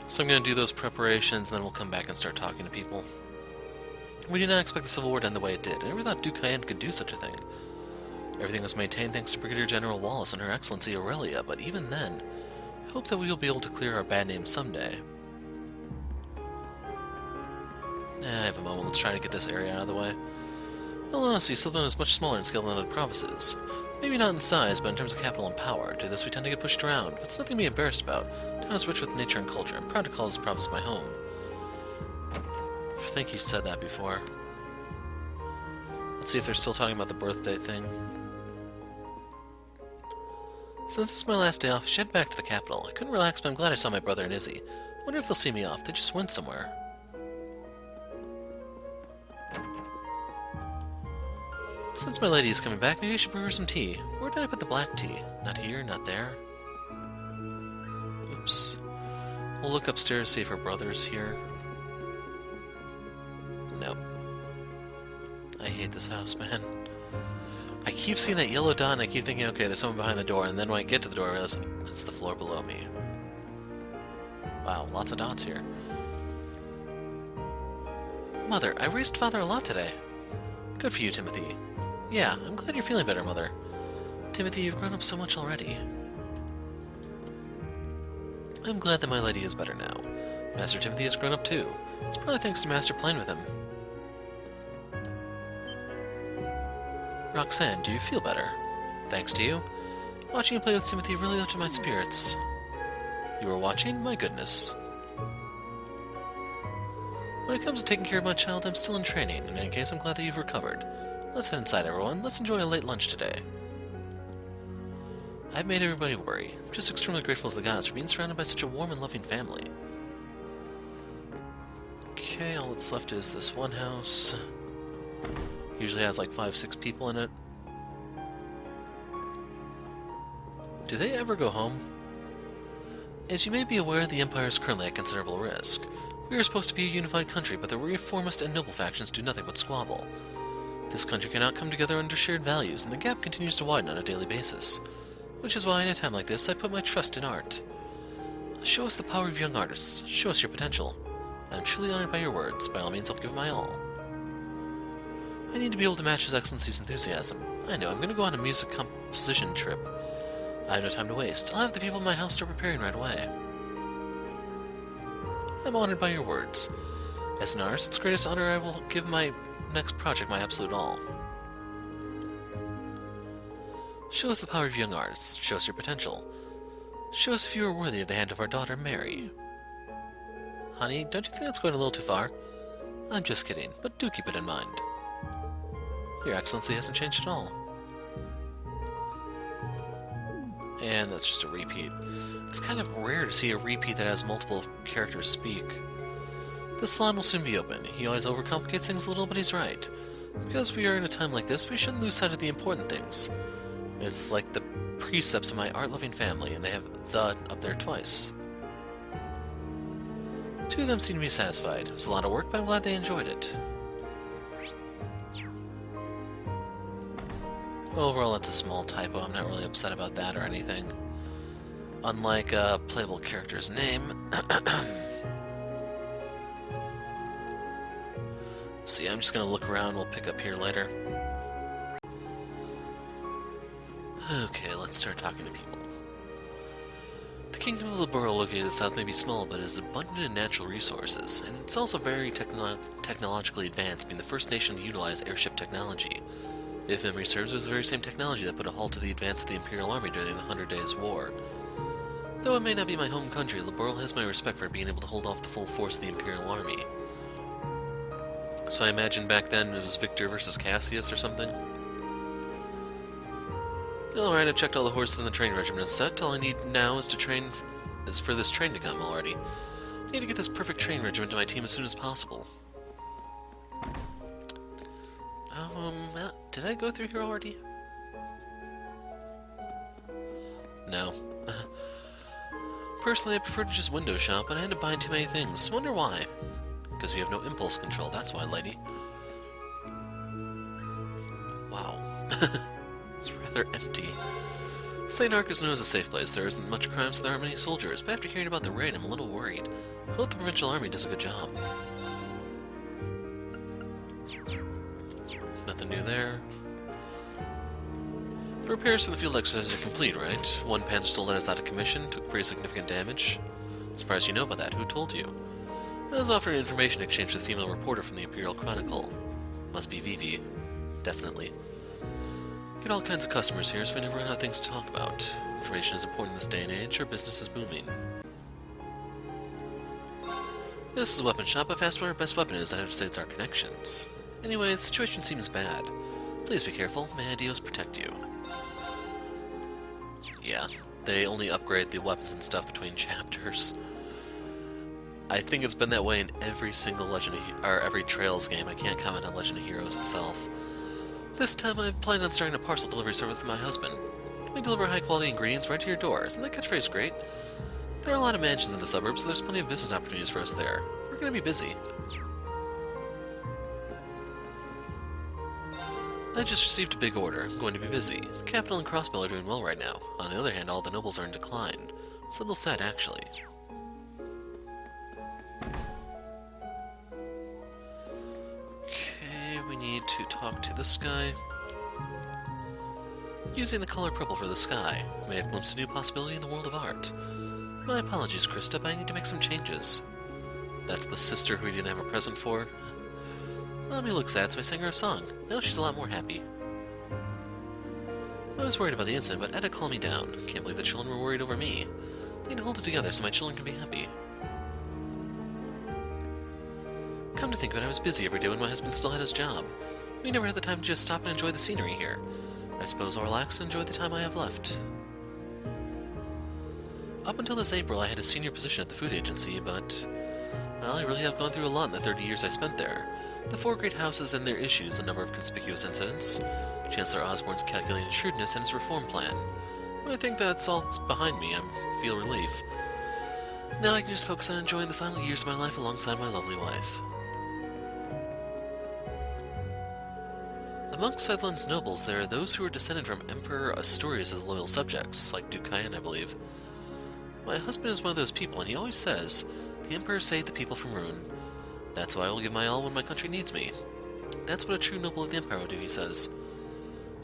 So I'm going to do those preparations, and then we'll come back and start talking to people. We did not expect the Civil War to end the way it did. I never thought Duke Cayenne could do such a thing. Everything was maintained thanks to Brigadier General Wallace and Her Excellency Aurelia, but even then, I hope that we will be able to clear our bad name someday. I have a moment. Let's try to get this area out of the way. Well, honestly, Slytherin is much smaller in scale than other provinces. Maybe not in size, but in terms of capital and power. Due to this, we tend to get pushed around, but it's nothing to be embarrassed about. The town is rich with nature and culture. I'm proud to call this province my home. I think he said that before. Let's see if they're still talking about the birthday thing. Since this is my last day off, I should head back to the capital. I couldn't relax, but I'm glad I saw my brother and Izzy. I wonder if they'll see me off. They just went somewhere. Since my lady is coming back, maybe I should brew her some tea. Where did I put the black tea? Not here, not there. Oops. We'll look upstairs, see if her brother's here. Nope. I hate this house, man. I keep seeing that yellow dot and I keep thinking, okay, there's someone behind the door, and then when I get to the door, I realize it's the floor below me. Wow, lots of dots here. Mother, I raised Father a lot today. Good for you, Timothy. Yeah, I'm glad you're feeling better, Mother. Timothy, you've grown up so much already. I'm glad that my lady is better now. Master Timothy has grown up too. It's probably thanks to Master playing with him. Roxanne, do you feel better? Thanks to you. Watching you play with Timothy really lifted my spirits. You were watching? My goodness. When it comes to taking care of my child, I'm still in training. In any case, I'm glad that you've recovered. Let's head inside, everyone. Let's enjoy a late lunch today. I've made everybody worry. I'm just extremely grateful to the gods for being surrounded by such a warm and loving family. Okay, all that's left is this one house. Usually has like 5-6 people in it. Do they ever go home? As you may be aware, the Empire is currently at considerable risk. We are supposed to be a unified country, but the reformist and noble factions do nothing but squabble. This country cannot come together under shared values, and the gap continues to widen on a daily basis. Which is why, in a time like this, I put my trust in art. Show us the power of young artists. Show us your potential. I am truly honored by your words. By all means, I'll give my all. I need to be able to match His Excellency's enthusiasm. I know, I'm going to go on a music composition trip. I have no time to waste. I'll have the people in my house start preparing right away. I'm honored by your words. As an artist, its greatest honor, I will give my next project my absolute all. Show us the power of young artists. Show us your potential. Show us if you are worthy of the hand of our daughter, Mary. Honey, don't you think that's going a little too far? I'm just kidding, but do keep it in mind. Your Excellency hasn't changed at all. And that's just a repeat. It's kind of rare to see a repeat that has multiple characters speak. The salon will soon be open. He always overcomplicates things a little, but he's right. Because we are in a time like this, we shouldn't lose sight of the important things. It's like the precepts of my art-loving family, and they have the up there twice. Two of them seem to be satisfied. It was a lot of work, but I'm glad they enjoyed it. Overall, that's a small typo. I'm not really upset about that or anything. Unlike a playable character's name. So yeah, I'm just gonna look around. We'll pick up here later. Okay, let's start talking to people. The kingdom of Liberl, located to the south, may be small, but is abundant in natural resources, and it's also very technologically advanced, being the first nation to utilize airship technology. If memory serves, it was the very same technology that put a halt to the advance of the Imperial Army during the 100 Days' War. Though it may not be my home country, Liberl has my respect for being able to hold off the full force of the Imperial Army. So I imagine back then it was Victor versus Cassius or something. Alright, I've checked all the horses in the train regiment is set. All I need now is for this train to come already. I need to get this perfect train regiment to my team as soon as possible. Did I go through here already? No. Personally, I prefer to just window shop, but I had to buy too many things. Wonder why? Because we have no impulse control, that's why, lady. Wow. It's rather empty. St. Ark is known as a safe place. There isn't much crime, so there aren't many soldiers, but after hearing about the raid, I'm a little worried. I hope the provincial army does a good job. Nothing new there. The repairs to the field exercises are complete, right? One Panzer soldier is out of commission, took pretty significant damage. Surprised you know about that. Who told you? I was offering information exchange with a female reporter from the Imperial Chronicle. Must be Vivi. Definitely. Get all kinds of customers here, so we never run out of things to talk about. Information is important in this day and age, our business is booming. This is a weapon shop. If asked what our best weapon is, I'd have to say it's our connections. Anyway, the situation seems bad. Please be careful. May Dios protect you. Yeah, they only upgrade the weapons and stuff between chapters. I think it's been that way in every single every Trails game. I can't comment on Legend of Heroes itself. This time I'm planning on starting a parcel delivery service with my husband. We deliver high-quality ingredients right to your door. Isn't that catchphrase great? There are a lot of mansions in the suburbs, so there's plenty of business opportunities for us there. We're going to be busy. I just received a big order. I'm going to be busy. The capital and Crossbell are doing well right now. On the other hand, all the nobles are in decline. It's a little sad, actually. Okay, we need to talk to this guy. Using the color purple for the sky. May have glimpsed a new possibility in the world of art. My apologies, Krista, but I need to make some changes. That's the sister who we didn't have a present for. Mommy looked sad, so I sang her a song. Now she's a lot more happy. I was worried about the incident, but Etta calmed me down. Can't believe the children were worried over me. I need to hold it together so my children can be happy. Come to think of it, I was busy every day when my husband still had his job. We never had the time to just stop and enjoy the scenery here. I suppose I'll relax and enjoy the time I have left. Up until this April, I had a senior position at the food agency, but... well, I really have gone through a lot in the 30 years I spent there. The 4 great houses and their issues, a number of conspicuous incidents, Chancellor Osborne's calculated shrewdness, and his reform plan. I think that's all that's behind me. I feel relief. Now I can just focus on enjoying the final years of my life alongside my lovely wife. Amongst Southland's nobles, there are those who are descended from Emperor Asturias' loyal subjects, like Duke Cayenne, I believe. My husband is one of those people, and he always says, "The Emperor saved the people from ruin. That's why I will give my all when my country needs me." That's what a true noble of the Empire will do, he says.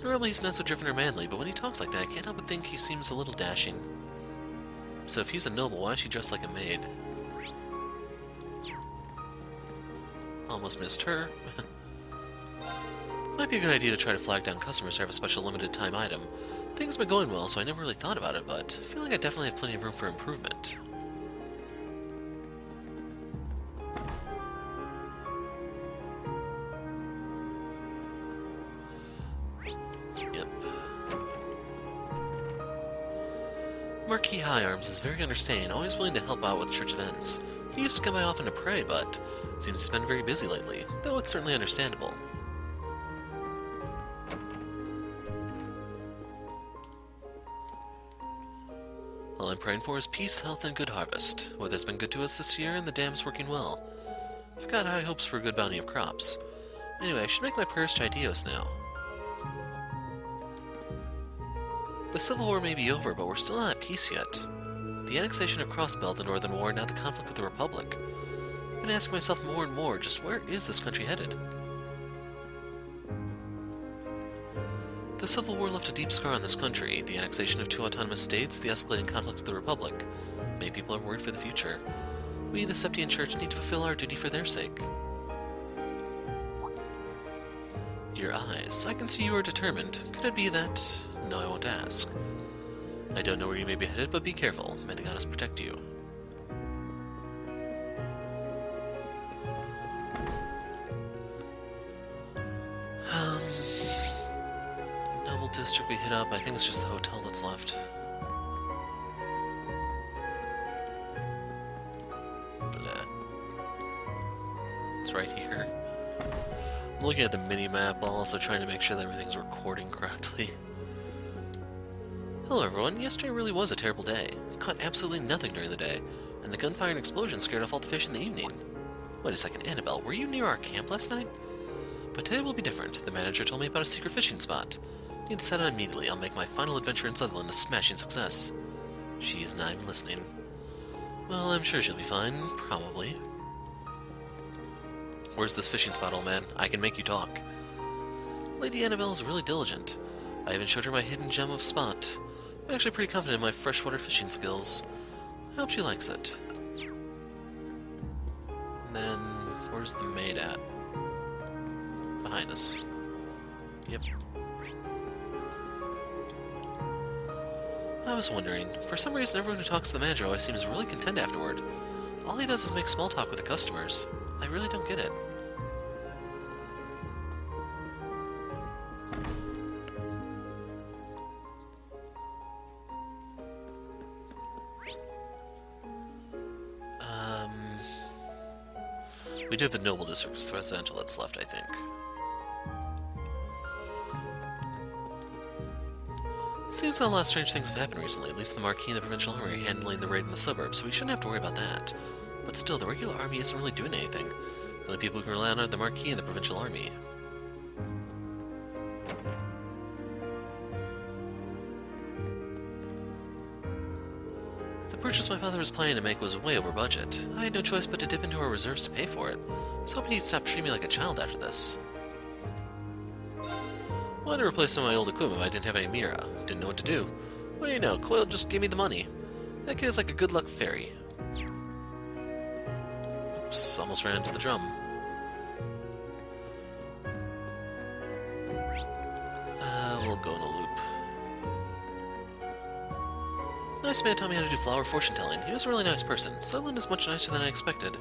Normally he's not so driven or manly, but when he talks like that, I can't help but think he seems a little dashing. So if he's a noble, why is she dressed like a maid? Almost missed her. Might be a good idea to try to flag down customers who have a special limited time item. Things have been going well, so I never really thought about it, but I feel like I definitely have plenty of room for improvement. Yep. Marquis High Arms is very understanding, always willing to help out with church events. He used to come by often to pray, but seems he's been very busy lately, though it's certainly understandable. All I'm praying for is peace, health, and good harvest. Weather's been good to us this year, and the dam's working well. I've got high hopes for a good bounty of crops. Anyway, I should make my prayers to Idios now. The Civil War may be over, but we're still not at peace yet. The annexation of Crossbell, the Northern War, and now the conflict with the Republic. I've been asking myself more and more, just where is this country headed? The Civil War left a deep scar on this country, the annexation of 2 autonomous states, the escalating conflict with the Republic. Many people are worried for the future. We, the Septian Church, need to fulfill our duty for their sake. Your eyes. I can see you are determined. Could it be that... No, I won't ask. I don't know where you may be headed, but be careful. May the goddess protect you. Noble District we hit up. I think it's just the hotel that's left. It's right here. I'm looking at the mini-map while also trying to make sure that everything's recording correctly. Hello everyone, yesterday really was a terrible day. Caught absolutely nothing during the day, and the gunfire and explosion scared off all the fish in the evening. Wait a second, Annabelle, were you near our camp last night? But today will be different. The manager told me about a secret fishing spot. You'd set out immediately. I'll make my final adventure in Sutherland a smashing success. She's not even listening. Well, I'm sure she'll be fine. Probably. Where's this fishing spot, old man? I can make you talk. Lady Annabelle is really diligent. I even showed her my hidden gem of spot. I'm actually pretty confident in my freshwater fishing skills. I hope she likes it. And then, where's the maid at? Behind us. Yep. I was wondering, for some reason everyone who talks to the manager always seems really content afterward. All he does is make small talk with the customers. I really don't get it. We do have the Noble District as the residential that's left, I think. Seems that a lot of strange things have happened recently, at least the Marquis and the Provincial Army are handling the raid in the suburbs, so we shouldn't have to worry about that. But still, the regular army isn't really doing anything. The only people who can rely on are the Marquis and the Provincial Army. The purchase my father was planning to make was way over budget. I had no choice but to dip into our reserves to pay for it. I was hoping he'd stop treating me like a child after this. Wanted to replace some of my old equipment, but I didn't have any Mira. Didn't know what to do. What do you know, Coil just gave me the money. That kid is like a good luck fairy. Oops, almost ran into the drum. We'll go in a loop. Nice man taught me how to do flower fortune telling. He was a really nice person. Sutherland is much nicer than I expected.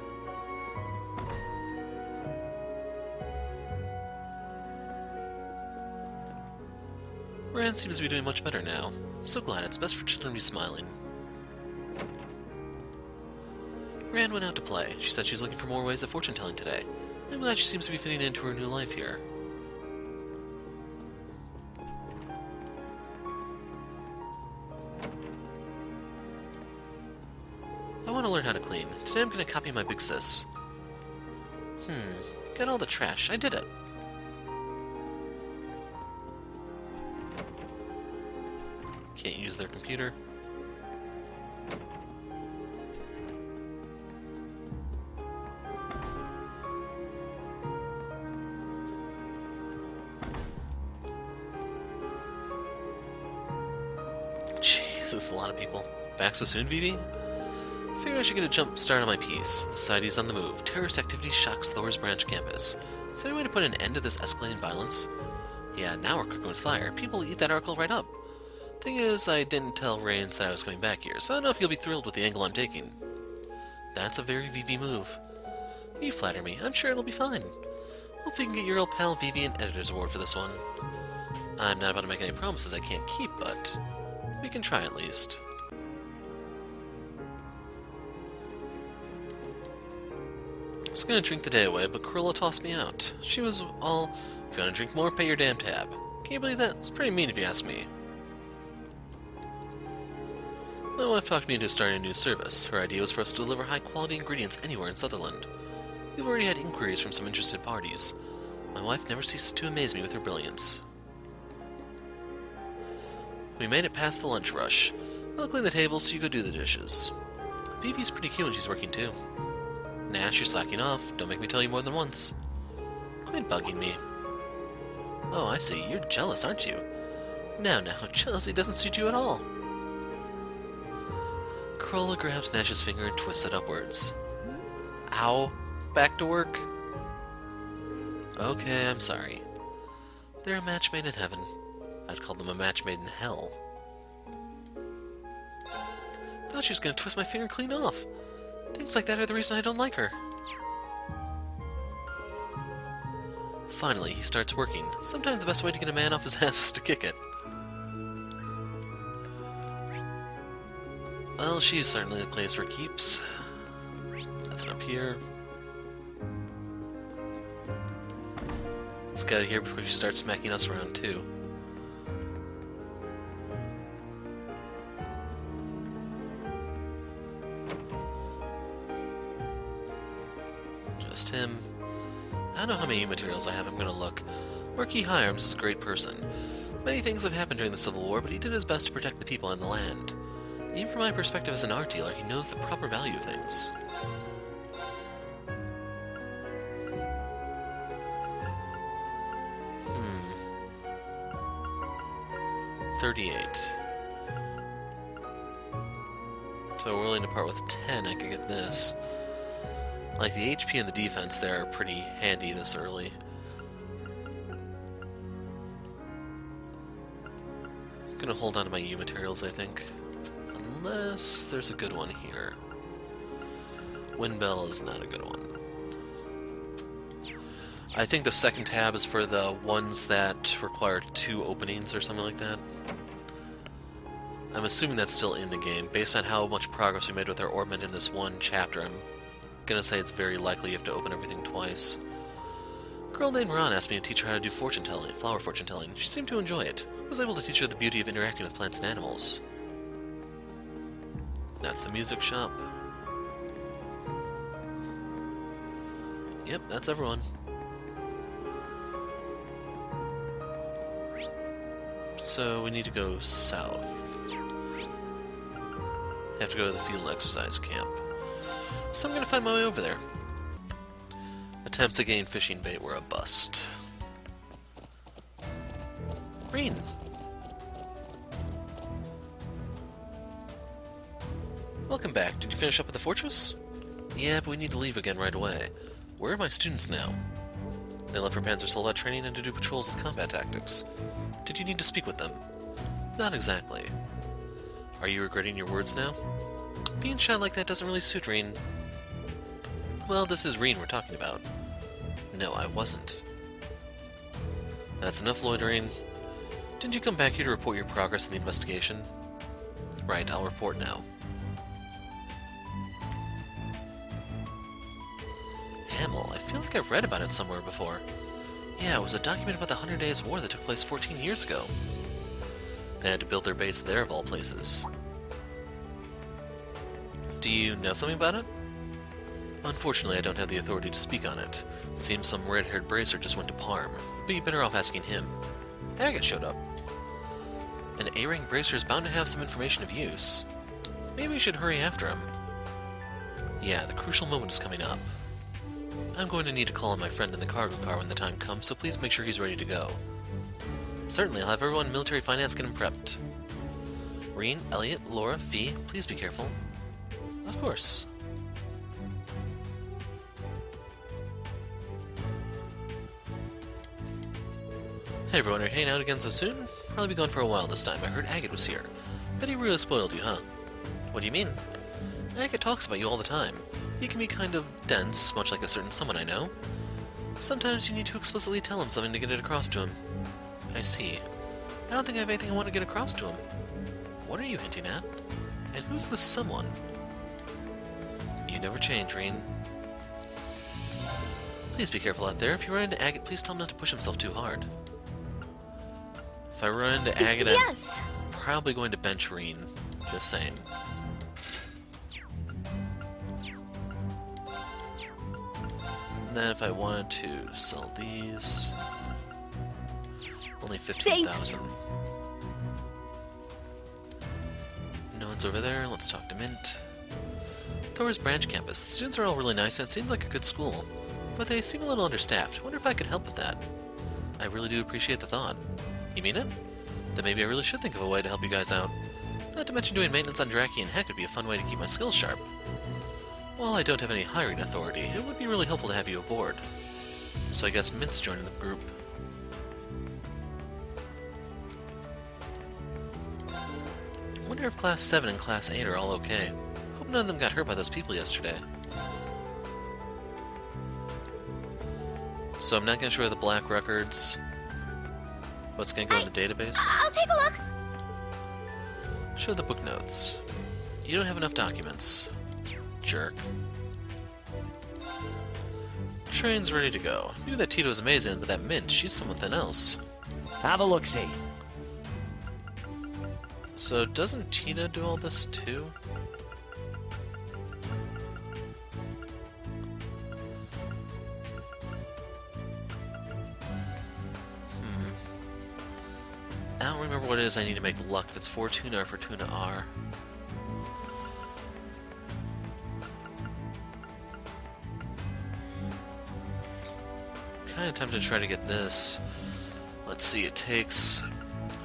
Rand seems to be doing much better now. I'm so glad. It's best for children to be smiling. Rand went out to play. She said she's looking for more ways of fortune-telling today. I'm glad she seems to be fitting into her new life here. I want to learn how to clean. Today I'm going to copy my big sis. Got all the trash. I did it. Can't use their computer. Jesus, a lot of people. Back so soon, Vivi? Figured I should get a jump start on my piece. The society's on the move. Terrorist activity shocks Thor's branch campus. Is there any way to put an end to this escalating violence? Yeah, now we're cooking with fire. People will eat that article right up. Thing is, I didn't tell Rains that I was coming back here, so I don't know if he'll be thrilled with the angle I'm taking. That's a very Vivi move. You flatter me. I'm sure it'll be fine. Hope you can get your old pal Vivi an Editor's Award for this one. I'm not about to make any promises I can't keep, but we can try at least. I was gonna drink the day away, but Cruella tossed me out. She was all, if you want to drink more, pay your damn tab. Can you believe that? It's pretty mean if you ask me. My wife talked me into starting a new service. Her idea was for us to deliver high-quality ingredients anywhere in Sutherland. We've already had inquiries from some interested parties. My wife never ceases to amaze me with her brilliance. We made it past the lunch rush. I'll clean the table so you go do the dishes. Vivi's pretty cute when she's working too. Nash, you're slacking off. Don't make me tell you more than once. Quit bugging me. Oh, I see. You're jealous, aren't you? Now, jealousy doesn't suit you at all. Cruella grabs Nash's finger and twists it upwards. Ow. Back to work? Okay, I'm sorry. They're a match made in heaven. I'd call them a match made in hell. Thought she was gonna twist my finger clean off. Things like that are the reason I don't like her. Finally, he starts working. Sometimes the best way to get a man off his ass is to kick it. Well, she's certainly the place for keeps. Nothing up here. Let's get out of here before she starts smacking us around too. Just him. I don't know how many materials I have. I'm gonna look. Marquis Higharms is a great person. Many things have happened during the Civil War, but he did his best to protect the people and the land. Even from my perspective as an art dealer, he knows the proper value of things. 38. So we're willing to part with 10, I could get this. Like, the HP and the defense there are pretty handy this early. I'm gonna hold on to my U materials, I think. Unless there's a good one here. Windbell is not a good one. I think the second tab is for the ones that require 2 openings or something like that. I'm assuming that's still in the game. Based on how much progress we made with our orbment in this one chapter, I'm gonna say it's very likely you have to open everything twice. A girl named Ron asked me to teach her how to do fortune-telling, flower fortune-telling. She seemed to enjoy it. I was able to teach her the beauty of interacting with plants and animals. That's the music shop. Yep, that's everyone. So we need to go south. Have to go to the field exercise camp. So I'm gonna find my way over there. Attempts to gain fishing bait were a bust. Green. Welcome back. Did you finish up at the fortress? Yeah, but we need to leave again right away. Where are my students now? They left for Panzer Soldat training and to do patrols with combat tactics. Did you need to speak with them? Not exactly. Are you regretting your words now? Being shy like that doesn't really suit Reen. Well, this is Reen we're talking about. No, I wasn't. That's enough loitering. Didn't you come back here to report your progress in the investigation? Right, I'll report now. Hamill, I feel like I've read about it somewhere before. Yeah, it was a document about the 100 Days War that took place 14 years ago. They had to build their base there, of all places. Do you know something about it? Unfortunately, I don't have the authority to speak on it. Seems some red-haired bracer just went to Parm. You'd be better off asking him. Agate showed up. An A-ring bracer is bound to have some information of use. Maybe we should hurry after him. Yeah, the crucial moment is coming up. I'm going to need to call on my friend in the cargo car when the time comes, so please make sure he's ready to go. Certainly, I'll have everyone in military finance get him prepped. Reen, Elliot, Laura, Fee, please be careful. Of course. Hey everyone, are you hanging out again so soon? Probably be gone for a while this time. I heard Agate was here. Bet he really spoiled you, huh? What do you mean? Agate talks about you all the time. He can be kind of dense, much like a certain someone I know. Sometimes you need to explicitly tell him something to get it across to him. I see. I don't think I have anything I want to get across to him. What are you hinting at? And who's this someone? You never change, Reen. Please be careful out there. If you run into Agate, please tell him not to push himself too hard. If I run into Agate, yes. I'm probably going to bench Reen. Just saying. And then if I wanted to sell these... Only 15,000. No one's over there. Let's talk to Mint. Thor's branch campus. The students are all really nice and it seems like a good school. But they seem a little understaffed. Wonder if I could help with that. I really do appreciate the thought. You mean it? Then maybe I really should think of a way to help you guys out. Not to mention doing maintenance on Draki and Heck would be a fun way to keep my skills sharp. While I don't have any hiring authority, it would be really helpful to have you aboard. So I guess Mint's joining the group. I wonder if Class 7 and Class 8 are all okay. Hope none of them got hurt by those people yesterday. So I'm not going to show you the black records. What's going to go in the database? I'll take a look. Show the book notes. You don't have enough documents. Jerk. Train's ready to go. Knew that Tito's amazing, but that Mint, she's something else. Have a look-see. So doesn't Tito do all this too? don't remember what it is I need to make luck, if it's Fortuna or Fortuna R. Kind of tempted to try to get this. Let's see, it takes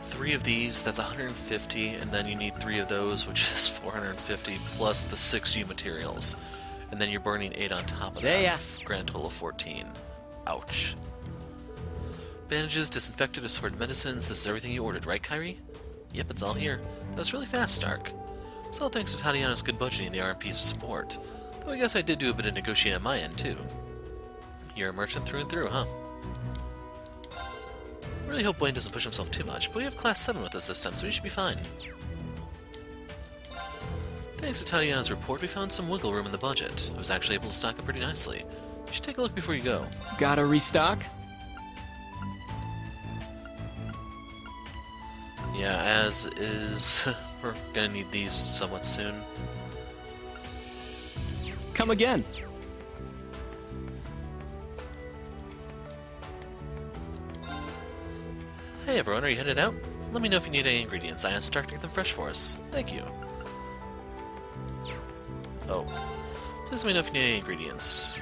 3 of these, that's 150, and then you need 3 of those, which is 450, plus the 6 U materials. And then you're burning 8 on top of that. Grand total of 14. Ouch. Bandages, disinfected, assorted medicines. This is everything you ordered, right, Kyrie? Yep, it's all here. That was really fast, Stark. It's all thanks to Tatiana's good budgeting and the RMP's support. Though I guess I did do a bit of negotiating on my end, too. You're a merchant through and through, huh? Really hope Wayne doesn't push himself too much, but we have Class 7 with us this time, so we should be fine. Thanks to Tatiana's report, we found some wiggle room in the budget. I was actually able to stock up pretty nicely. You should take a look before you go. Gotta restock? Yeah, as is. We're gonna need these somewhat soon. Come again. Hey everyone, are you headed out? Let me know if you need any ingredients. I asked Stark to get them fresh for us. Thank you. Oh. Please let me know if you need any ingredients.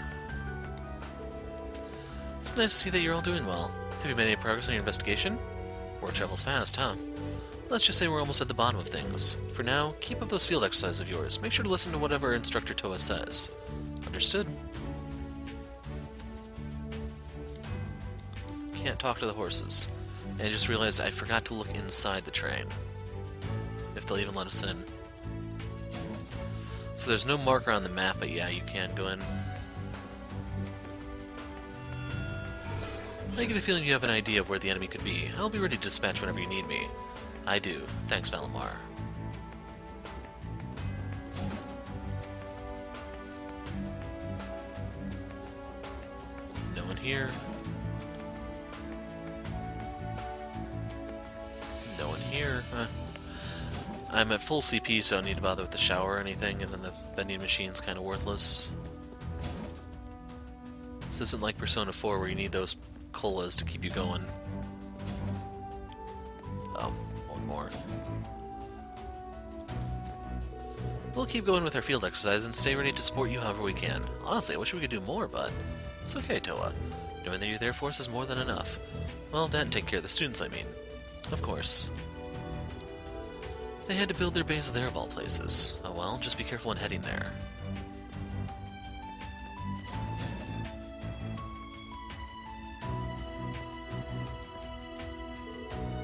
It's nice to see that you're all doing well. Have you made any progress on your investigation? Word travels fast, huh? Let's just say we're almost at the bottom of things. For now, keep up those field exercises of yours. Make sure to listen to whatever Instructor Toa says. Understood? Can't talk to the horses. And I just realized I forgot to look inside the train. If they'll even let us in. So there's no marker on the map, but yeah, you can go in. I get the feeling you have an idea of where the enemy could be. I'll be ready to dispatch whenever you need me. I do. Thanks, Valimar. No one here. No one here. I'm at full CP, so I don't need to bother with the shower or anything, and then the vending machine's kind of worthless. This isn't like Persona 4 where you need those colas to keep you going. Oh, one more. We'll keep going with our field exercise and stay ready to support you however we can. Honestly, I wish we could do more, but it's okay, Toa. Knowing that you're there for us is more than enough. Well, that and take care of the students, I mean. Of course. They had to build their base there of all places. Oh well, just be careful when heading there.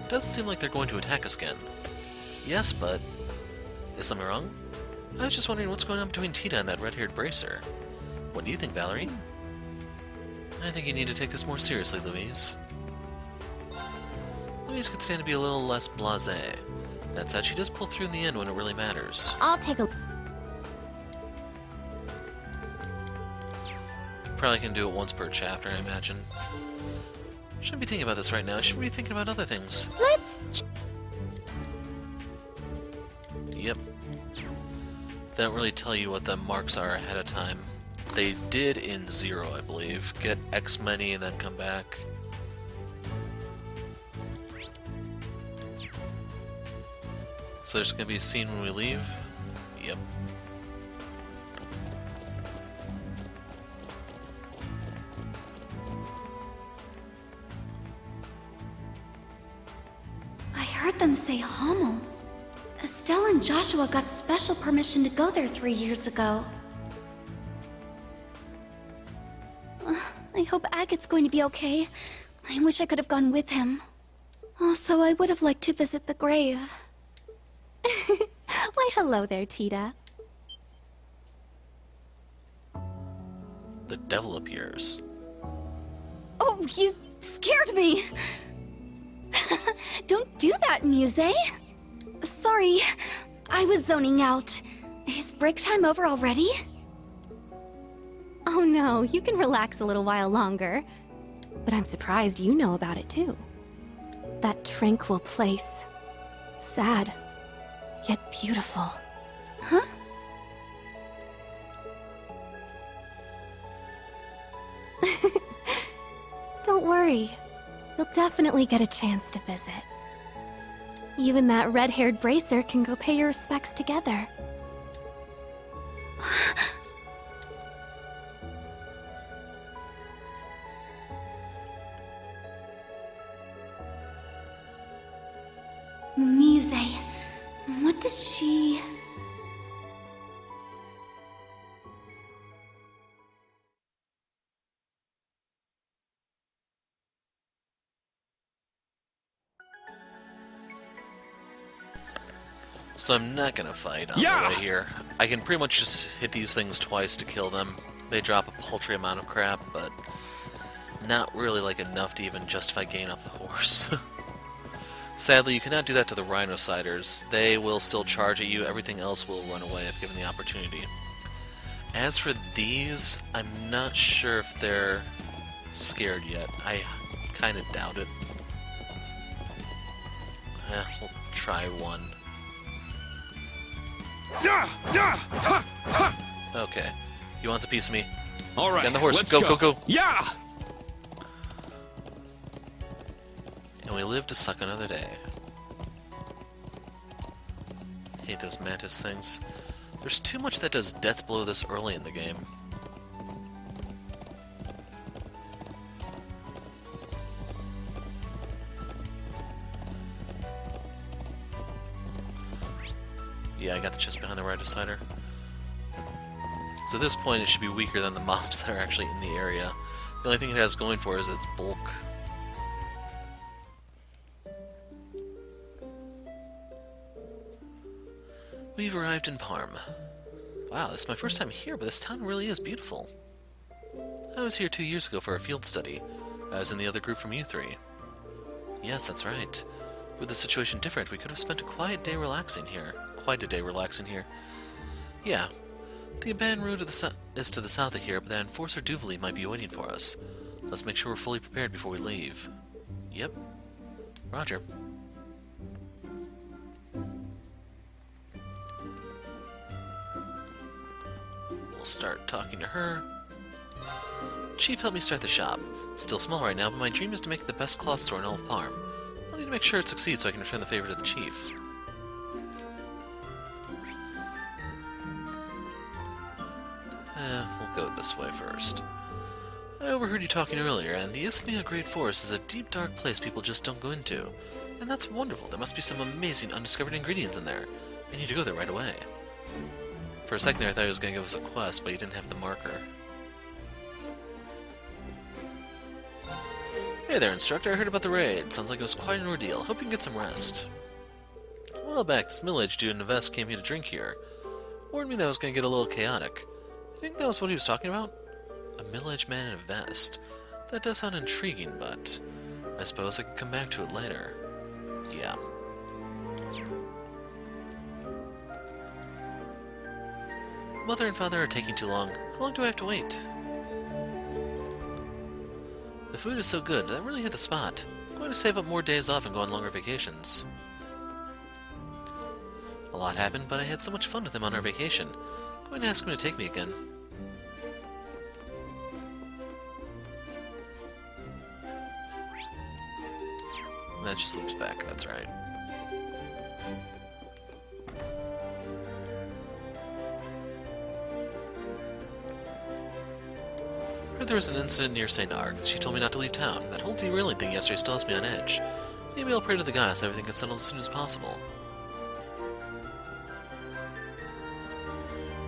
Doesn't seem like they're going to attack us again. Yes, but... is something wrong? I was just wondering what's going on between Tita and that red-haired bracer. What do you think, Valerie? I think you need to take this more seriously, Louise. Louise could stand to be a little less blasé. That said, she does pull through in the end when it really matters. I'll take a... Probably can do it once per chapter, I imagine. Shouldn't be thinking about this right now. Should be thinking about other things. Let's... Yep. They don't really tell you what the marks are ahead of time. They did in 0, I believe. Get X many and then come back. So there's going to be a scene when we leave? Yep. I heard them say Hummel. Estelle and Joshua got special permission to go there 3 years ago. I hope Agate's going to be okay. I wish I could have gone with him. Also, I would have liked to visit the grave. Why, hello there, Tita. The devil appears. Oh, you scared me! Don't do that, Muse. Sorry, I was zoning out. Is break time over already? Oh no, you can relax a little while longer. But I'm surprised you know about it too. That tranquil place. Sad, yet beautiful. Huh? Don't worry. You'll definitely get a chance to visit. You and that red-haired bracer can go pay your respects together. Muse. What does she... So I'm not gonna fight on the way here. I can pretty much just hit these things twice to kill them. They drop a paltry amount of crap, but not really like enough to even justify getting off the horse. Sadly, you cannot do that to the Rhinociders. They will still charge at you, everything else will run away if given the opportunity. As for these, I'm not sure if they're scared yet. I kind of doubt it. We'll try one. Okay. You want a piece of me? All right, Get on the horse. let's Go. Yeah! And we live to suck another day. Hate those mantis things. There's too much that does death blow this early in the game. Yeah, I got the chest behind the Rhinociders. So at this point it should be weaker than the mobs that are actually in the area. The only thing it has going for it is its bulk. We've arrived in Parm. Wow, this is my first time here, but this town really is beautiful. I was here 2 years ago for a field study. I was in the other group from U3. Yes, that's right. With the situation different, we could have spent a quiet day relaxing here. Yeah. The abandoned route is to the south of here, but the Enforcer Duvali might be waiting for us. Let's make sure we're fully prepared before we leave. Yep. Roger. We'll start talking to her. Chief helped me start the shop. It's still small right now, but my dream is to make it the best cloth store in all of Parm. I'll need to make sure it succeeds so I can return the favor to the chief. We'll go this way first. I overheard you talking earlier, and the Isthmia Great Forest is a deep, dark place people just don't go into. And that's wonderful. There must be some amazing undiscovered ingredients in there. I need to go there right away. For a second there, I thought he was going to give us a quest, but he didn't have the marker. Hey there, instructor. I heard about the raid. Sounds like it was quite an ordeal. Hope you can get some rest. A while back, this middle-aged dude in a vest came here to drink here. Warned me that it was going to get a little chaotic. I think that was what he was talking about? A middle-aged man in a vest. That does sound intriguing, but I suppose I can come back to it later. Yeah. Mother and father are taking too long. How long do I have to wait? The food is so good, that really hit the spot. I'm going to save up more days off and go on longer vacations. A lot happened, but I had so much fun with him on our vacation. I'm going to ask him to take me again. That just loops back, that's right. Heard there was an incident near St. Arg. She told me not to leave town. That whole derailing thing yesterday still has me on edge. Maybe I'll pray to the gods that everything gets settled as soon as possible.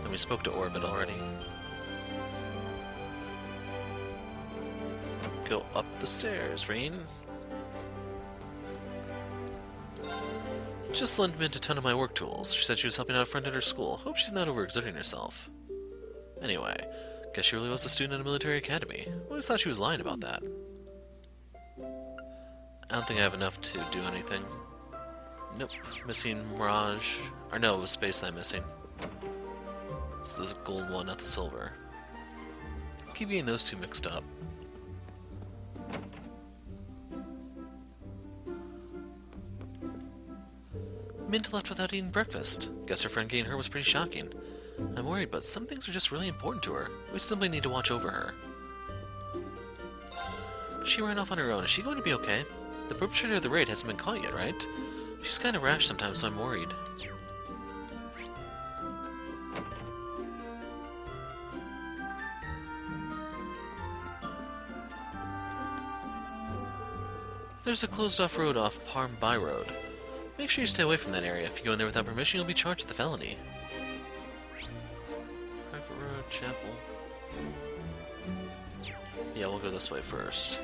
Then we spoke to Orbit already. Go up the stairs, Rain. Just lent Mint a ton of my work tools. She said she was helping out a friend at her school. Hope she's not overexerting herself. Anyway, guess she really was a student at a military academy. I always thought she was lying about that. I don't think I have enough to do anything. Nope. Missing Mirage. Or no, it was Space that I'm missing. It's the gold one, not the silver. I keep getting those two mixed up. Mint left without eating breakfast. Guess her friend getting her was pretty shocking. I'm worried, but some things are just really important to her. We simply need to watch over her. She ran off on her own. Is she going to be okay? The perpetrator of the raid hasn't been caught yet, right? If She's kind of rash sometimes, so I'm worried. There's a closed-off road off Palm By Road. Make sure you stay away from that area. If you go in there without permission, you'll be charged with a felony. Private Road, Chapel. Yeah, we'll go this way first.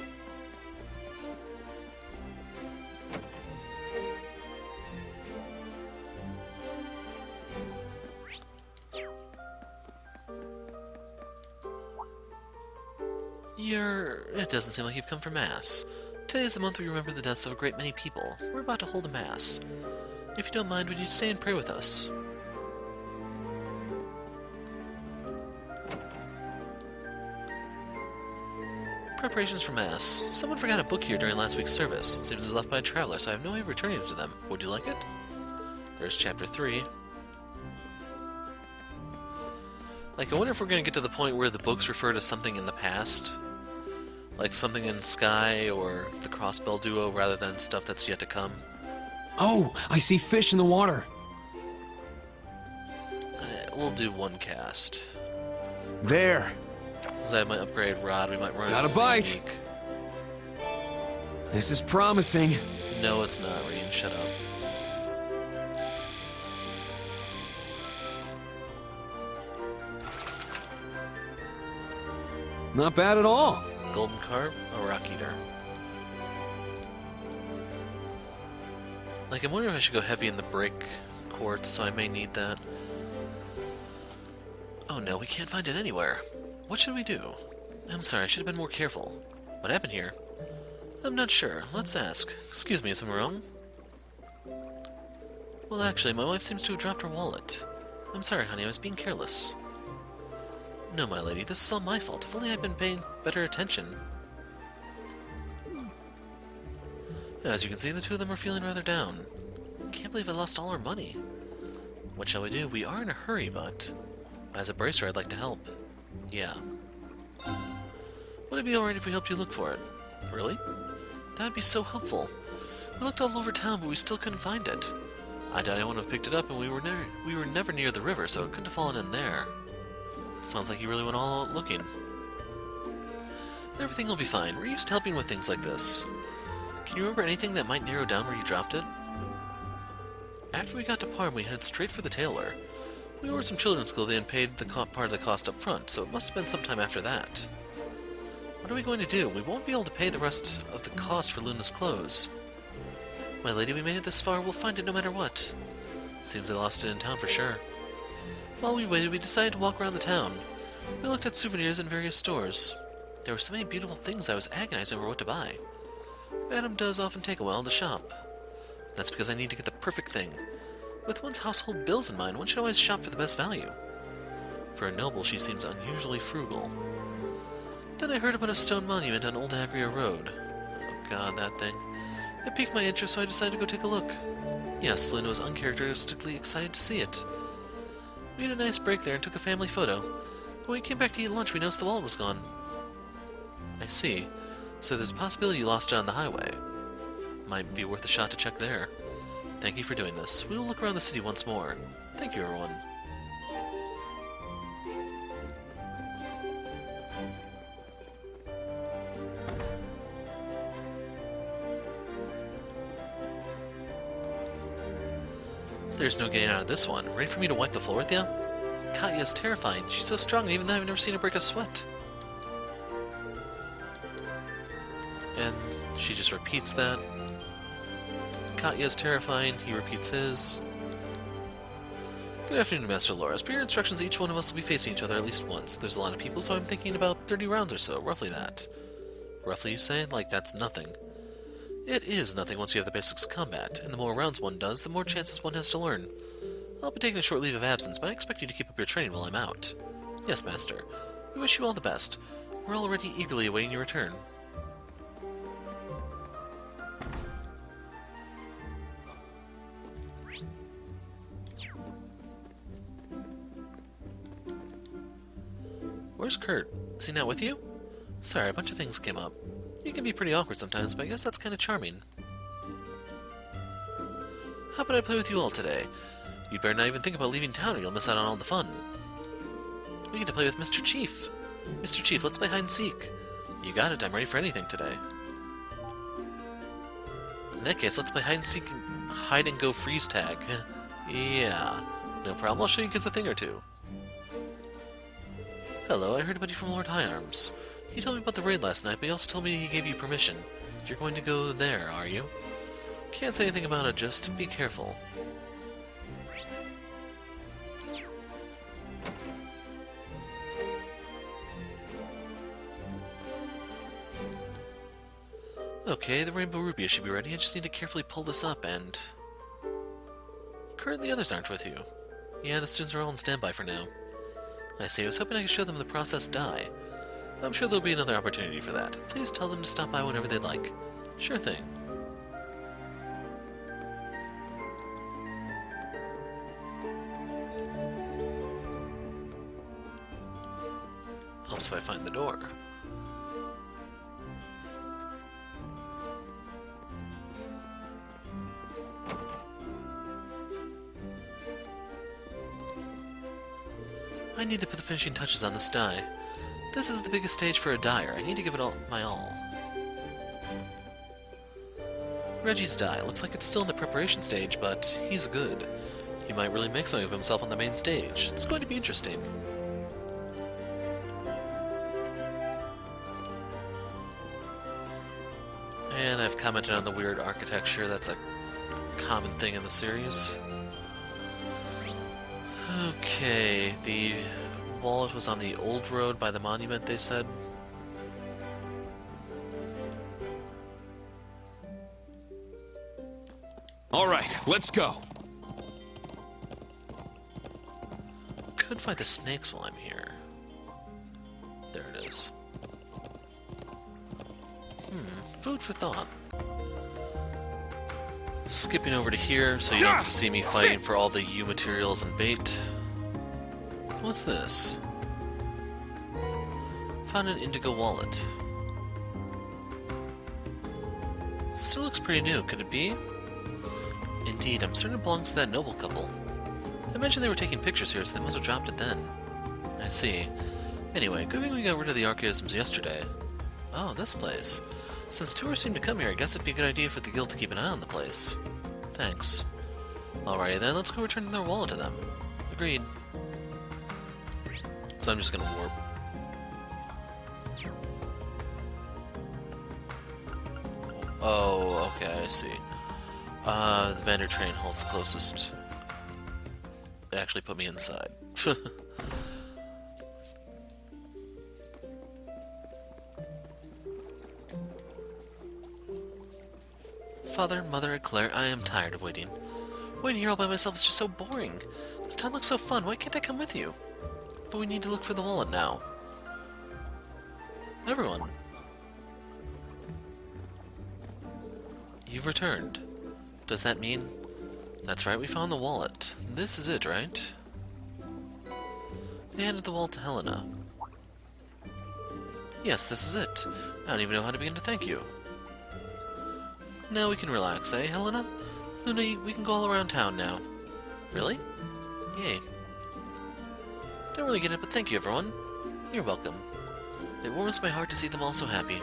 It doesn't seem like you've come for Mass. Today is the month we remember the deaths of a great many people. We're about to hold a Mass. If you don't mind, would you stay and pray with us? Preparations for Mass. Someone forgot a book here during last week's service. It seems it was left by a traveler, so I have no way of returning it to them. Would you like it? There's chapter 3. Like, I wonder if we're going to get to the point where the books refer to something in the past. Like something in Sky or the Crossbell Duo rather than stuff that's yet to come. Oh, I see fish in the water. We'll do one cast. There. Since I have my upgrade rod, we might run Got into a bite. something unique. This is promising. No, it's not, Reen. Shut up. Not bad at all. Golden carp, a rock eater. Like, I'm wondering if I should go heavy in the brick quartz, so I may need that. Oh no, we can't find it anywhere. What should we do? I'm sorry, I should have been more careful. What happened here? I'm not sure. Let's ask. Excuse me, is something wrong? Well, actually, my wife seems to have dropped her wallet. I'm sorry, honey, I was being careless. No, my lady, this is all my fault. If only I'd been paying better attention. As you can see, the two of them are feeling rather down. Can't believe I lost all our money. What shall we do? We are in a hurry, but... as a bracer, I'd like to help. Yeah. Would it be alright if we helped you look for it? Really? That would be so helpful. We looked all over town, but we still couldn't find it. I doubt anyone would have picked it up, and we were never near the river, so it couldn't have fallen in there. Sounds like you really went all out looking. Everything will be fine. We're used to helping with things like this. Can you remember anything that might narrow down where you dropped it? After we got to Parm, we headed straight for the tailor. We ordered some children's clothing and paid the part of the cost up front, so it must have been sometime after that. What are we going to do? We won't be able to pay the rest of the cost for Luna's clothes. My lady, we made it this far. We'll find it no matter what. Seems I lost it in town for sure. While we waited, we decided to walk around the town. We looked at souvenirs in various stores. There were so many beautiful things I was agonizing over what to buy. Madam does often take a while to shop. That's because I need to get the perfect thing. With one's household bills in mind, one should always shop for the best value. For a noble, she seems unusually frugal. Then I heard about a stone monument on Old Agria Road. Oh god, that thing. It piqued my interest, so I decided to go take a look. Yes, Luna was uncharacteristically excited to see it. We had a nice break there and took a family photo. But when we came back to eat lunch, we noticed the wallet was gone. I see. So there's a possibility you lost it on the highway. Might be worth a shot to check there. Thank you for doing this. We will look around the city once more. Thank you, everyone. There's no getting out of this one. Ready for me to wipe the floor with you? Katya's terrifying. She's so strong, and even then I've never seen her break a sweat. And she just repeats that. Katya's terrifying. He repeats his. Good afternoon, Master Laura. As per your instructions, each one of us will be facing each other at least once. There's a lot of people, so I'm thinking about 30 rounds or so. Roughly that. Roughly, you say? Like, that's nothing. It is nothing once you have the basics of combat, and the more rounds one does, the more chances one has to learn. I'll be taking a short leave of absence, but I expect you to keep up your training while I'm out. Yes, Master. We wish you all the best. We're already eagerly awaiting your return. Where's Kurt? Is he not with you? Sorry, a bunch of things came up. You can be pretty awkward sometimes, but I guess that's kind of charming. How about I play with you all today? You'd better not even think about leaving town or you'll miss out on all the fun. We get to play with Mr. Chief. Mr. Chief, let's play hide and seek. You got it, I'm ready for anything today. In that case, let's play hide and seek and hide and go freeze tag. Yeah, no problem, I'll show you kids a thing or two. Hello, I heard about you from Lord High Arms. He told me about the raid last night, but he also told me he gave you permission. You're going to go there, are you? Can't say anything about it, just be careful. Okay, the Rainbow Ruby should be ready. I just need to carefully pull this up and... Kurt and the others aren't with you. Yeah, the students are all on standby for now. I see, I was hoping I could show them the process die. I'm sure there'll be another opportunity for that. Please tell them to stop by whenever they'd like. Sure thing. Helps if I find the door. I need to put the finishing touches on this die. This is the biggest stage for a dyer. I need to give it all my all. Reggie's die. Looks like it's still in the preparation stage, but he's good. He might really make something of himself on the main stage. It's going to be interesting. And I've commented on the weird architecture. That's a common thing in the series. Okay, the wallet was on the old road by the monument, they said. All right, let's go. Could fight the snakes while I'm here. There it is. Food for thought. Skipping over to here so you don't get to see me fighting for all the U materials and bait. What's this? Found an indigo wallet. Still looks pretty new. Could it be? Indeed, I'm certain it belongs to that noble couple. I mentioned they were taking pictures here, so they must have dropped it then. I see. Anyway, good thing we got rid of the archaisms yesterday. Oh, this place. Since tourists seem to come here, I guess it'd be a good idea for the guild to keep an eye on the place. Thanks. Alrighty then, let's go return their wallet to them. Agreed. So I'm just gonna warp. Oh, okay, I see. The vendor train hall's the closest. They actually put me inside. Father, Mother, and Claire, I am tired of waiting. Waiting here all by myself is just so boring. This town looks so fun, why can't I come with you? But we need to look for the wallet now. Everyone. You've returned. Does that mean... That's right, we found the wallet. This is it, right? They handed the wallet to Helena. Yes, this is it. I don't even know how to begin to thank you. Now we can relax, eh, Helena? Luna, we can go all around town now. Really? Yay. Don't really get it, but thank you, everyone. You're welcome. It warms my heart to see them all so happy.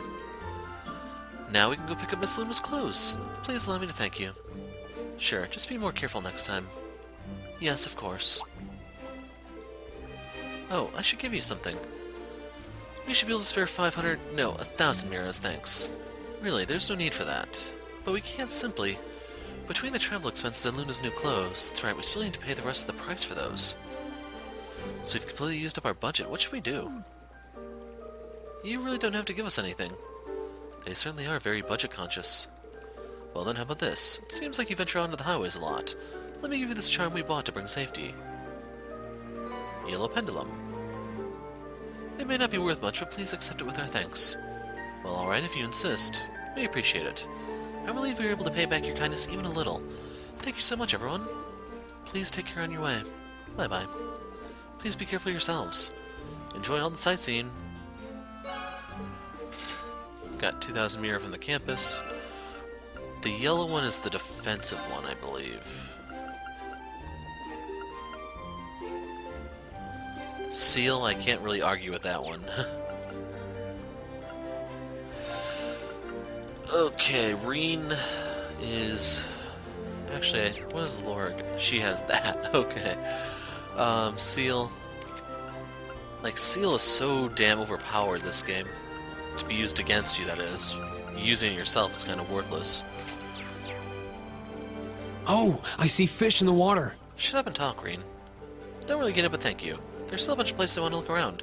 Now we can go pick up Miss Luna's clothes. Please allow me to thank you. Sure, just be more careful next time. Yes, of course. Oh, I should give you something. We should be able to spare 500, no, 1,000 mirrors, thanks. Really, there's no need for that. But we can't simply... Between the travel expenses and Luna's new clothes, that's right, we still need to pay the rest of the price for those. So we've completely used up our budget. What should we do? You really don't have to give us anything. They certainly are very budget conscious. Well then, how about this? It seems like you venture onto the highways a lot. Let me give you this charm we bought to bring safety. Yellow pendulum. It may not be worth much, but please accept it with our thanks. Well, alright, if you insist. We appreciate it. I believe we were able to pay back your kindness even a little. Thank you so much, everyone. Please take care on your way. Bye-bye. Please be careful yourselves. Enjoy all the sightseeing. Got 2,000 mirror from the campus. The yellow one is the defensive one, I believe. Seal, I can't really argue with that one. Okay, Reen is... Actually, what is Laura? She has that. Okay. Seal. Like, Seal is so damn overpowered this game. To be used against you, that is. Using it yourself, it's kind of worthless. Oh, I see fish in the water. Shut up and talk, Reen. Don't really get it, but thank you. There's still a bunch of places I want to look around.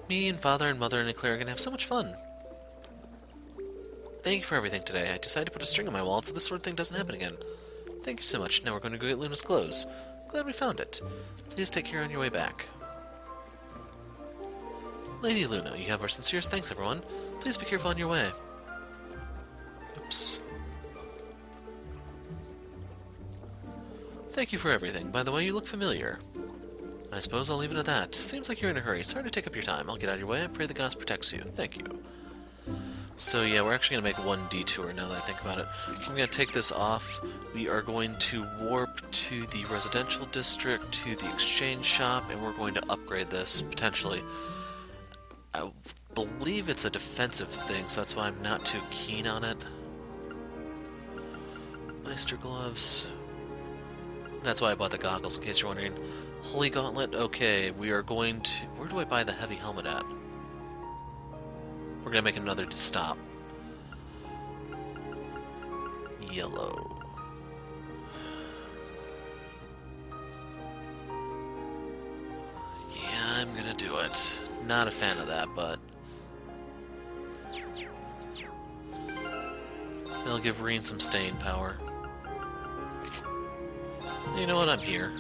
Me and Father and Mother and Eclair are going to have so much fun. Thank you for everything today. I decided to put a string on my wallet so this sort of thing doesn't happen again. Thank you so much. Now we're going to go get Luna's clothes. Glad we found it. Please take care on your way back. Lady Luna, you have our sincerest thanks, everyone. Please be careful on your way. Oops. Thank you for everything. By the way, you look familiar. I suppose I'll leave it at that. Seems like you're in a hurry. Sorry to take up your time. I'll get out of your way. I pray the gods protects you. Thank you. So yeah, we're actually going to make one detour now that I think about it. So I'm going to take this off. We are going to warp to the residential district, to the exchange shop, and we're going to upgrade this, potentially. I believe it's a defensive thing, so that's why I'm not too keen on it. Meister gloves. That's why I bought the goggles, in case you're wondering. Holy Gauntlet, okay, we are going to... Where do I buy the heavy helmet at? We're gonna make another stop. Yellow. Yeah, I'm gonna do it. Not a fan of that, but... It'll give Reen some staying power. You know what, I'm here.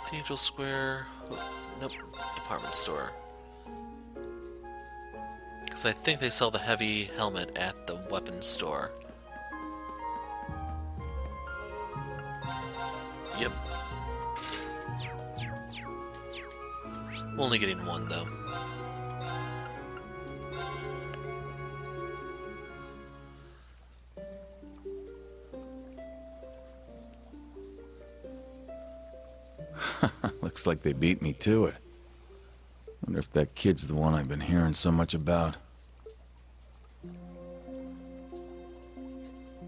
Cathedral Square... Oh, nope, department store. Because I think they sell the heavy helmet at the weapons store. Yep. I'm only getting one, though. Looks like they beat me to it. Wonder if that kid's the one I've been hearing so much about.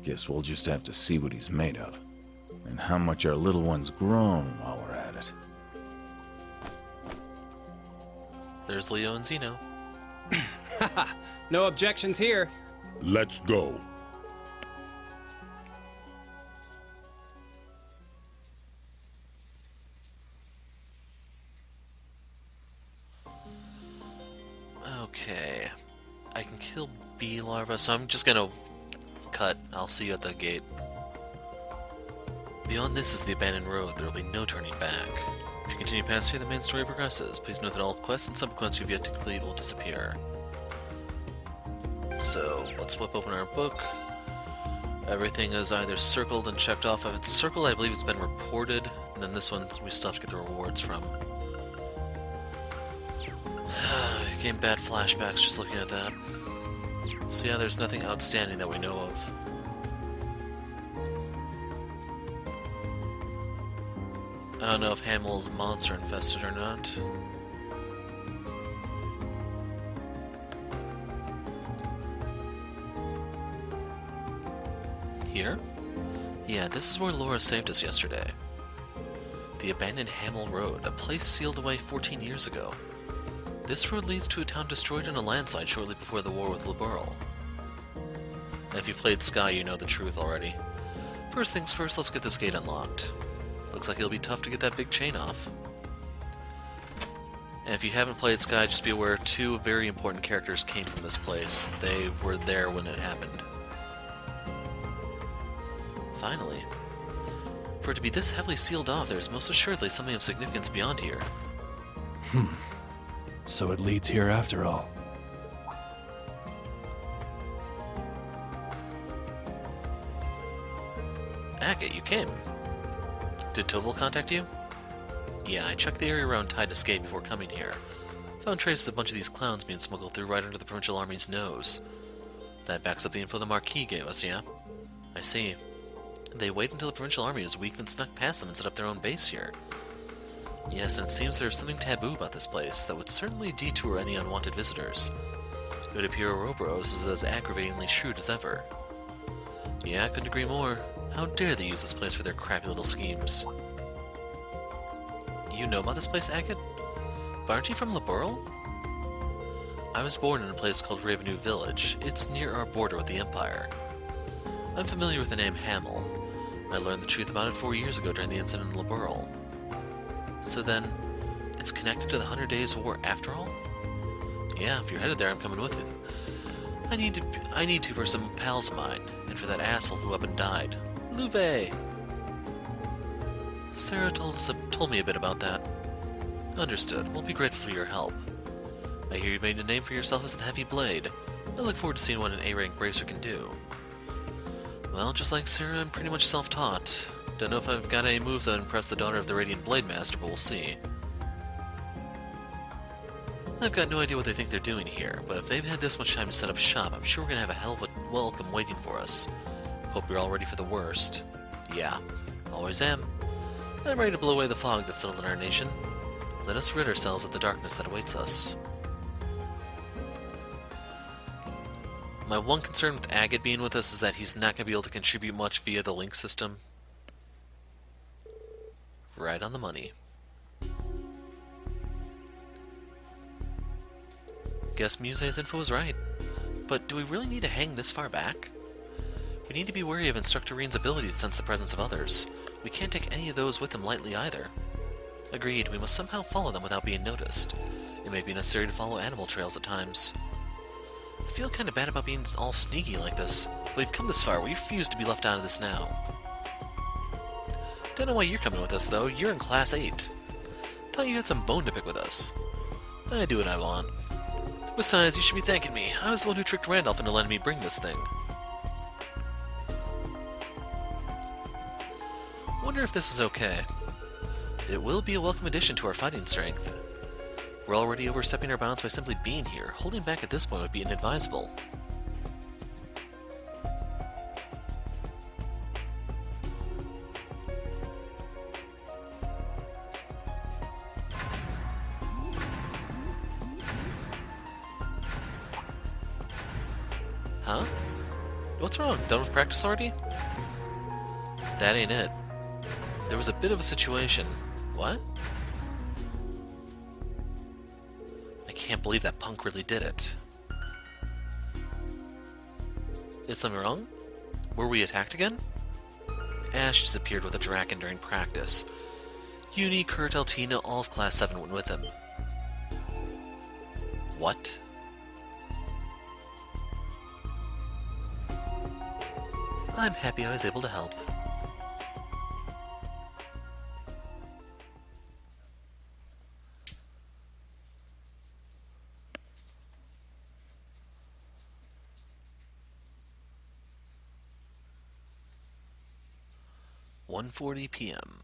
Guess we'll just have to see what he's made of. And how much our little one's grown while we're at it. There's Leo and Zeno. Haha, no objections here. Let's go. Okay. I can kill bee larvae, so I'm just gonna cut. I'll see you at the gate. Beyond this is the abandoned road. There will be no turning back. If you continue past here, the main story progresses. Please note that all quests and subquests you've yet to complete will disappear. So, let's flip open our book. Everything is either circled and checked off. If it's circled, I believe it's been reported. And then this one, we still have to get the rewards from. Getting bad flashbacks just looking at that. So yeah, there's nothing outstanding that we know of. I don't know if Hamel's monster infested or not. Here? Yeah, this is where Laura saved us yesterday. The abandoned Hamel Road, a place sealed away 14 years ago. This road leads to a town destroyed in a landslide shortly before the war with Liberl. And if you played Sky, you know the truth already. First things first, let's get this gate unlocked. Looks like it'll be tough to get that big chain off. And if you haven't played Sky, just be aware two very important characters came from this place. They were there when it happened. Finally. For it to be this heavily sealed off, there is most assuredly something of significance beyond here. So it leads here after all. Agate, you came. Did Toval contact you? Yeah, I checked the area around Tide Escape before coming here. Found traces of a bunch of these clowns being smuggled through right under the Provincial Army's nose. That backs up the info the Marquis gave us, yeah? I see. They wait until the Provincial Army is weak, then snuck past them and set up their own base here. Yes, and it seems there's something taboo about this place that would certainly detour any unwanted visitors. It would appear Ouroboros is as aggravatingly shrewd as ever. Yeah, I couldn't agree more. How dare they use this place for their crappy little schemes? You know about this place, Agate? But aren't you from Laburl? I was born in a place called Ravenue Village. It's near our border with the Empire. I'm familiar with the name Hamel. I learned the truth about it 4 years ago during the incident in Laburl. So then, it's connected to the 100 Days War after all? Yeah, if you're headed there, I'm coming with you. I need to for some pals of mine, and for that asshole who up and died. Louvet! Sarah told me a bit about that. Understood. We'll be grateful for your help. I hear you made a name for yourself as the Heavy Blade. I look forward to seeing what an A-rank bracer can do. Well, just like Sarah, I'm pretty much self-taught. Don't know if I've got any moves that would impress the daughter of the Radiant Blade Master, but we'll see. I've got no idea what they think they're doing here, but if they've had this much time to set up shop, I'm sure we're gonna have a hell of a welcome waiting for us. Hope you're all ready for the worst. Yeah, always am. I'm ready to blow away the fog that's settled in our nation. Let us rid ourselves of the darkness that awaits us. My one concern with Agate being with us is that he's not going to be able to contribute much via the link system. Right on the money. Guess Muse's info is right. But do we really need to hang this far back? We need to be wary of Instructor Reen's ability to sense the presence of others. We can't take any of those with him lightly either. Agreed, we must somehow follow them without being noticed. It may be necessary to follow animal trails at times. I feel kind of bad about being all sneaky like this, but we've come this far. We refuse to be left out of this now. Don't know why you're coming with us, though. You're in Class 8. Thought you had some bone to pick with us. I do what I want. Besides, you should be thanking me. I was the one who tricked Randolph into letting me bring this thing. Wonder if this is okay. It will be a welcome addition to our fighting strength. We're already overstepping our bounds by simply being here. Holding back at this point would be inadvisable. Huh? What's wrong? Done with practice already? That ain't it. There was a bit of a situation. What? I can't believe that punk really did it. Is something wrong? Were we attacked again? Ash disappeared with a dragon during practice. Uni, Kurt, Altina, all of Class 7 went with him. What? I'm happy I was able to help. "1:40 p.m.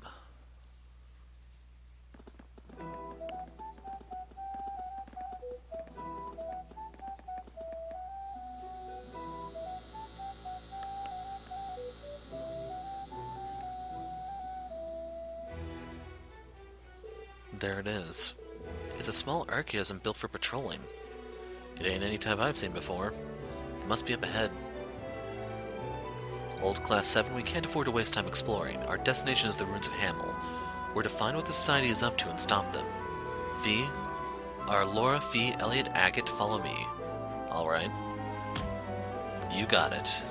There it is. It's a small archaeism built for patrolling. It ain't any type I've seen before. It must be up ahead. Old Class 7, we can't afford to waste time exploring. Our destination is the ruins of Hamel. We're to find what the society is up to and stop them. Fee? Our Laura, Fee, Elliot, Agate, follow me. Alright. You got it.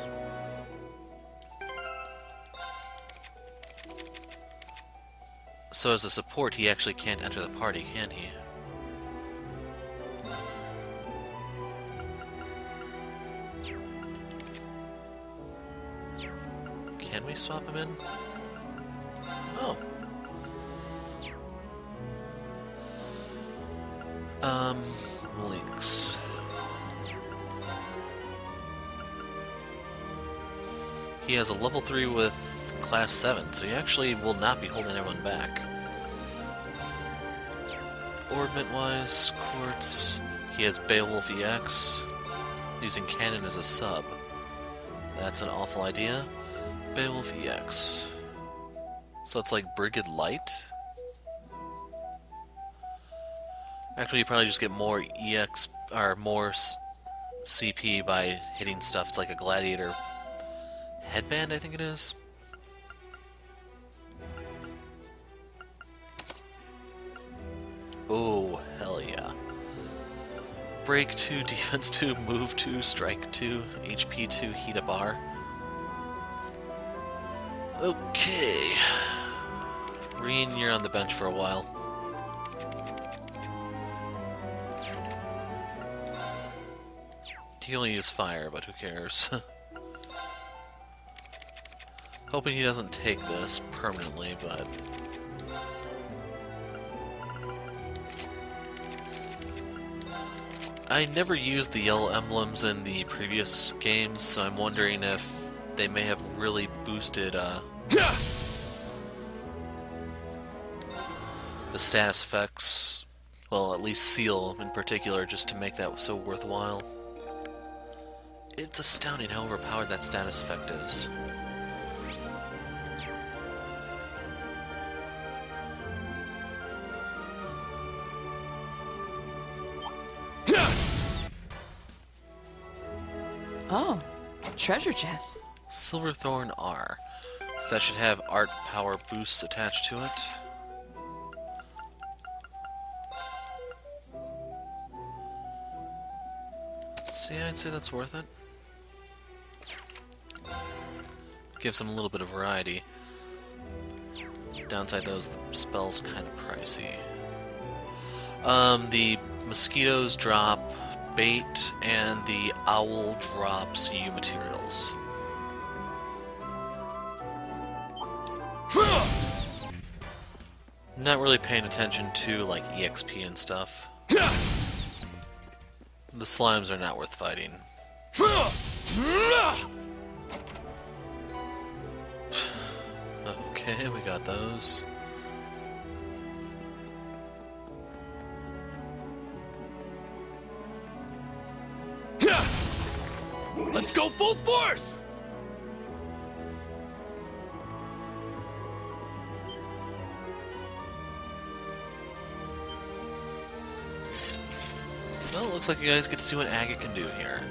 So as a support, he actually can't enter the party, can he? Can we swap him in? Oh. Links. he has a level 3 with class 7, so he actually will not be holding everyone back. Orbment-wise, Quartz, he has Beowulf EX, using Cannon as a sub. That's an awful idea. Beowulf EX. So it's like Brigid Light? Actually, you probably just get more EX, or more CP by hitting stuff. It's like a gladiator headband, I think it is. Oh, hell yeah. Break 2, defense 2, move 2, strike 2, HP 2, heat a bar. Okay. Reen, you're on the bench for a while. He only uses fire, but who cares? Hoping he doesn't take this permanently, but... I never used the yellow emblems in the previous games, so I'm wondering if they may have really boosted the status effects. Well, at least Seal in particular, just to make that so worthwhile. It's astounding how overpowered that status effect is. Oh, treasure chest. Silverthorn R. So that should have art power boosts attached to it. So yeah, I'd say that's worth it. Gives them a little bit of variety. Downside though is the spell's kind of pricey. The mosquitoes drop bait, and the owl drops U materials. Not really paying attention to like EXP and stuff. The slimes are not worth fighting. Okay, we got those. Let's go full force! Well, it looks like you guys get to see what Agate can do here.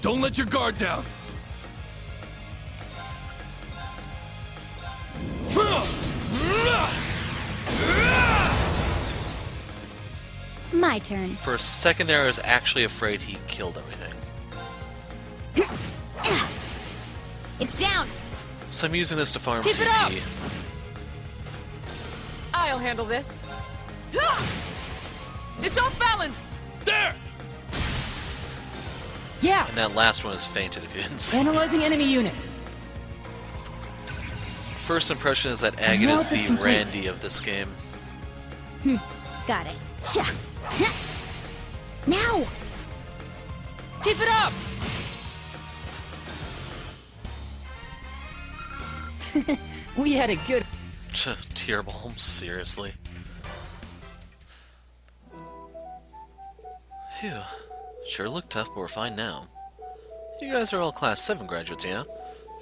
Don't let your guard down! My turn. For a second there, I was actually afraid he killed everything. It's down. So I'm using this to farm Keep it up! CP. I'll handle this. It's off balance. There! Yeah. And that last one is fainted if you didn't see. Analyzing enemy unit. First impression is that Agate is Analysis the complete. Randy of this game. Got it. Now. Keep it up. We had a good... Tear balm, seriously. Phew. Sure looked tough, but we're fine now. You guys are all Class 7 graduates, yeah?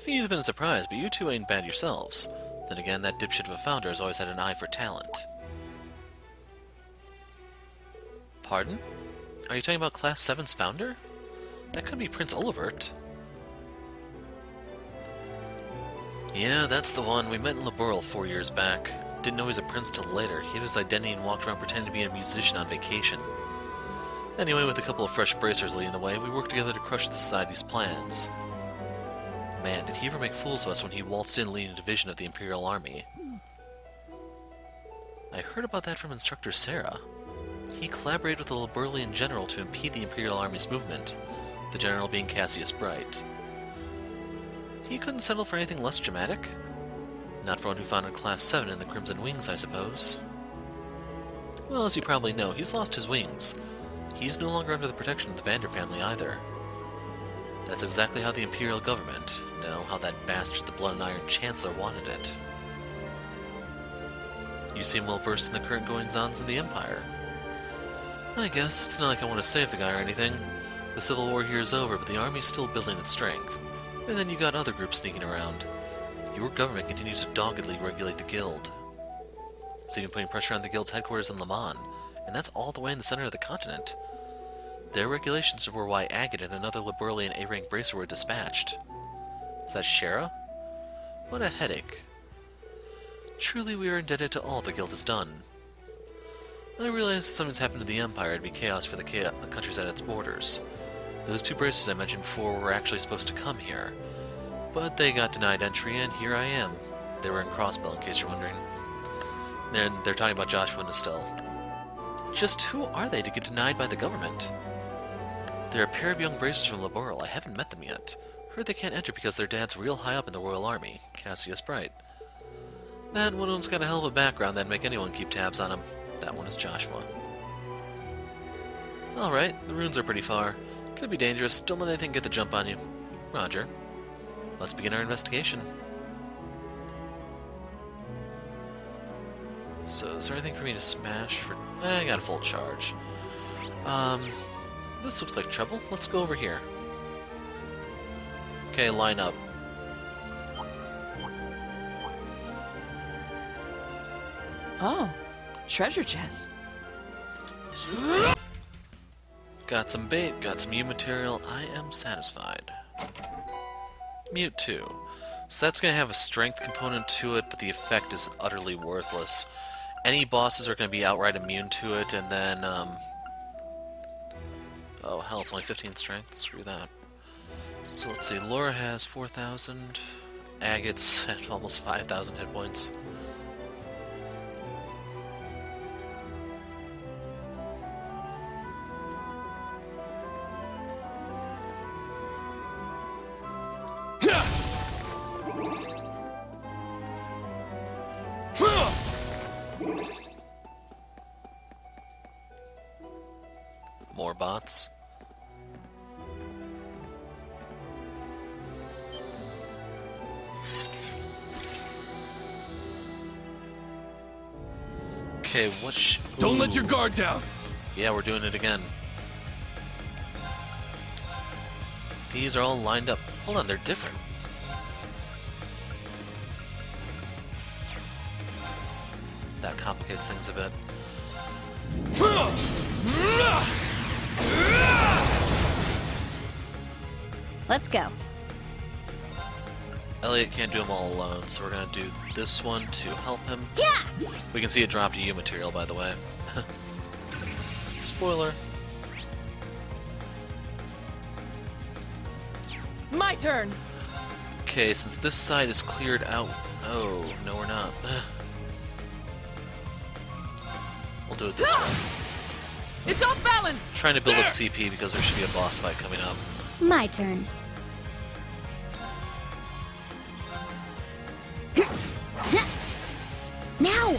Fee's been a surprise, but you two ain't bad yourselves. Then again, that dipshit of a founder has always had an eye for talent. Pardon? Are you talking about Class 7's founder? That could be Prince Olivert. Yeah, that's the one. We met in Laboral 4 years back. Didn't know he was a prince till later. He hid his identity and walked around pretending to be a musician on vacation. Anyway, with a couple of fresh bracers leading the way, we worked together to crush the Society's plans. Man, did he ever make fools of us when he waltzed in leading a division of the Imperial Army. I heard about that from Instructor Sarah. He collaborated with the Laburlian general to impede the Imperial Army's movement, the general being Cassius Bright. He couldn't settle for anything less dramatic? Not for one who founded Class 7 in the Crimson Wings, I suppose. Well, as you probably know, he's lost his wings. He's no longer under the protection of the Vander family either. That's exactly how the Imperial government, no, how that bastard the Blood and Iron Chancellor wanted it. You seem well versed in the current goings-ons in the Empire. I guess it's not like I want to save the guy or anything. The Civil War here is over, but the army's still building its strength. And then you got other groups sneaking around. Your government continues to doggedly regulate the Guild. It's even putting pressure on the Guild's headquarters in Le Mans, and that's all the way in the center of the continent. Their regulations were why Agate and another Liberalian A-rank bracer were dispatched. Is that Shara? What a headache. Truly we are indebted to all the Guild has done. I realize if something's happened to the Empire, it'd be chaos for the countries at its borders. Those two bracers I mentioned before were actually supposed to come here, but they got denied entry, and here I am. They were in Crossbell, in case you're wondering. And they're talking about Joshua and Estelle. Just who are they to get denied by the government? They're a pair of young bracers from Laboral. I haven't met them yet. Heard they can't enter because their dad's real high up in the Royal Army, Cassius Bright. That one of them's got a hell of a background that'd make anyone keep tabs on him. That one is Joshua. Alright, the ruins are pretty far. Could be dangerous. Don't let anything get the jump on you. Roger. Let's begin our investigation. So, is there anything for me to smash for... I got a full charge. This looks like trouble. Let's go over here. Okay, line up. Oh, treasure chest. Got some bait, got some U material. I am satisfied. Mute 2. So that's going to have a strength component to it, but the effect is utterly worthless. Any bosses are going to be outright immune to it, and then, oh, hell, it's only 15 strength. Screw that. So let's see, Laura has 4,000. Agate's at almost 5,000 hit points. More bots. Okay, what Don't let your guard down! Yeah, we're doing it again. These are all lined up. Hold on, they're different. That complicates things a bit. Let's go. Elliot can't do them all alone, so we're gonna do this one to help him. Yeah! We can see it dropped U material, by the way. Spoiler. My turn. Okay, since this side is cleared out... Oh, no we're not. We'll do it this way. It's off balance. Trying to build up CP because there should be a boss fight coming up. My turn. Now!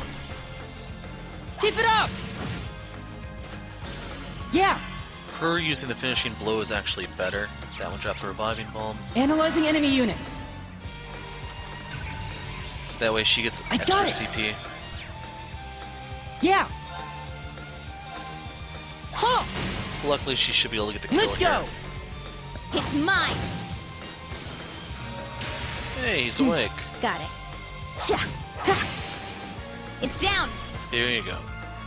Keep it up. Yeah. Her using the finishing blow is actually better. That one dropped the reviving bomb. Analyzing enemy unit. That way she gets I extra got it. CP. Yeah. Huh. Luckily, she should be able to get the kill Let's here. go. It's mine! Hey, he's awake. Got it. Sha! Ha! It's down! Here you go.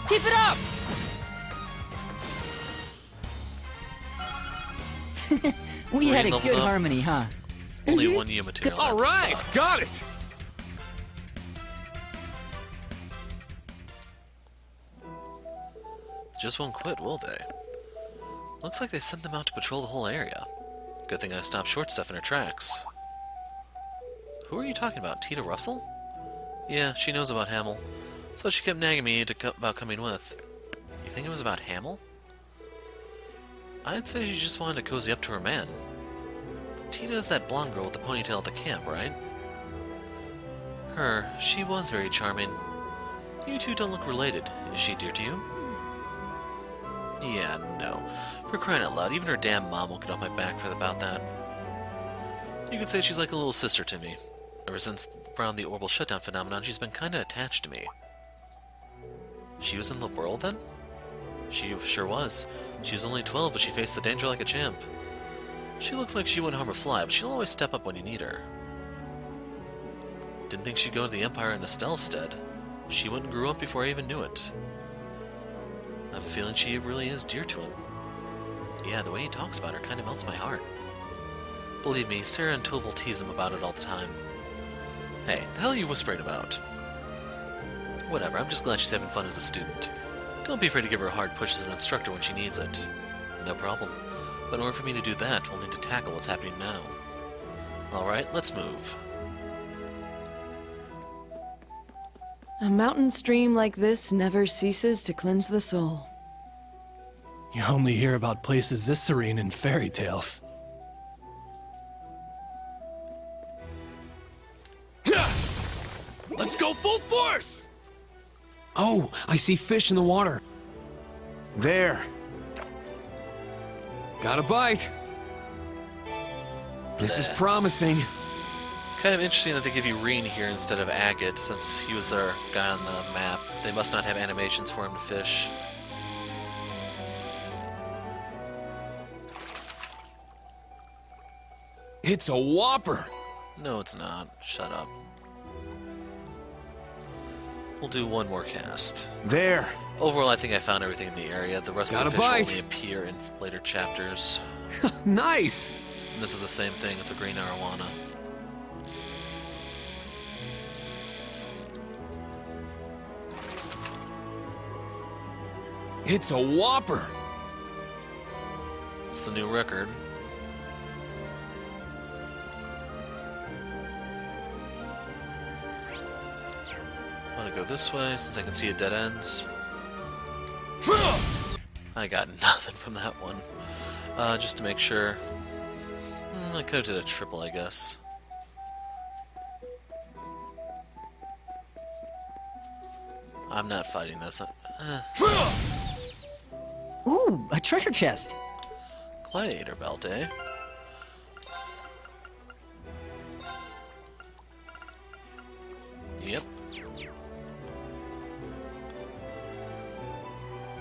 Keep it up. We had a leveled good up. harmony, huh? Only one U material. All that right, sucks. got it! Just won't quit, will they? Looks like they sent them out to patrol the whole area. Good thing I stopped short stuff in her tracks. Who are you talking about? Tita Russell? Yeah, she knows about Hamill. So she kept nagging me about coming with. You think it was about Hamill? I'd say she just wanted to cozy up to her man. Tita is that blonde girl with the ponytail at the camp, right? Her. She was very charming. You two don't look related. Is she dear to you? Yeah, no. For crying out loud, even her damn mom will get on my back about that. You could say she's like a little sister to me. Ever since around the orbital shutdown phenomenon, she's been kinda attached to me. She was in the world then? She sure was. She was only 12, but she faced the danger like a champ. She looks like she wouldn't harm a fly, but she'll always step up when you need her. Didn't think she'd go to the Empire in Estelle's stead. She went and grew up before I even knew it. I have a feeling she really is dear to him. Yeah, the way he talks about her kind of melts my heart. Believe me, Sarah and Tove will tease him about it all the time. Hey, the hell are you whispering about? Whatever, I'm just glad she's having fun as a student. Don't be afraid to give her a hard push as an instructor when she needs it. No problem. But in order for me to do that, we'll need to tackle what's happening now. Alright, let's move. A mountain stream like this never ceases to cleanse the soul. You only hear about places this serene in fairy tales. Let's go full force! Oh, I see fish in the water. There! Got a bite. This is promising. Kind of interesting that they give you Reen here instead of Agate, since he was their guy on the map. They must not have animations for him to fish. It's a whopper. No, it's not. Shut up. We'll do one more cast. There! Overall, I think I found everything in the area. The rest Got of a the fish will bite. only appear in later chapters. Nice. And this is the same thing. It's a green arowana. It's a whopper. It's the new record. I'm gonna go this way since I can see it dead ends. I got nothing from that one. Just to make sure. I could have did a triple, I guess. I'm not fighting this. Ooh, a treasure chest. Gladiator belt, eh? Yep.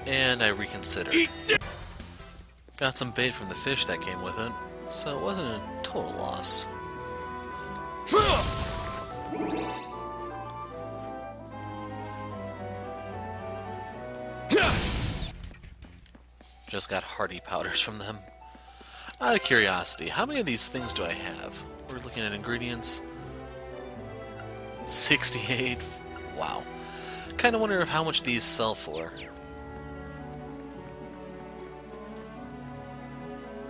And I reconsider. Got some bait from the fish that came with it, so it wasn't a total loss. Just got hardy powders from them. Out of curiosity, how many of these things do I have? We're looking at ingredients. 68. Wow. Kind of wonder if how much these sell for.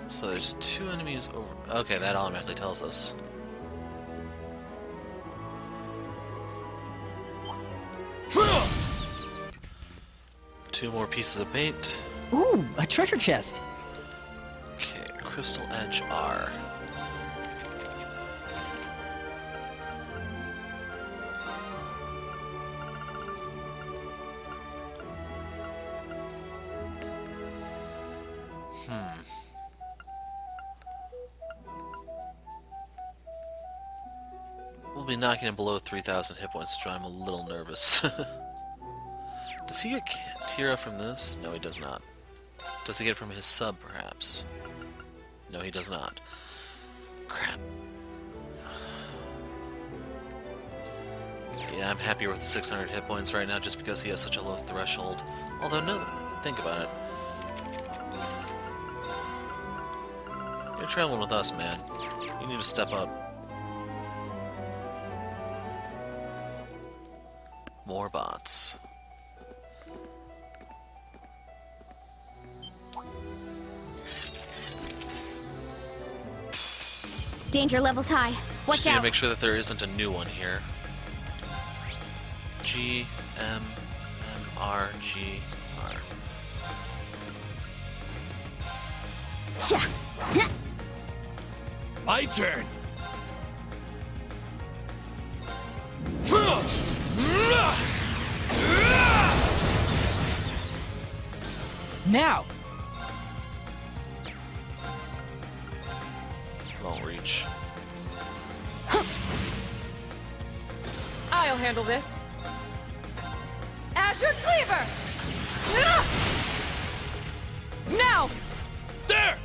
So there's 2 enemies over. Okay, that automatically tells us. Two more pieces of bait. Ooh, a treasure chest. Okay, Crystal Edge R. We'll be knocking him below 3,000 hit points, which I'm a little nervous. Does he get Tira from this? No, he does not. Does he get it from his sub, perhaps? No, he does not. Crap. Yeah, I'm happier with the 600 hit points right now just because he has such a low threshold. Although, no, think about it. You're traveling with us, man. You need to step up. More bots. Danger levels high. Watch Just need to out. make sure that there isn't a new one here. G M M R G R. Sha. My turn. Now. Won't reach. I'll handle this. Azure Cleaver! Ah! Now! There!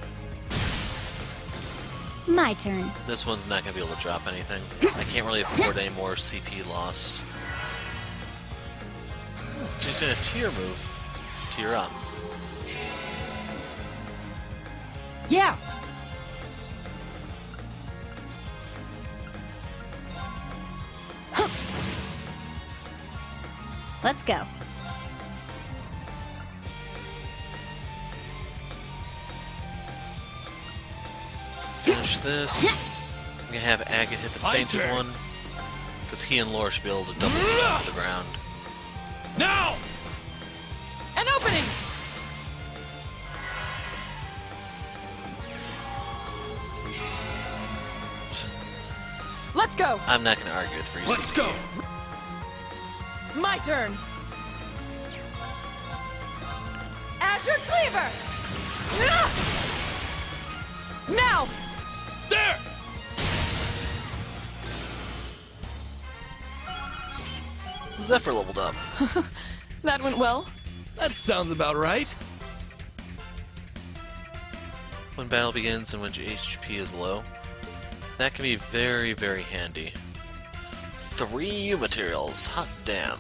My turn. This one's not going to be able to drop anything. I can't really afford any more CP loss. So he's going to tier move. Tier up. Yeah! Let's go. Finish this. I'm going to have Agate hit the fainted turn. one. Because he and Laura should be able to double team to the ground. Now! An opening! Let's go! I'm not going to argue with free Let's CP. go! My turn! Azure Cleaver! Ah! Now! There! Zephyr leveled up. That went well. That sounds about right. When battle begins and when HP is low, that can be very, very handy. 3 U materials, hot damn.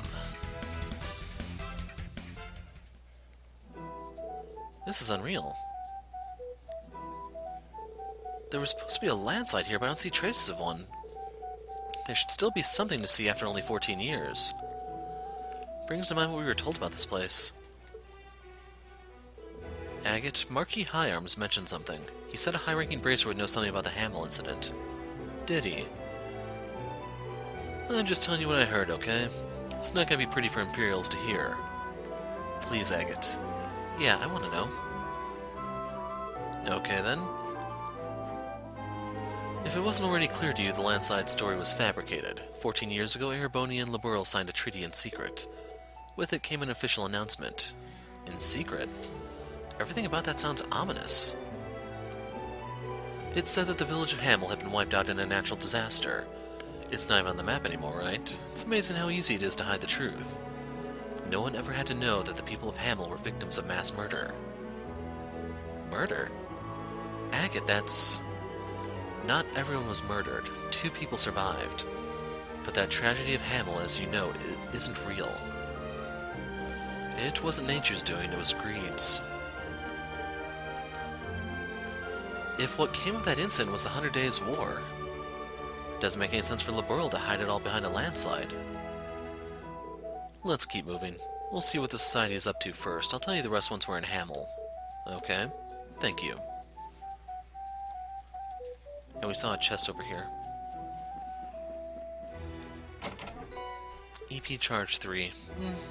This is unreal. There was supposed to be a landslide here, but I don't see traces of one. There should still be something to see after only 14 years. Brings to mind what we were told about this place. Agate, Marquis High Arms mentioned something. He said a high-ranking bracer would know something about the Hamill incident. Did he? I'm just telling you what I heard, okay? It's not gonna be pretty for Imperials to hear. Please, Agate. Yeah, I want to know. Okay, then. If it wasn't already clear to you, the landslide story was fabricated. 14 years ago, Ereboni and Liberl signed a treaty in secret. With it came an official announcement. In secret? Everything about that sounds ominous. It said that the village of Hamill had been wiped out in a natural disaster. It's not even on the map anymore, right? It's amazing how easy it is to hide the truth. No one ever had to know that the people of Hamill were victims of mass murder. Murder? Agate, that's... Not everyone was murdered. 2 people survived. But that tragedy of Hamill, as you know, it isn't real. It wasn't nature's doing, it was greed's. If what came of that incident was the 100 Days' War, doesn't make any sense for Liberl to hide it all behind a landslide. Let's keep moving. We'll see what the society is up to first. I'll tell you the rest once we're in Hamill. Okay? Thank you. And we saw a chest over here. EP charge 3.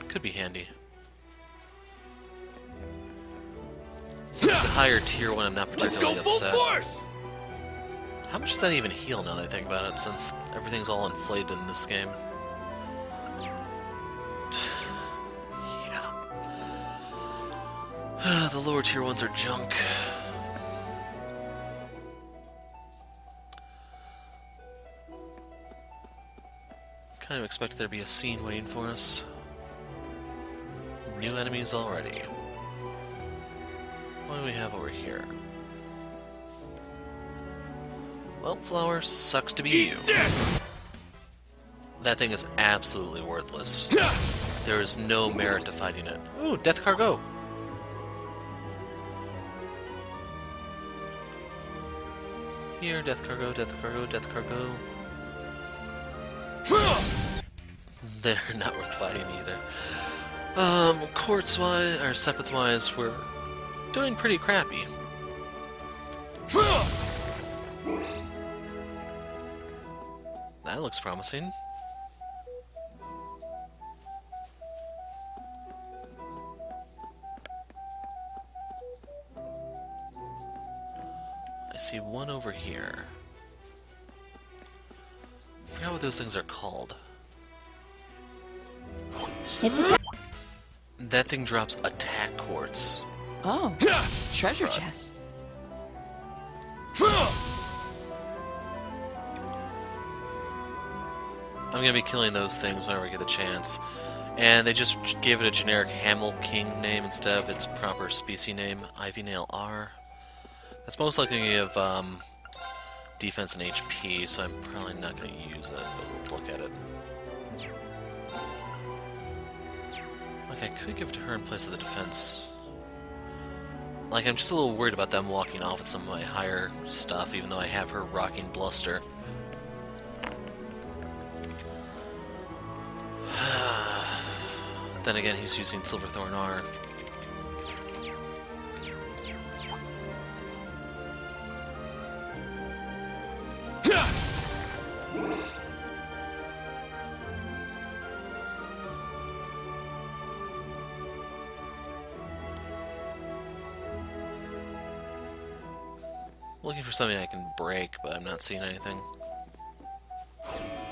Could be handy. Since it's a higher tier one, I'm not Let's go particularly full upset. force! How much does that even heal now that I think about it, since everything's all inflated in this game? Yeah. The lower tier ones are junk. Kind of expected there to be a scene waiting for us. New enemies already. What do we have over here? Well, Flower, sucks to be you. Yes! That thing is absolutely worthless. There is no merit to fighting it. Ooh, Death Cargo! Here, Death Cargo, Death Cargo, Death Cargo. They're not worth fighting either. Quartz-wise, or Sepith-wise, we're doing pretty crappy. That looks promising. I see one over here. I forgot what those things are called. It's a That thing drops attack quartz. Oh, treasure chest. I'm gonna be killing those things whenever I get the chance. And they just gave it a generic Hamel King name instead of its proper species name, Ivy Nail R. That's most likely going to give defense and HP, so I'm probably not going to use it, but we'll look at it. Like, I could give it to her in place of the defense. Like, I'm just a little worried about them walking off with some of my higher stuff, even though I have her rocking Bluster. Then again, he's using Silverthorn R. Looking for something I can break, but I'm not seeing anything.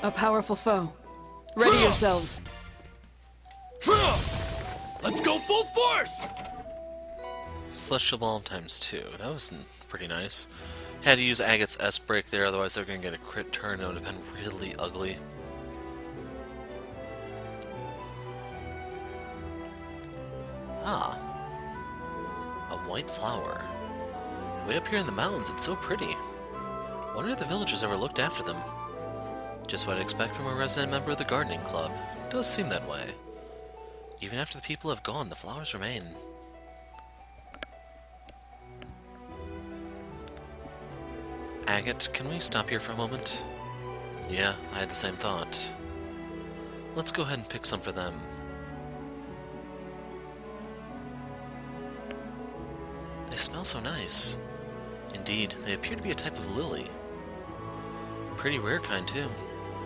A powerful foe. Ready yourselves. Let's go full force! Celestial Balm ×2. That was pretty nice. Had to use Agate's S-Break there, otherwise they're going to get a crit turn. It would have been really ugly. Ah. A white flower. Way up here in the mountains, it's so pretty. Wonder if the villagers ever looked after them. Just what I'd expect from a resident member of the gardening club. Does seem that way. Even after the people have gone, the flowers remain. Agate, can we stop here for a moment? Yeah, I had the same thought. Let's go ahead and pick some for them. They smell so nice. Indeed, they appear to be a type of lily. Pretty rare kind, too.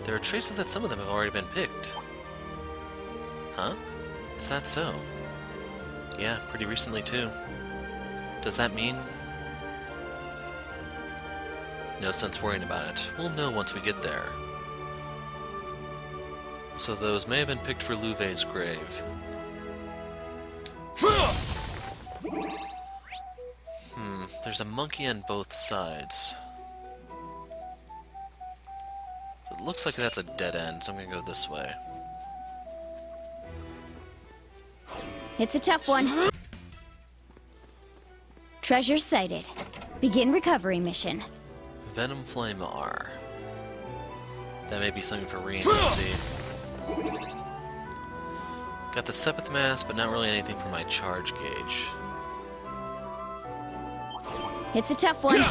There are traces that some of them have already been picked. Huh? Is that so? Yeah, pretty recently, too. Does that mean... No sense worrying about it. We'll know once we get there. So those may have been picked for Louvet's grave. There's a monkey on both sides. It looks like that's a dead end, so I'm gonna go this way. It's a tough one. Treasure sighted. Begin recovery mission. Venom Flame R. That may be something for Reen to see. Got the Sepith Mass, but not really anything for my charge gauge. It's a tough one.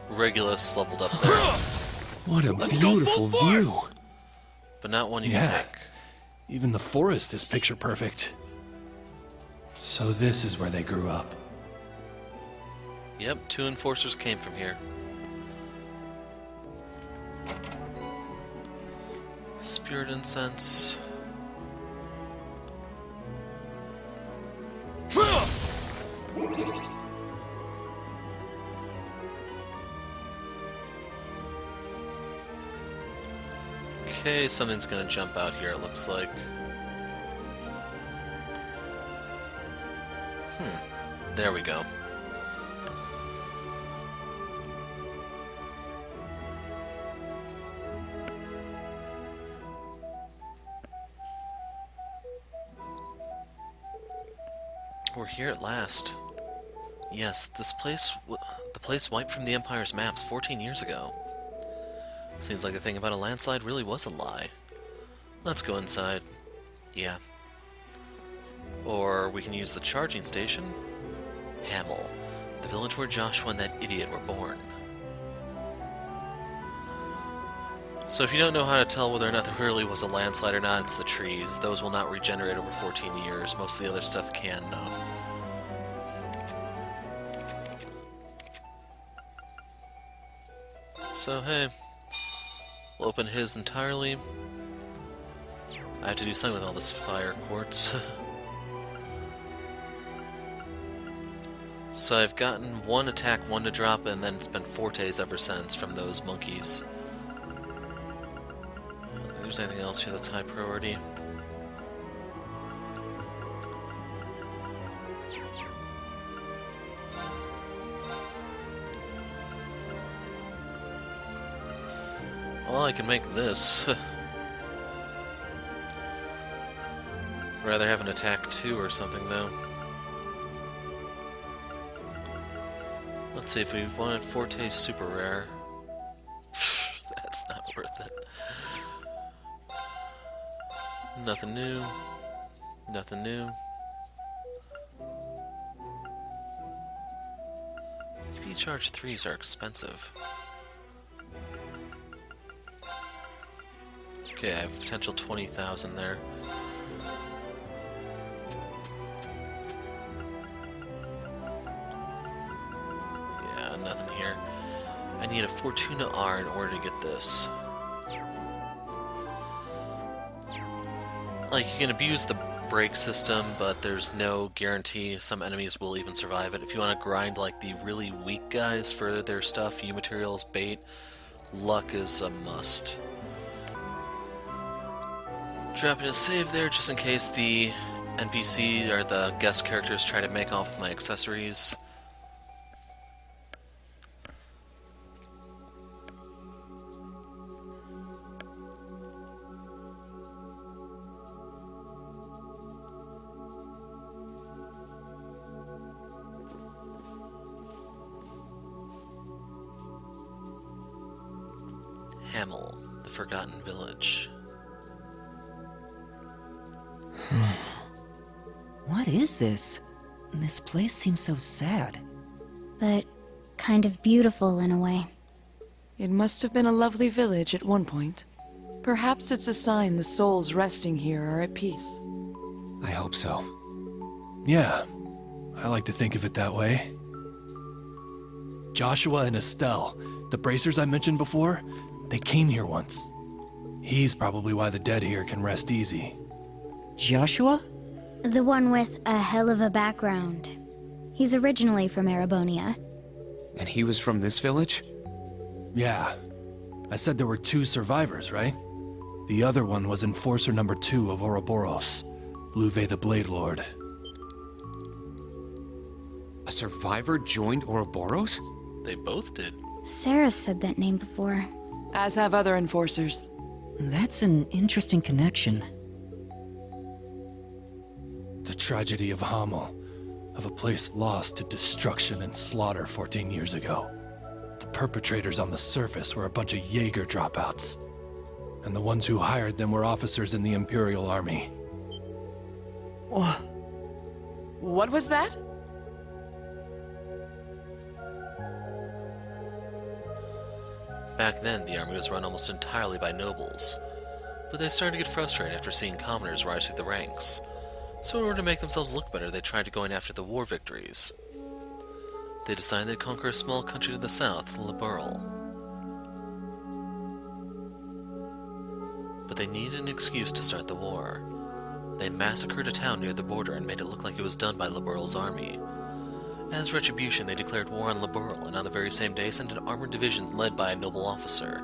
Regulus leveled up there, What a Let's go beautiful full view. force! but not one you Yeah. can take. Even the forest is picture perfect. So this is where they grew up. Yep, 2 enforcers came from here. Spirit Incense. Okay, something's gonna jump out here, it looks like. There we go. We're here at last. Yes, this place, the place wiped from the Empire's maps 14 years ago. Seems like the thing about a landslide really was a lie. Let's go inside. Yeah. Or we can use the charging station. Hamel, the village where Joshua and that idiot were born. So if you don't know how to tell whether or not there really was a landslide or not, it's the trees. Those will not regenerate over 14 years. Most of the other stuff can, though. So, hey. We'll open his entirely. I have to do something with all this fire quartz. So I've gotten 1 attack, 1 to drop, and then it's been fortes ever since from those monkeys. I don't think there's anything else here that's high priority. Well, I can make this. Rather have an attack 2 or something, though. Let's see if we wanted Forte super rare. That's not worth it. Nothing new. Nothing new. EP charge 3s are expensive. Okay, I have potential 20,000 there. Yeah, nothing here. I need a Fortuna R in order to get this. Like, you can abuse the break system, but there's no guarantee some enemies will even survive it. If you want to grind like the really weak guys for their stuff, U materials, bait, luck is a must. Dropping a save there just in case the NPC or the guest characters try to make off with my accessories. Hamel, the Forgotten Village. What is this? This place seems so sad. But kind of beautiful in a way. It must have been a lovely village at one point. Perhaps it's a sign the souls resting here are at peace. I hope so. Yeah, I like to think of it that way. Joshua and Estelle, the bracers I mentioned before, they came here once. He's probably why the dead here can rest easy. Joshua? The one with a hell of a background. He's originally from Erebonia. And he was from this village? Yeah. I said there were 2 survivors, right? The other one was Enforcer number 2 of Ouroboros, Louve the Blade Lord. A survivor joined Ouroboros? They both did. Sarah said that name before. As have other enforcers. That's an interesting connection. The tragedy of Hamel, of a place lost to destruction and slaughter 14 years ago. The perpetrators on the surface were a bunch of Jaeger dropouts, and the ones who hired them were officers in the Imperial Army. What was that? Back then, the army was run almost entirely by nobles, but they started to get frustrated after seeing commoners rise through the ranks. So in order to make themselves look better, they tried going after the war victories. They decided they'd conquer a small country to the south, Liberl. But they needed an excuse to start the war. They massacred a town near the border and made it look like it was done by Liberl's army. As retribution, they declared war on Liberl, and on the very same day sent an armored division led by a noble officer.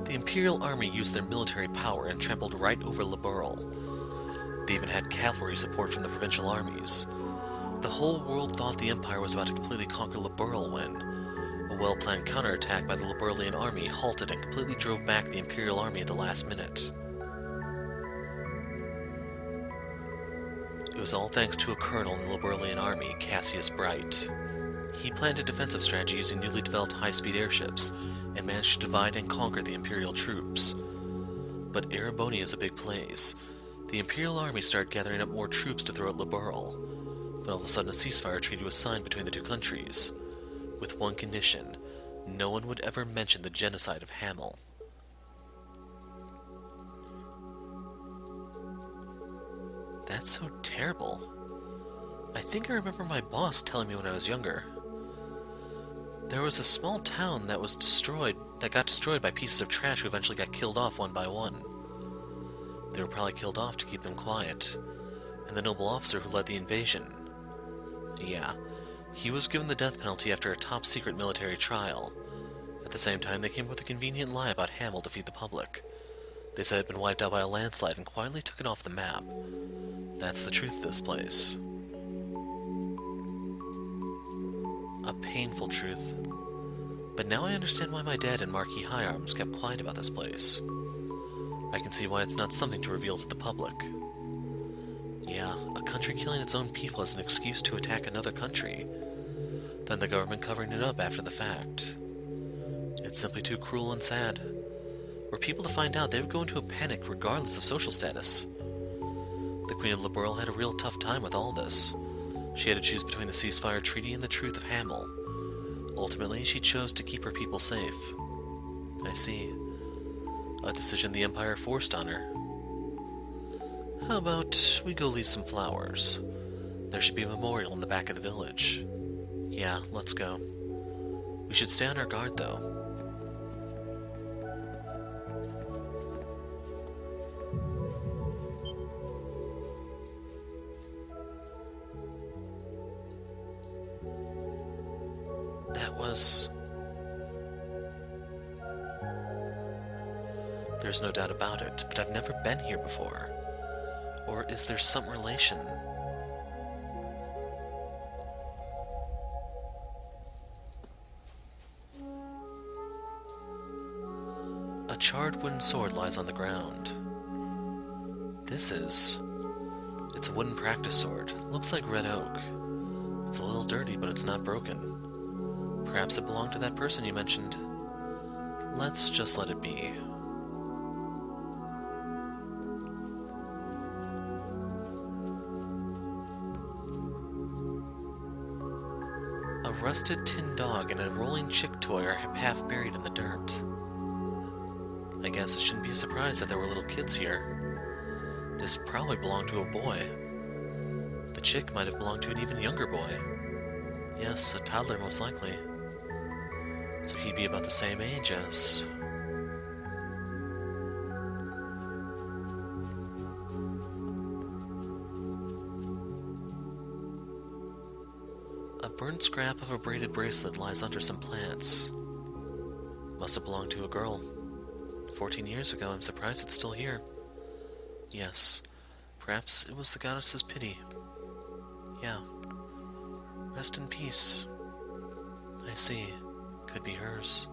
The Imperial Army used their military power and trampled right over Liberl. They even had cavalry support from the provincial armies. The whole world thought the Empire was about to completely conquer Liberl when a well-planned counterattack by the Liberlian army halted and completely drove back the Imperial Army at the last minute. It was all thanks to a colonel in the Liberlian army, Cassius Bright. He planned a defensive strategy using newly developed high-speed airships, and managed to divide and conquer the Imperial troops. But Erebonia is a big place. The Imperial army started gathering up more troops to throw at Liberl, but all of a sudden a ceasefire treaty was signed between the 2 countries, with one condition: no one would ever mention the genocide of Hamel. That's so terrible. I think I remember my boss telling me when I was younger. There was a small town that got destroyed by pieces of trash who eventually got killed off one by one. They were probably killed off to keep them quiet. And the noble officer who led the invasion, yeah, he was given the death penalty after a top-secret military trial. At the same time, they came up with a convenient lie about Hamel to feed the public. They said it had been wiped out by a landslide and quietly took it off the map. That's the truth of this place. A painful truth. But now I understand why my dad and Marquis High Arms kept quiet about this place. I can see why it's not something to reveal to the public. Yeah, a country killing its own people as an excuse to attack another country. Then the government covering it up after the fact. It's simply too cruel and sad. Were people to find out, they would go into a panic regardless of social status. The Queen of Liberl had a real tough time with all this. She had to choose between the ceasefire treaty and the truth of Hamel. Ultimately, she chose to keep her people safe. I see. A decision the Empire forced on her. How about we go leave some flowers? There should be a memorial in the back of the village. Yeah, let's go. We should stay on our guard, though. That was... There's no doubt about it, but I've never been here before. Or is there some relation? A charred wooden sword lies on the ground. It's a wooden practice sword. Looks like red oak. It's a little dirty, but it's not broken. Perhaps it belonged to that person you mentioned. Let's just let it be. A rusted tin dog and a rolling chick toy are half buried in the dirt. I guess it shouldn't be a surprise that there were little kids here. This probably belonged to a boy. The chick might have belonged to an even younger boy. Yes, a toddler most likely. So he'd be about the same age as... A burnt scrap of a braided bracelet lies under some plants. Must have belonged to a girl. 14 years ago, I'm surprised it's still here. Yes, perhaps it was the goddess's pity. Yeah. Rest in peace. I see. Could be hers.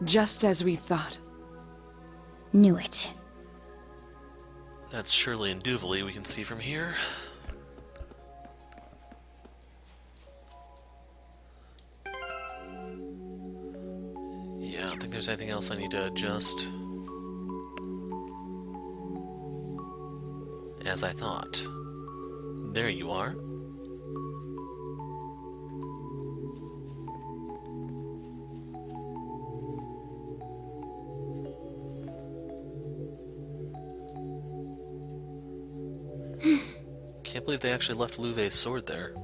Just as we thought. Knew it. That's Shirley and Duvalie we can see from here. Yeah, I don't think there's anything else I need to adjust. As I thought. There you are. Can't believe they actually left Louvet's sword there.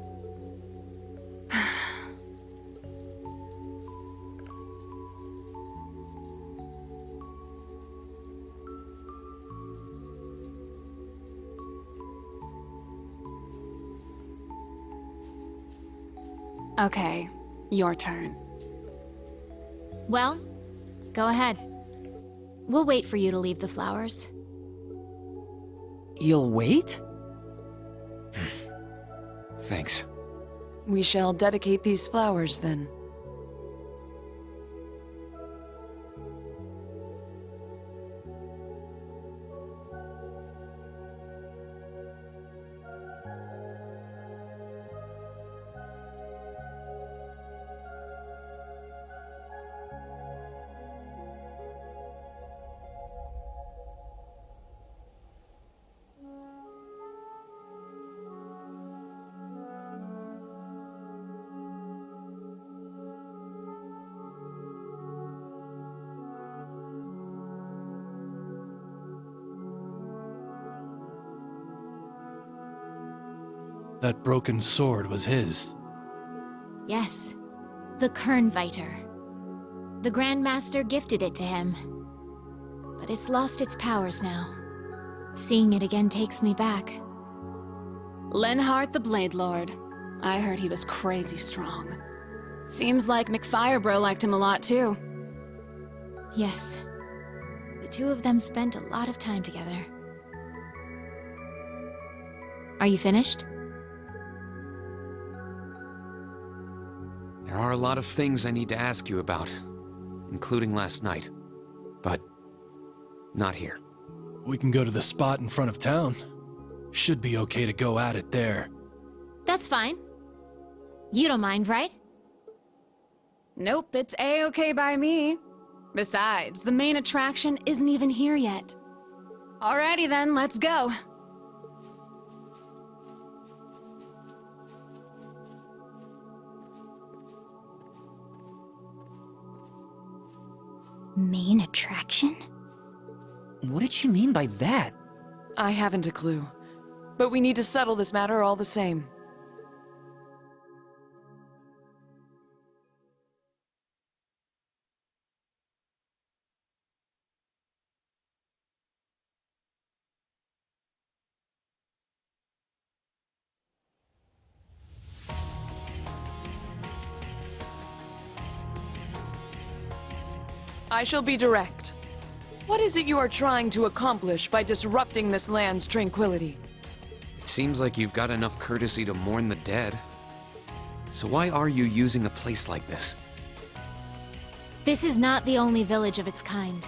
Okay, your turn. Well, go ahead. We'll wait for you to leave the flowers. You'll wait? Thanks. We shall dedicate these flowers then. That broken sword was his. Yes, the Kernviter. The Grand Master gifted it to him. But it's lost its powers now. Seeing it again takes me back. Lenhart the Blade Lord. I heard he was crazy strong. Seems like McFirebro liked him a lot too. Yes. The two of them spent a lot of time together. Are you finished? There are a lot of things I need to ask you about, including last night. But not here. We can go to the spot in front of town. Should be okay to go at it there. That's fine. You don't mind, right? Nope, it's A-okay by me. Besides, the main attraction isn't even here yet. Alrighty then, let's go. Main attraction? What did she mean by that? I haven't a clue. But we need to settle this matter all the same. I shall be direct. What is it you are trying to accomplish by disrupting this land's tranquility? It seems like you've got enough courtesy to mourn the dead. So why are you using a place like this? This is not the only village of its kind.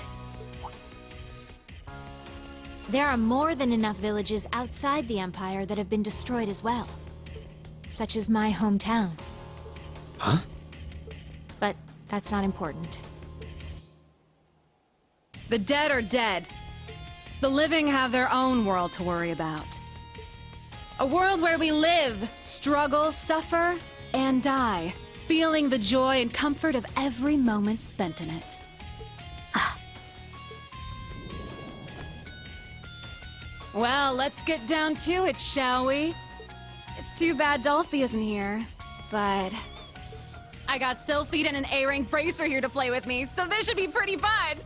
There are more than enough villages outside the Empire that have been destroyed as well. Such as my hometown. Huh? But that's not important. The dead are dead. The living have their own world to worry about. A world where we live, struggle, suffer, and die, feeling the joy and comfort of every moment spent in it. Well, let's get down to it, shall we? It's too bad Dolphy isn't here, but I got Sylphid and an A-rank bracer here to play with me, so this should be pretty fun!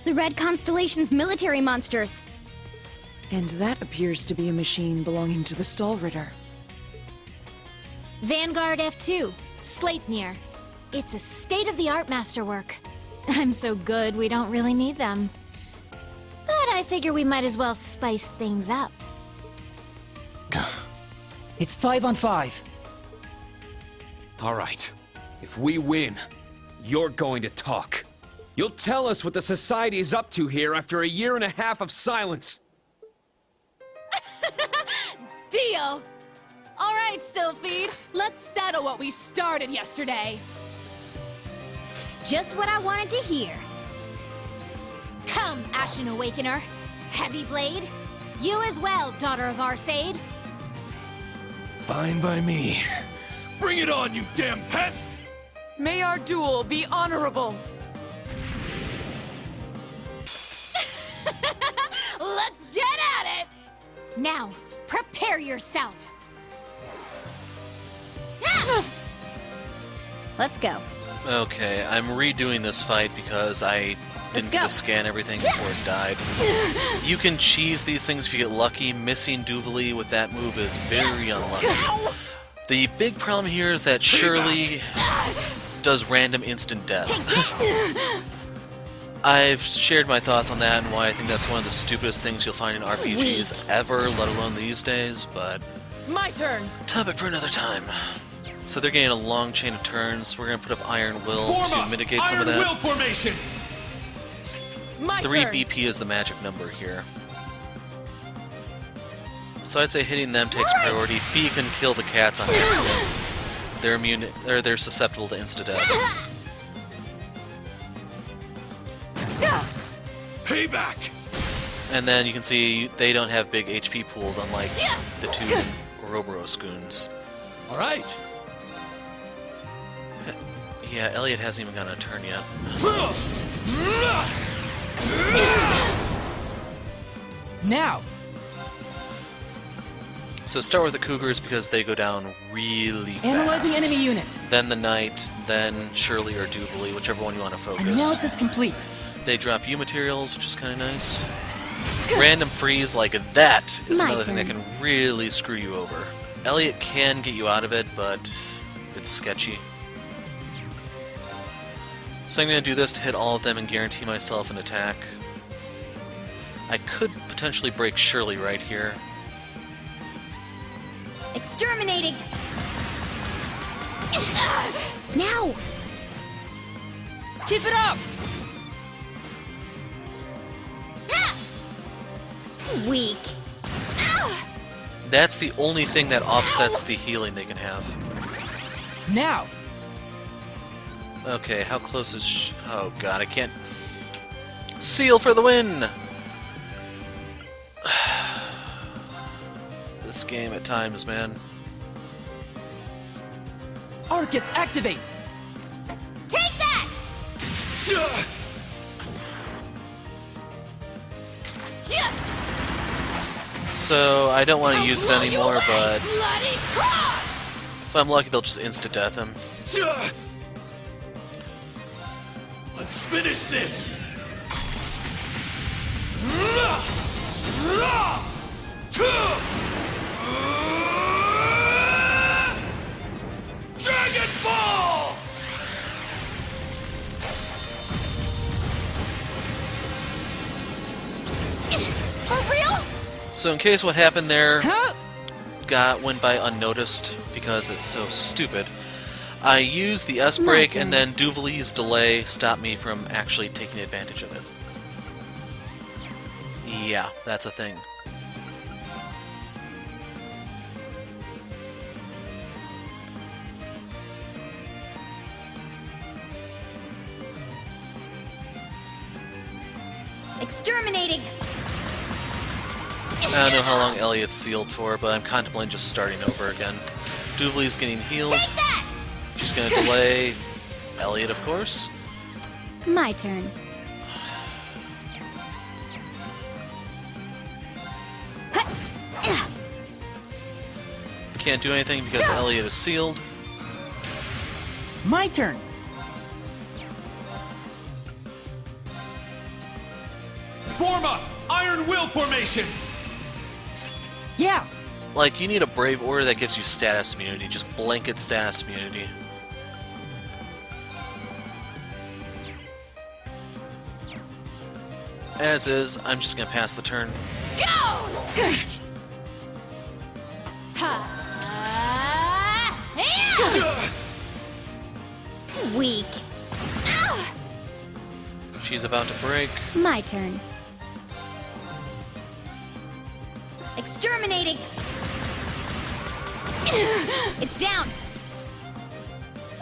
The Red Constellation's military monsters. And that appears to be a machine belonging to the Stallritter. Vanguard F2, Sleipnir. It's a state-of-the-art masterwork. I'm so good, we don't really need them. But I figure we might as well spice things up. It's 5 on 5. All right. If we win, you're going to talk. You'll tell us what the Society is up to here after a year and a half of silence. Deal! Alright, Sylphid, let's settle what we started yesterday. Just what I wanted to hear. Come, Ashen Awakener. Heavy Blade. You as well, Daughter of Arsaid. Fine by me. Bring it on, you damn pests! May our duel be honorable! Let's get at it! Now, prepare yourself. Let's go. Okay, I'm redoing this fight because I didn't get to scan everything before it died. You can cheese these things if you get lucky. Missing Duvali with that move is very unlucky. The big problem here is that Shirley does random instant death. I've shared my thoughts on that and why I think that's one of the stupidest things you'll find in RPGs ever, let alone these days, but... My turn! Topic for another time. So they're getting a long chain of turns. We're going to put up Iron Will to mitigate some of that. Iron Will formation! 3 BP is the magic number here. So I'd say hitting them takes priority. Fee can kill the cats on accident. They're immune, or they're susceptible to insta-death. Payback! And then you can see they don't have big HP pools, unlike the two Ouroboros goons. Alright! Yeah, Elliot hasn't even gotten a turn yet. Now! So start with the Cougars because they go down really fast. Analyzing enemy unit. Then the Knight, then Shirley or Duvali, whichever one you want to focus. Analysis complete. They drop you materials, which is kind of nice. Random freeze like that is My another thing that turn. can really screw you over. Elliot can get you out of it, but it's sketchy. So I'm going to do this to hit all of them and guarantee myself an attack. I could potentially break Shirley right here. Exterminating! Now! Keep it up! Weak. That's the only thing that offsets the healing they can have. Now! Okay, how close is... Oh god, I can't... Seal for the win! This game at times, man. Arcus, activate! Take that! So, I don't want to use it anymore, but... If I'm lucky, they'll just insta-death him. Let's finish this! Dragon Ball! For real? So in case what happened there went by unnoticed because it's so stupid, I used the S break and then Duvali's delay stopped me from actually taking advantage of it. Yeah, that's a thing. Exterminating! I don't know how long Elliot's sealed for, but I'm contemplating just starting over again. Duvali's getting healed. Take that! She's gonna delay Elliot, of course. My turn. Can't do anything because Elliot is sealed. My turn! Form up! Iron Will formation! Yeah! Like, you need a Brave Order that gives you status immunity, just blanket status immunity. As is, I'm just gonna pass the turn. Weak. She's about to break. My turn. Exterminating! It's down!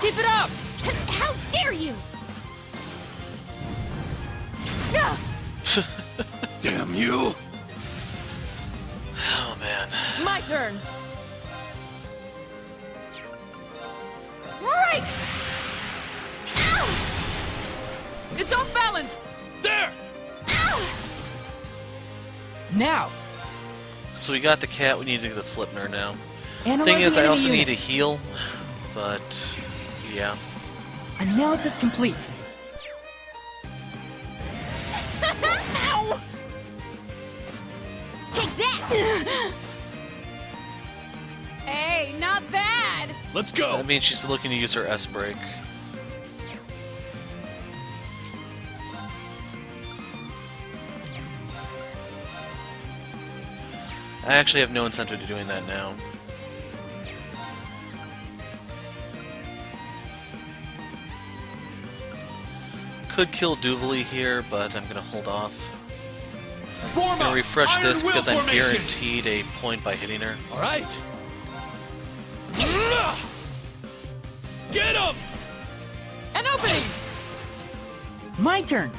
Keep it up! How dare you! Damn you! Oh man. My turn. Right! It's off balance! There! Now! So we got the cat, we need to get the Slipner now. Analyzing Thing is, I enemy also need to unit. heal, but yeah. Analysis complete. Ow! Take that! Hey, not bad! Let's go! That means she's looking to use her S break. I actually have no incentive to doing that now. Could kill Duvali here, but I'm gonna hold off. Form I'm gonna up! refresh Iron this Will because I'm formation. guaranteed a point by hitting her. Alright! Get him! An opening! My turn.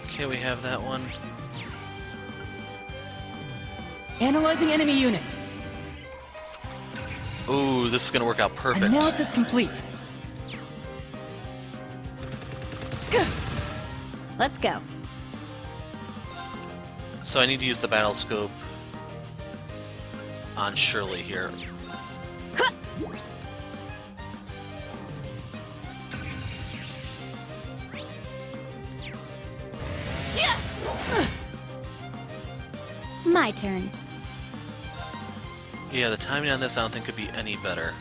Okay, we have that one. Analyzing enemy unit. Ooh, this is gonna work out perfect. Analysis complete. Let's go. So I need to use the battle scope on Shirley here. my turn. Yeah, the timing on this I don't think could be any better.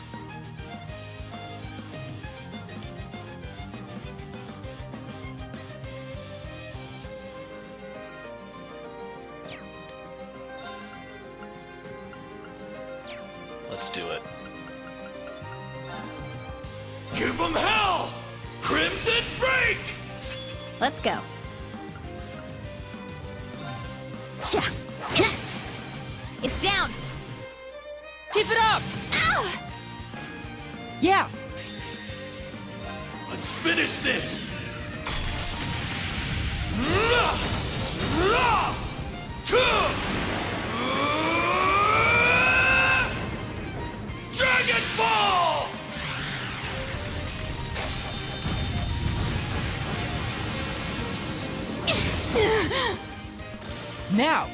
Let's do it. Give them hell! Crimson Break! Let's go. Sha. It's down. Keep it up! Ow! Yeah! Let's finish this! Dragon Ball! Now!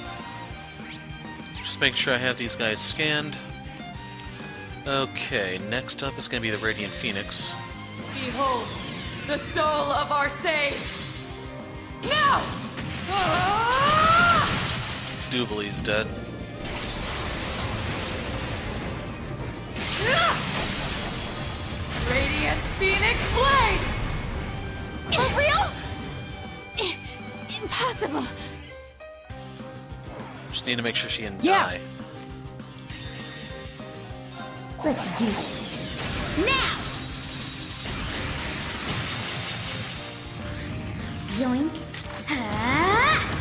Just make sure I have these guys scanned. Okay, next up is going to be the Radiant Phoenix. Behold, the soul of our sane! Now! Ah! Doobly's dead. Radiant Phoenix Blade! For real? Impossible. Just need to make sure she didn't Yeah. die. Let's do this. Now! Yoink. Ah!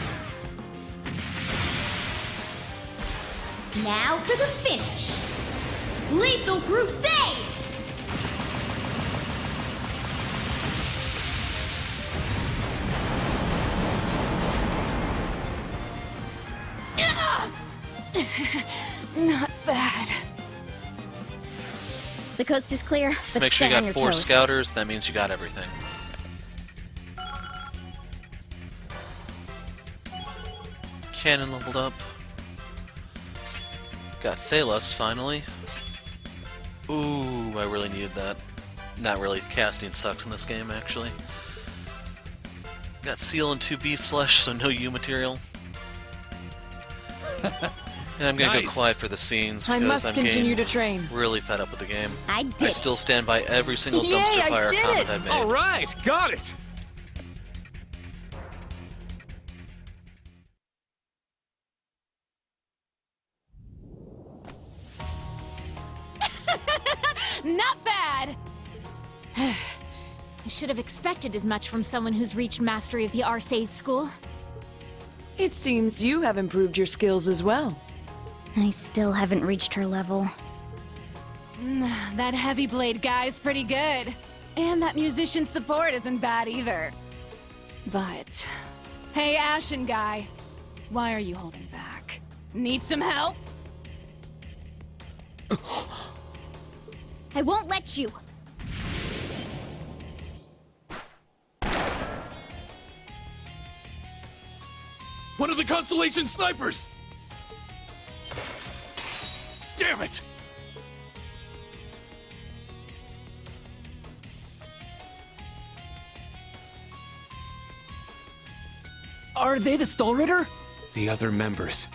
Now for the finish. Lethal Crusade! Not bad. The coast is clear. So make sure you got 4 scouters, that means you got everything. Cannon leveled up. Got Thalos finally. Ooh, I really needed that. Not really, casting sucks in this game actually. Got Seal and 2 Beast Flesh, so no U material. And I'm gonna go quiet for the scenes I because must I'm continue getting to train. really fed up with the game. I did. I still stand by every single Yay, dumpster I fire did comment it! I've made. Alright, got it! Not bad! I should have expected as much from someone who's reached mastery of the Arcade School. It seems you have improved your skills as well. I still haven't reached her level. That heavy blade guy's pretty good. And that musician support isn't bad either. But... Hey, Ashen guy. Why are you holding back? Need some help? I won't let you. One of the Constellation snipers! Damn it! Are they the Stolritter? The other members.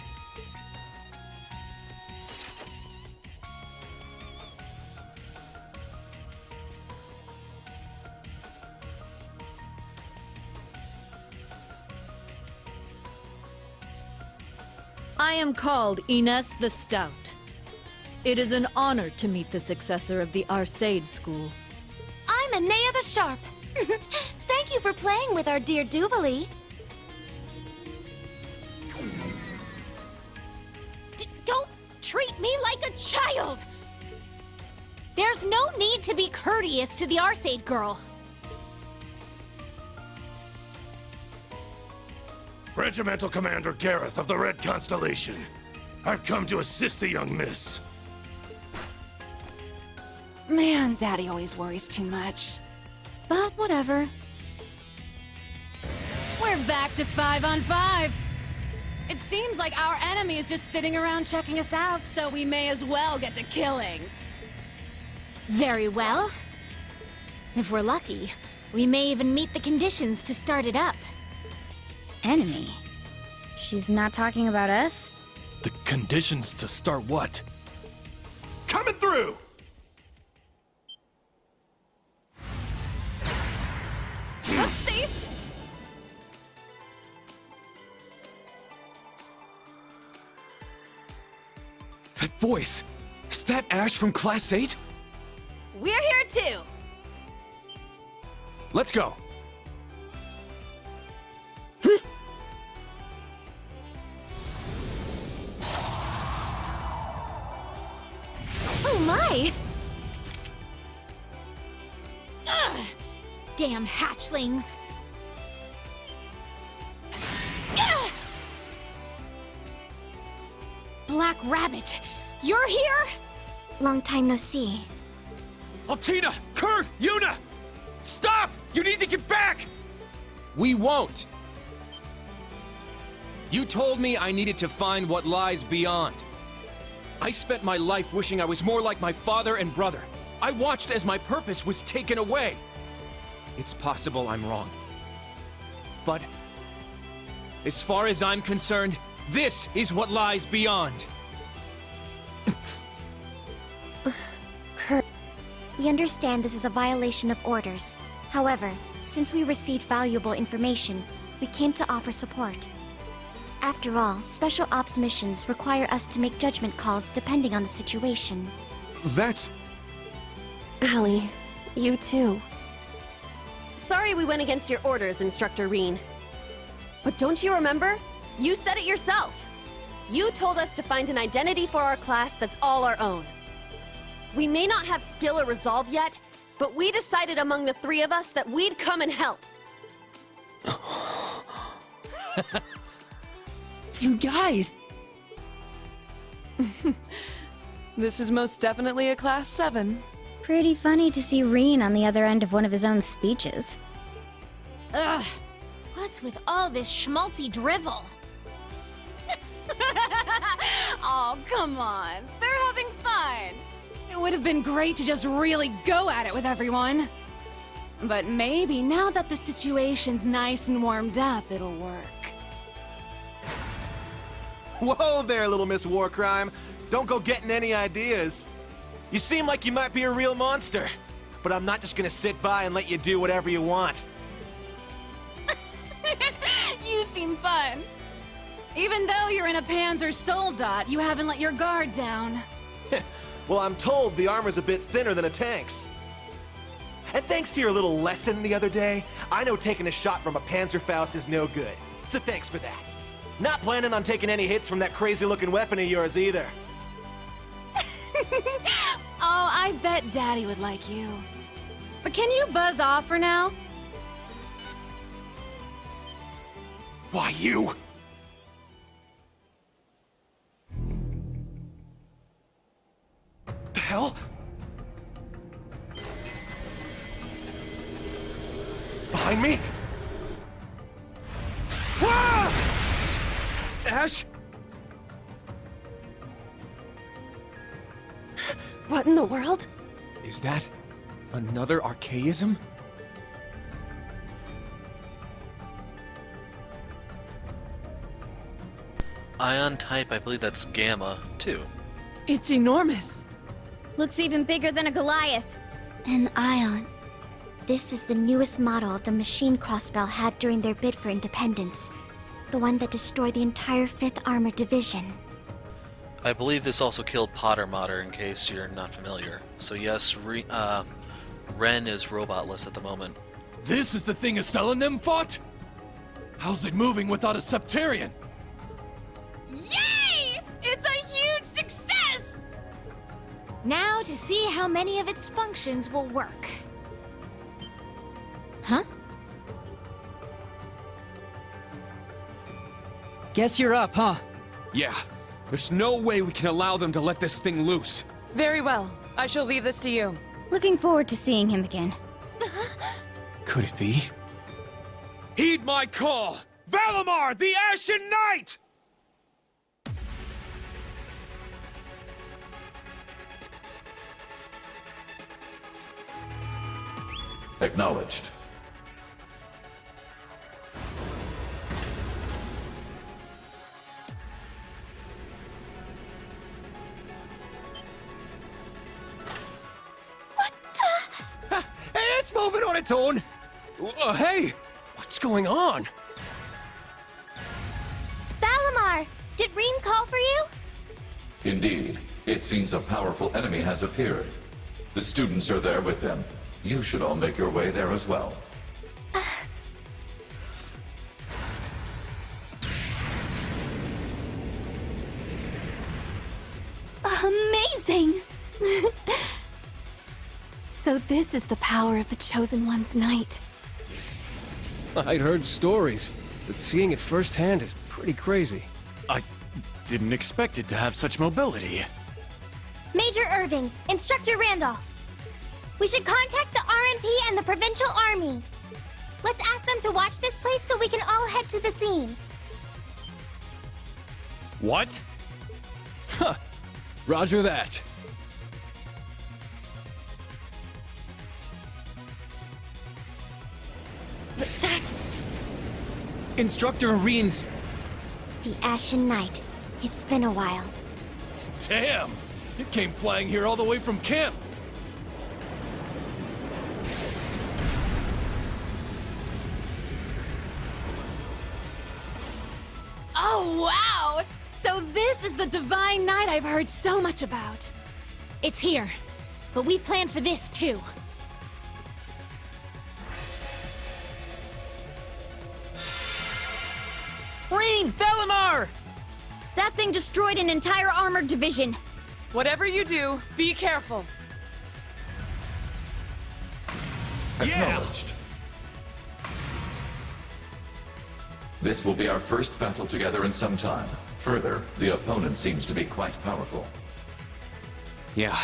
I am called Ines the Stout. It is an honor to meet the successor of the Arcade School. I'm Anea the Sharp. Thank you for playing with our dear Duvali. Don't treat me like a child! There's no need to be courteous to the Arcade girl. Regimental Commander Gareth of the Red Constellation. I've come to assist the young miss. Man, Daddy always worries too much. But whatever. We're back to 5-on-5. It seems like our enemy is just sitting around checking us out, so we may as well get to killing. Very well. If we're lucky, we may even meet the conditions to start it up. Enemy? She's not talking about us? The conditions to start what? Coming through! Oopsie! That voice! Is that Ash from Class 8? We're here too! Let's go! Oh my! Ugh! Damn hatchlings! Ugh! Black Rabbit, you're here? Long time no see. Altina! Kurt! Yuna! Stop! You need to get back! We won't. You told me I needed to find what lies beyond. I spent my life wishing I was more like my father and brother. I watched as my purpose was taken away. It's possible I'm wrong. But as far as I'm concerned, this is what lies beyond. Kurt, we understand this is a violation of orders. However, since we received valuable information, we came to offer support. After all, special ops missions require us to make judgment calls depending on the situation. That's... Allie, you too. Sorry we went against your orders, Instructor Reen. But don't you remember? You said it yourself. You told us to find an identity for our class that's all our own. We may not have skill or resolve yet, but we decided among the three of us that we'd come and help. You guys! This is most definitely a Class 7. Pretty funny to see Reen on the other end of one of his own speeches. Ugh! What's with all this schmaltzy drivel? Oh, come on. They're having fun. It would have been great to just really go at it with everyone. But maybe now that the situation's nice and warmed up, it'll work. Whoa there, little Miss Warcrime. Don't go getting any ideas. You seem like you might be a real monster, but I'm not just gonna sit by and let you do whatever you want. You seem fun. Even though you're in a Panzer Soldat, you haven't let your guard down. Well, I'm told the armor's a bit thinner than a tank's. And thanks to your little lesson the other day, I know taking a shot from a Panzerfaust is no good. So thanks for that. Not planning on taking any hits from that crazy-looking weapon of yours either. Oh, I bet Daddy would like you. But can you buzz off for now? Why, you? The hell? Behind me? Ah! Ash? What in the world? Is that another archaism? Ion type, I believe that's Gamma, too. It's enormous. Looks even bigger than a Goliath. An Ion. This is the newest model the machine Crossbell had during their bid for independence. The one that destroyed the entire 5th Armored Division. I believe this also killed Potter Modder, in case you're not familiar. So yes, Ren is robotless at the moment. This is the thing Estelle and them fought? How's it moving without a Septarian? Yay! It's a huge success! Now to see how many of its functions will work. Huh? Guess you're up, huh? Yeah. There's no way we can allow them to let this thing loose. Very well. I shall leave this to you. Looking forward to seeing him again. Could it be? Heed my call! Valimar, the Ashen Knight! Acknowledged. Anton! Hey! What's going on? Valimar! Did Reen call for you? Indeed. It seems a powerful enemy has appeared. The students are there with them. You should all make your way there as well. Amazing! So this is the power of the Chosen One's night. I'd heard stories, but seeing it firsthand is pretty crazy. I didn't expect it to have such mobility. Major Irving, Instructor Randolph. We should contact the RMP and the Provincial Army. Let's ask them to watch this place so we can all head to the scene. What? Huh. Roger that. That's Instructor Reen's... the Ashen Knight. It's been a while. Damn! It came flying here all the way from camp! Oh, wow! So this is the Divine Night I've heard so much about. It's here, but we planned for this too. Reen! Valimar! That thing destroyed an entire armored division. Whatever you do, be careful. Acknowledged. This will be our first battle together in some time. Further, the opponent seems to be quite powerful. Yeah,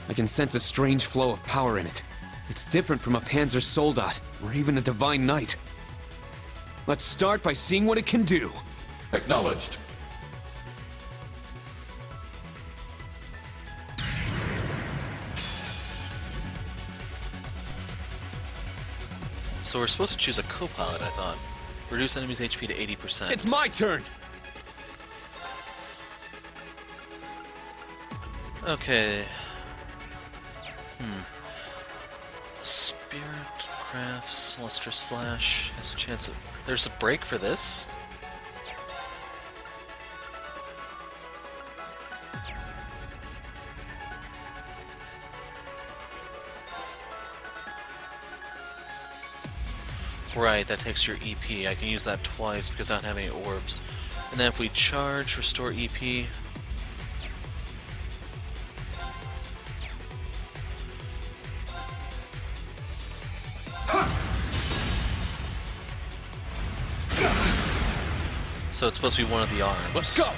I can sense a strange flow of power in it. It's different from a Panzer Soldat, or even a Divine Knight. Let's start by seeing what it can do. Acknowledged. So we're supposed to choose a co-pilot, I thought. Reduce enemies' HP to 80%. It's my turn! Okay. Spirit, crafts, luster slash. Has a chance of... There's a break for this? Right, that takes your EP. I can use that twice because I don't have any orbs. And then if we charge, restore EP. So it's supposed to be one of the arms. Let's go!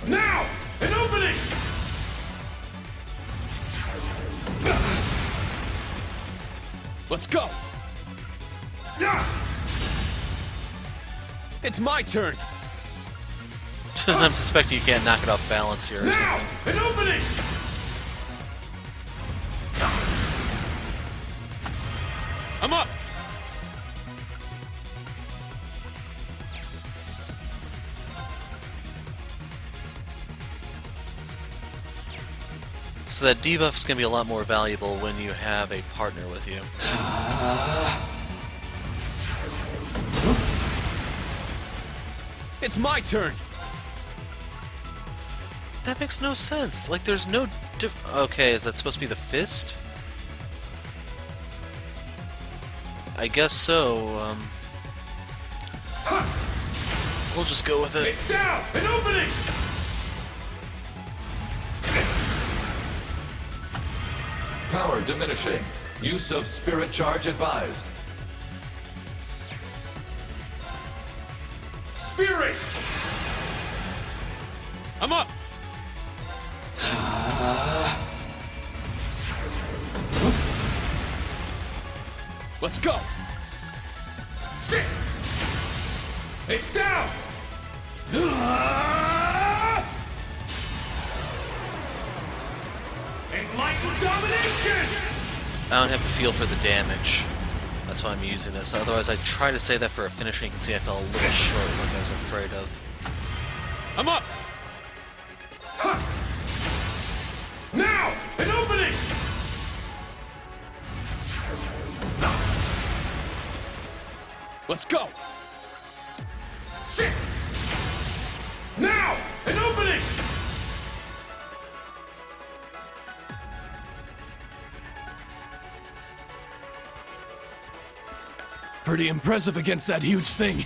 Now! An opening! Let's go! It's my turn! I'm suspecting you can't knock it off balance here or Now! something. An opening! I'm up! So that debuff is going to be a lot more valuable when you have a partner with you. It's my turn! That makes no sense. Like, there's no okay, is that supposed to be the fist? I guess so, we'll just go with it. It's down! An opening! Power diminishing. Use of spirit charge advised. Spirit! I'm up! Let's go! Sit! It's down! Enlightened domination! I don't have a feel for the damage. That's why I'm using this. Otherwise, I'd try to say that for a finisher. You can see I fell a little short like I was afraid of. I'm up! Let's go! Sit! Now! An opening! Pretty impressive against that huge thing.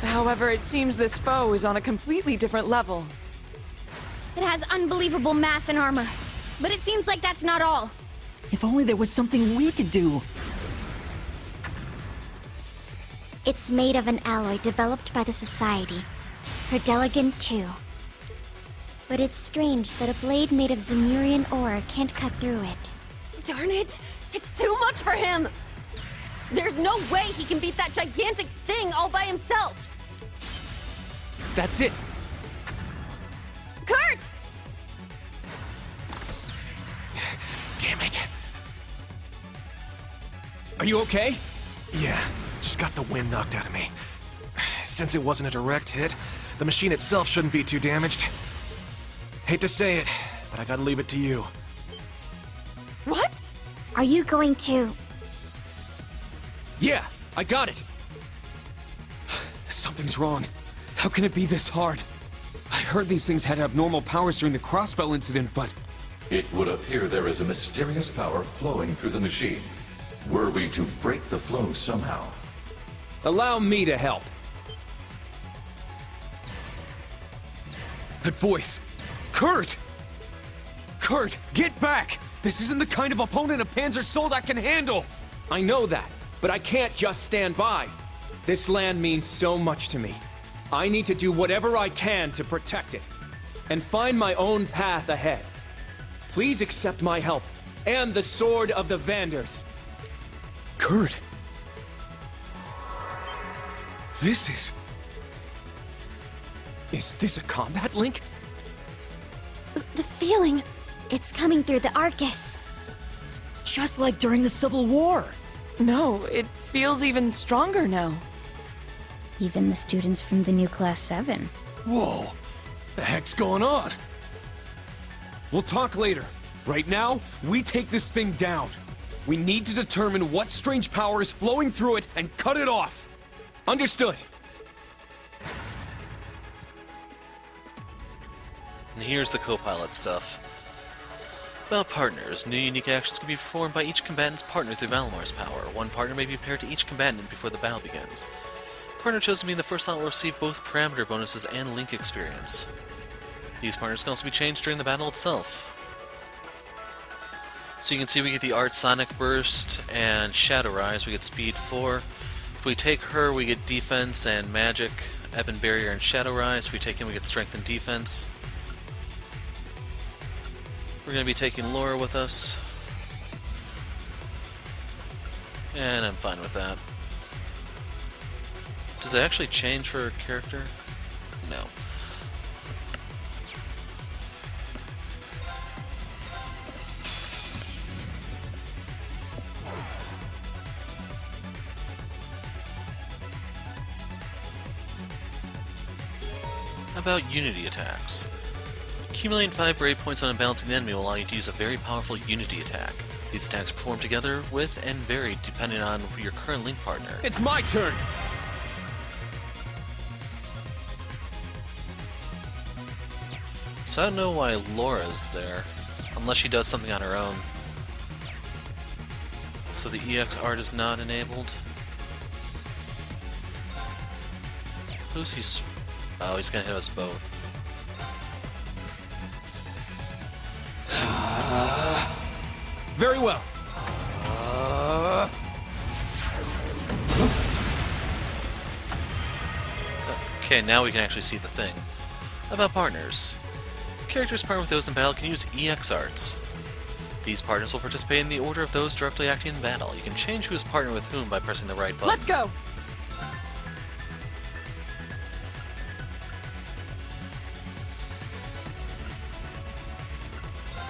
However, it seems this foe is on a completely different level. It has unbelievable mass and armor. But it seems like that's not all. If only there was something we could do. It's made of an alloy developed by the Society. Herdeligan 2. But it's strange that a blade made of Zemurian ore can't cut through it. Darn it! It's too much for him! There's no way he can beat that gigantic thing all by himself! That's it! Kurt! Damn it. Are you okay? Yeah, just got the wind knocked out of me. Since it wasn't a direct hit, the machine itself shouldn't be too damaged. Hate to say it, but I gotta leave it to you. What? Are you going to... Yeah, I got it! Something's wrong. How can it be this hard? I heard these things had abnormal powers during the Crossbell incident, but... It would appear there is a mysterious power flowing through the machine. Were we to break the flow somehow? Allow me to help. That voice! Kurt! Kurt, get back! This isn't the kind of opponent a Panzer Soldat can handle! I know that, but I can't just stand by. This land means so much to me. I need to do whatever I can to protect it, and find my own path ahead. Please accept my help, and the Sword of the Vanders. Kurt! This is... Is this a combat link? This feeling... It's coming through the Arcus. Just like during the Civil War. No, it feels even stronger now. Even the students from the new Class 7. Whoa! The heck's going on? We'll talk later. Right now, we take this thing down. We need to determine what strange power is flowing through it and cut it off. Understood. And here's the co-pilot stuff. About partners, new unique actions can be performed by each combatant's partner through Valamar's power. One partner may be paired to each combatant before the battle begins. Partner chosen to be in the first slot will receive both parameter bonuses and link experience. These partners can also be changed during the battle itself. So you can see we get the Art Sonic Burst and Shadow Rise, we get Speed 4. If we take her, we get Defense and Magic, Ebon Barrier and Shadow Rise. If we take him, we get Strength and Defense. We're going to be taking Laura with us. And I'm fine with that. Does it actually change for her character? No. About Unity attacks. Accumulating 5 brave points on unbalancing the enemy will allow you to use a very powerful Unity attack. These attacks perform together with and vary depending on your current link partner. It's my turn! So I don't know why Laura's there, unless she does something on her own. So the EX art is not enabled. Who's he? Oh, he's gonna hit us both. Very well. Okay, now we can actually see the thing. About partners. Characters partnered with those in battle can use EX arts. These partners will participate in the order of those directly acting in battle. You can change who is partnered with whom by pressing the right button. Let's go!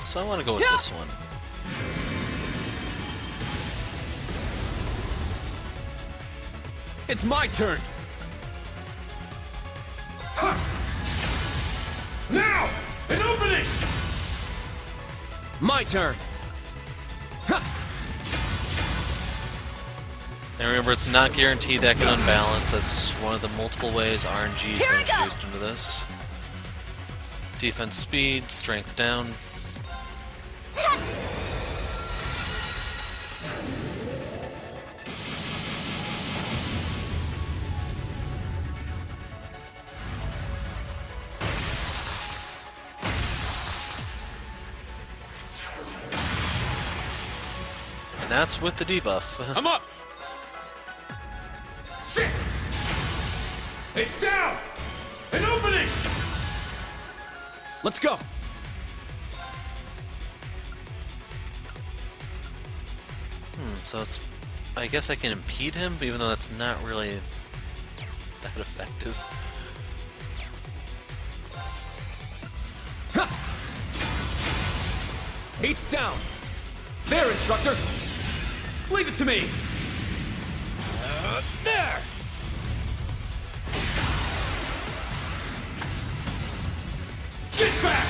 So I want to go with this one. It's my turn! Now! An opening! My turn! And remember, it's not guaranteed that can unbalance. That's one of the multiple ways RNG is introduced into this. Defense speed, strength down. And that's with the debuff. I'm up! Sit! It's down! An opening! Let's go! So it's... I guess I can impede him, even though that's not really that effective. Ha! Heat's down! There, instructor! Leave it to me! There! Get back!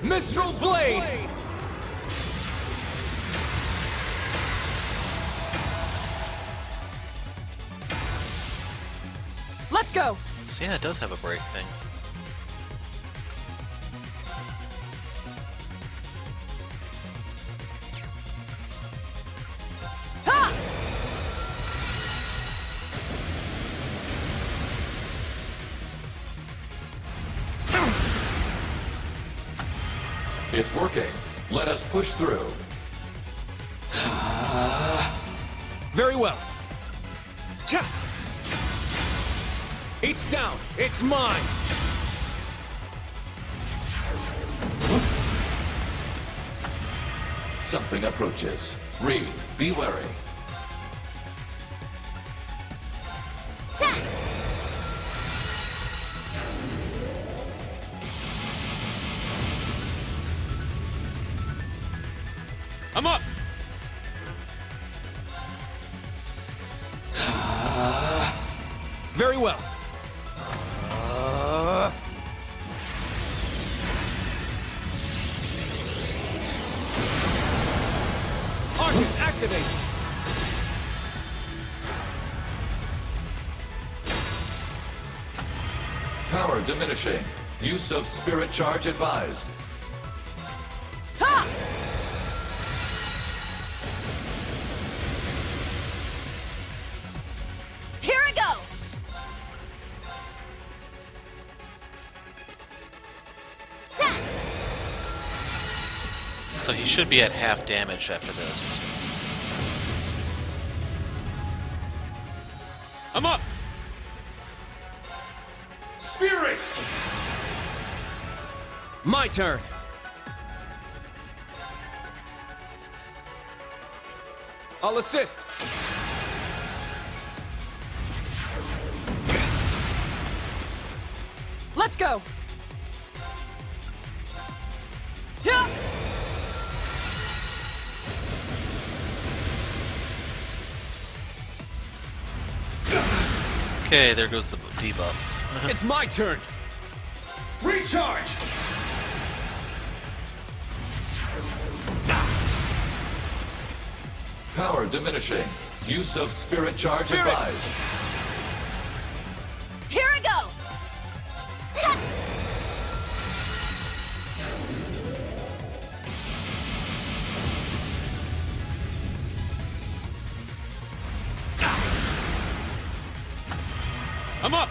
Mistral Blade! Let's go! So yeah, it does have a break thing. Ha! It's working. Let us push through. Very well. It's down. It's mine. Something approaches. Reed, be wary. I'm up! Very well. Arcus, activate! Power diminishing. Use of spirit charge advised. Ha! Here I go! So he should be at half damage after this. I'm up! Spirit! My turn. I'll assist. Let's go! Yeah! Okay, there goes the debuff. It's my turn. Recharge! Power diminishing. Use of spirit charge advised. Here I go! I'm up!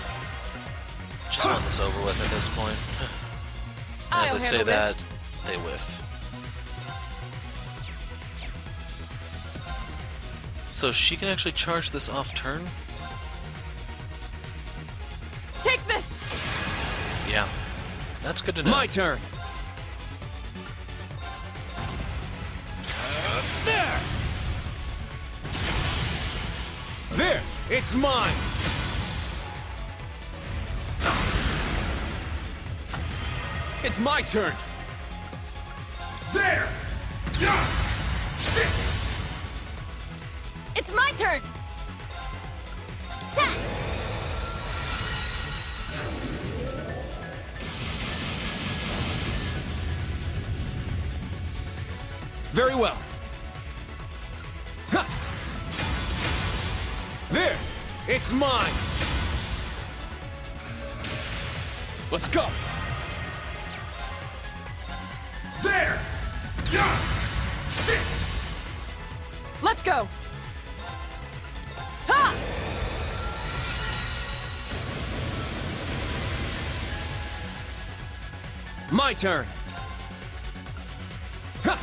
Just want this over with at this point. As I say that, they whiff. So she can actually charge this off turn? Take this! Yeah. That's good to know. My turn. There! There! It's mine! It's my turn! There! Sit! It's my turn! Very well. There! It's mine! Let's go! There! Yeah! Sit! Let's go! Ha! My turn! Ha!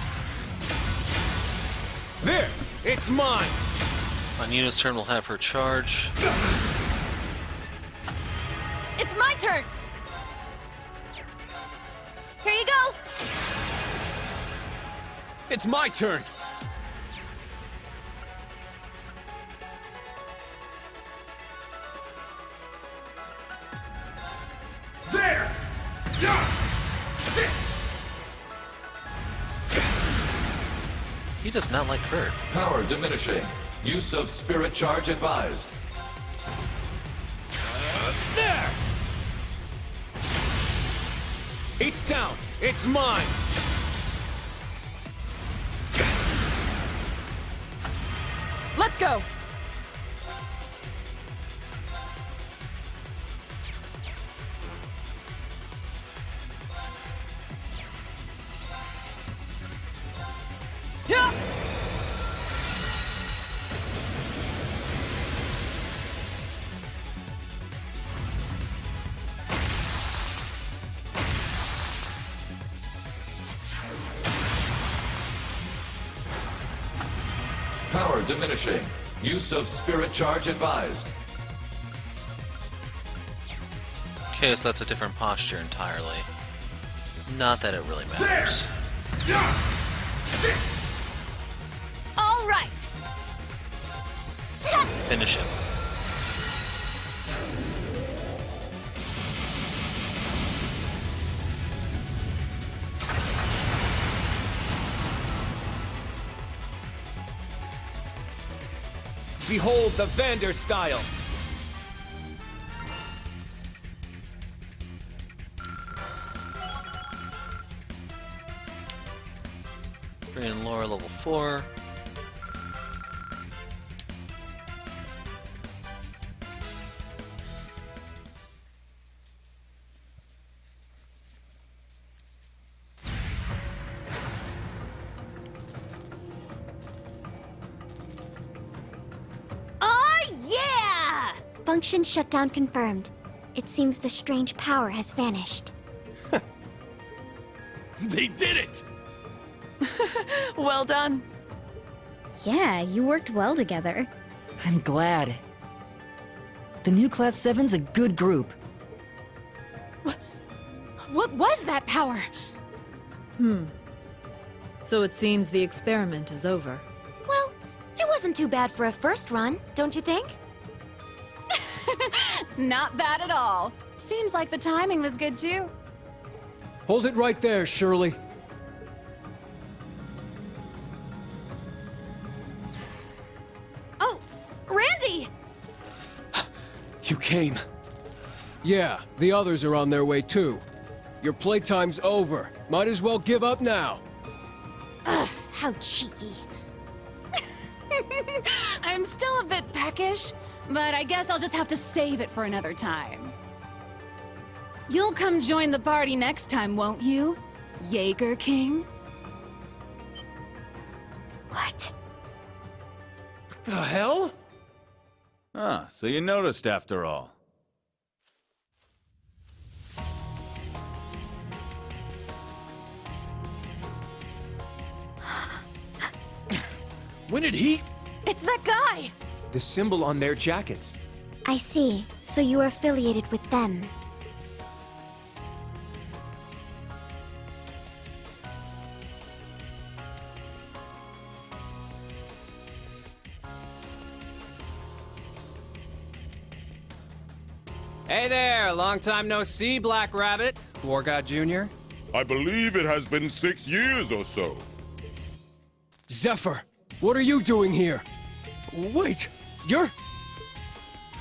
There! It's mine! On Yuna's turn, we'll have her charge. It's my turn! Here you go! It's my turn! There! Yeah! Sit! He does not like Kurt. Power diminishing. Use of spirit charge advised. There! It's down! It's mine! Let's go! Yeah! Power diminishing. Use of spirit charge advised. Okay, so that's a different posture entirely. Not that it really matters. Yeah! Sit! All right! Finish him. Behold the Vander style! Bring in Laura, level 4. Function shutdown confirmed. It seems the strange power has vanished. They did it! Well done. Yeah, you worked well together. I'm glad. The new Class 7's a good group. What was that power? So it seems the experiment is over. Well, it wasn't too bad for a first run, don't you think? Not bad at all. Seems like the timing was good too. Hold it right there, Shirley. Oh, Randy! You came. Yeah, the others are on their way too. Your playtime's over. Might as well give up now. Ugh, how cheeky. I'm still a bit peckish, but I guess I'll just have to save it for another time. You'll come join the party next time, won't you, Jaeger King? What? The hell? Ah, so you noticed after all. When did he? It's that guy! The symbol on their jackets. I see. So you are affiliated with them. Hey there, long time no see, Black Rabbit. War God Jr. I believe it has been 6 years or so. Zephyr, what are you doing here? Wait, you're...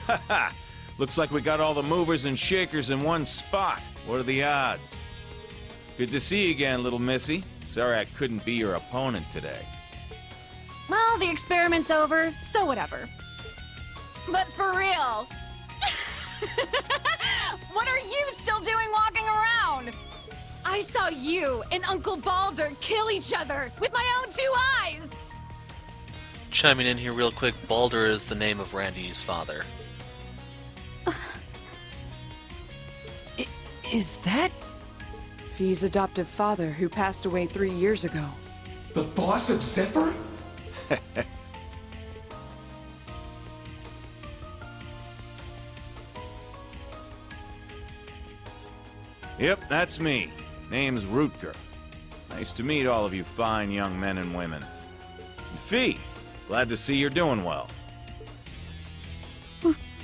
Haha! Looks like we got all the movers and shakers in one spot. What are the odds? Good to see you again, little missy. Sorry I couldn't be your opponent today. Well, the experiment's over, so whatever. But for real. What are you still doing walking around? I saw you and Uncle Balder kill each other with my own 2 eyes! Chiming in here real quick, Balder is the name of Randy's father. Is that... Fi's adoptive father, who passed away 3 years ago. The boss of Zephyr? Yep, that's me. Name's Rutger. Nice to meet all of you fine young men and women. And Fi, glad to see you're doing well.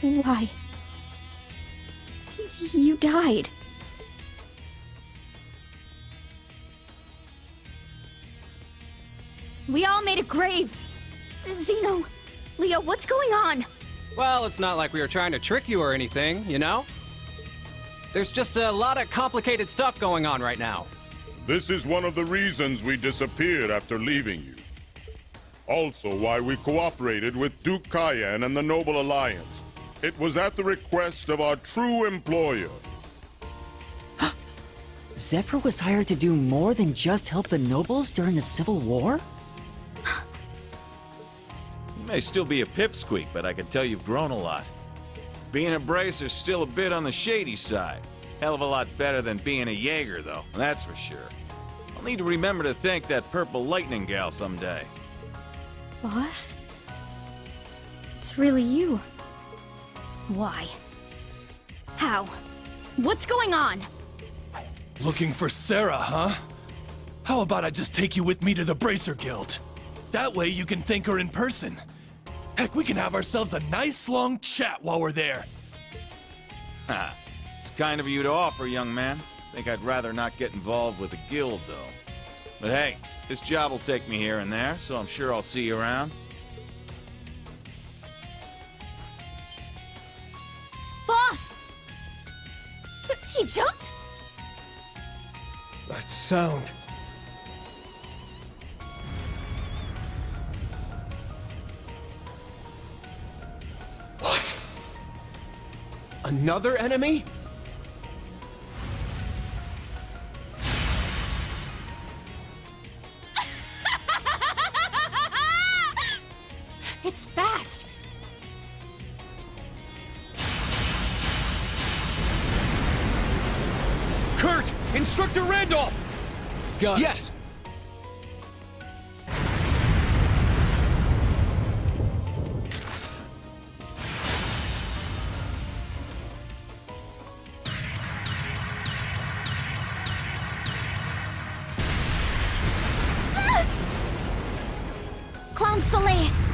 Why? You died. We all made a grave. Zeno, Leo, what's going on? Well, it's not like we were trying to trick you or anything, you know? There's just a lot of complicated stuff going on right now. This is one of the reasons we disappeared after leaving you. Also why we cooperated with Duke Cayenne and the Noble Alliance. It was at the request of our true employer. Zephyr was hired to do more than just help the nobles during the Civil War? You may still be a pipsqueak, but I can tell you've grown a lot. Being a bracer's still a bit on the shady side. Hell of a lot better than being a Jaeger, though, that's for sure. I'll need to remember to thank that purple lightning gal someday. Boss? It's really you. Why? How? What's going on? Looking for Sarah, huh? How about I just take you with me to the Bracer Guild? That way you can thank her in person. Heck, we can have ourselves a nice long chat while we're there. Ha! It's kind of you to offer, young man. Think I'd rather not get involved with the guild, though. But hey, this job will take me here and there, so I'm sure I'll see you around. Boss! He jumped? That sound... What? Another enemy? It's fast! Kurt! Instructor Randolph! Got it. Yes! Clown Solace!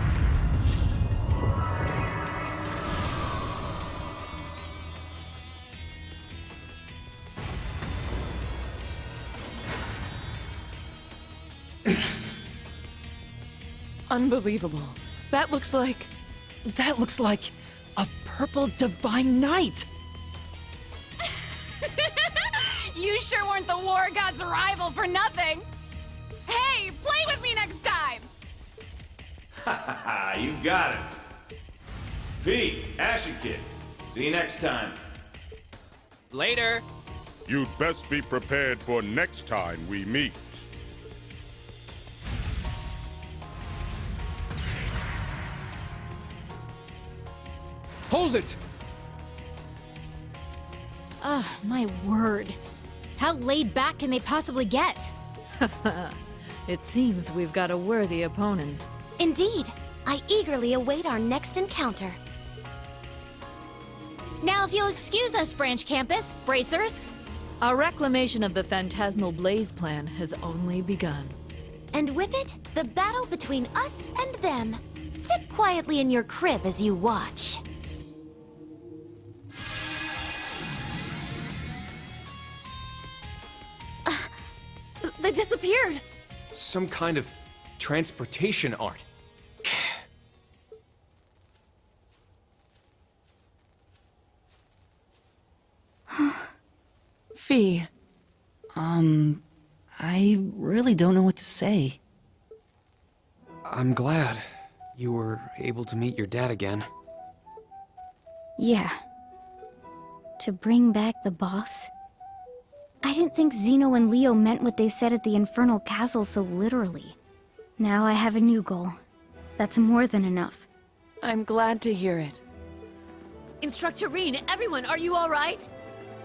Unbelievable. That looks like... That looks like a purple divine knight! You sure weren't the war god's rival for nothing! Hey, play with me next time! Ha ha ha, you got it. Fi, Ashen Kid, see you next time. Later. You'd best be prepared for next time we meet. Hold it! Ugh, my word. How laid back can they possibly get? It seems we've got a worthy opponent. Indeed. I eagerly await our next encounter. Now if you'll excuse us, Branch Campus, Bracers. Our reclamation of the Phantasmal Blaze plan has only begun. And with it, the battle between us and them. Sit quietly in your crib as you watch. They disappeared! Some kind of transportation art. Fi. I really don't know what to say. I'm glad you were able to meet your dad again. Yeah. To bring back the boss? I didn't think Zeno and Leo meant what they said at the Infernal Castle so literally. Now I have a new goal. That's more than enough. I'm glad to hear it. Instructor Reen, everyone, are you alright?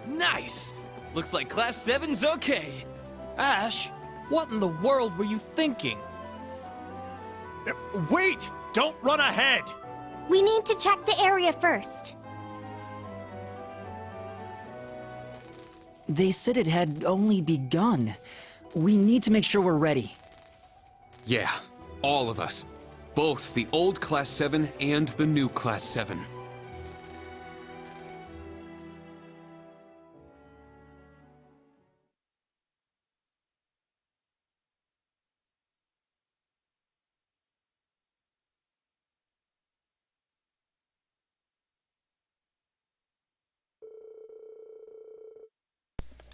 Nice! Looks like Class 7's okay. Ash, what in the world were you thinking? Wait! Don't run ahead! We need to check the area first. They said it had only begun. We need to make sure we're ready. Yeah, all of us. Both the old Class 7 and the new Class 7.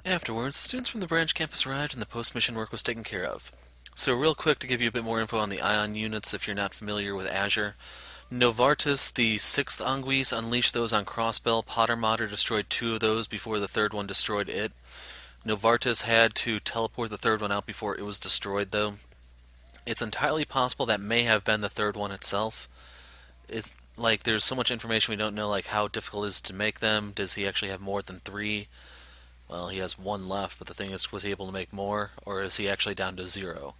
Afterwards, students from the branch campus arrived and the post-mission work was taken care of. So real quick to give you a bit more info on the ion units if you're not familiar with Azure. Novartis, the 6th Anguis, unleashed those on Crossbell. Pottermodder destroyed 2 of those before the 3rd one destroyed it. Novartis had to teleport the 3rd one out before it was destroyed, though. It's entirely possible that may have been the 3rd one itself. It's like there's so much information we don't know, like how difficult it is to make them. Does he actually have more than 3? Well, he has 1 left, but the thing is, was he able to make more, or is he actually down to 0?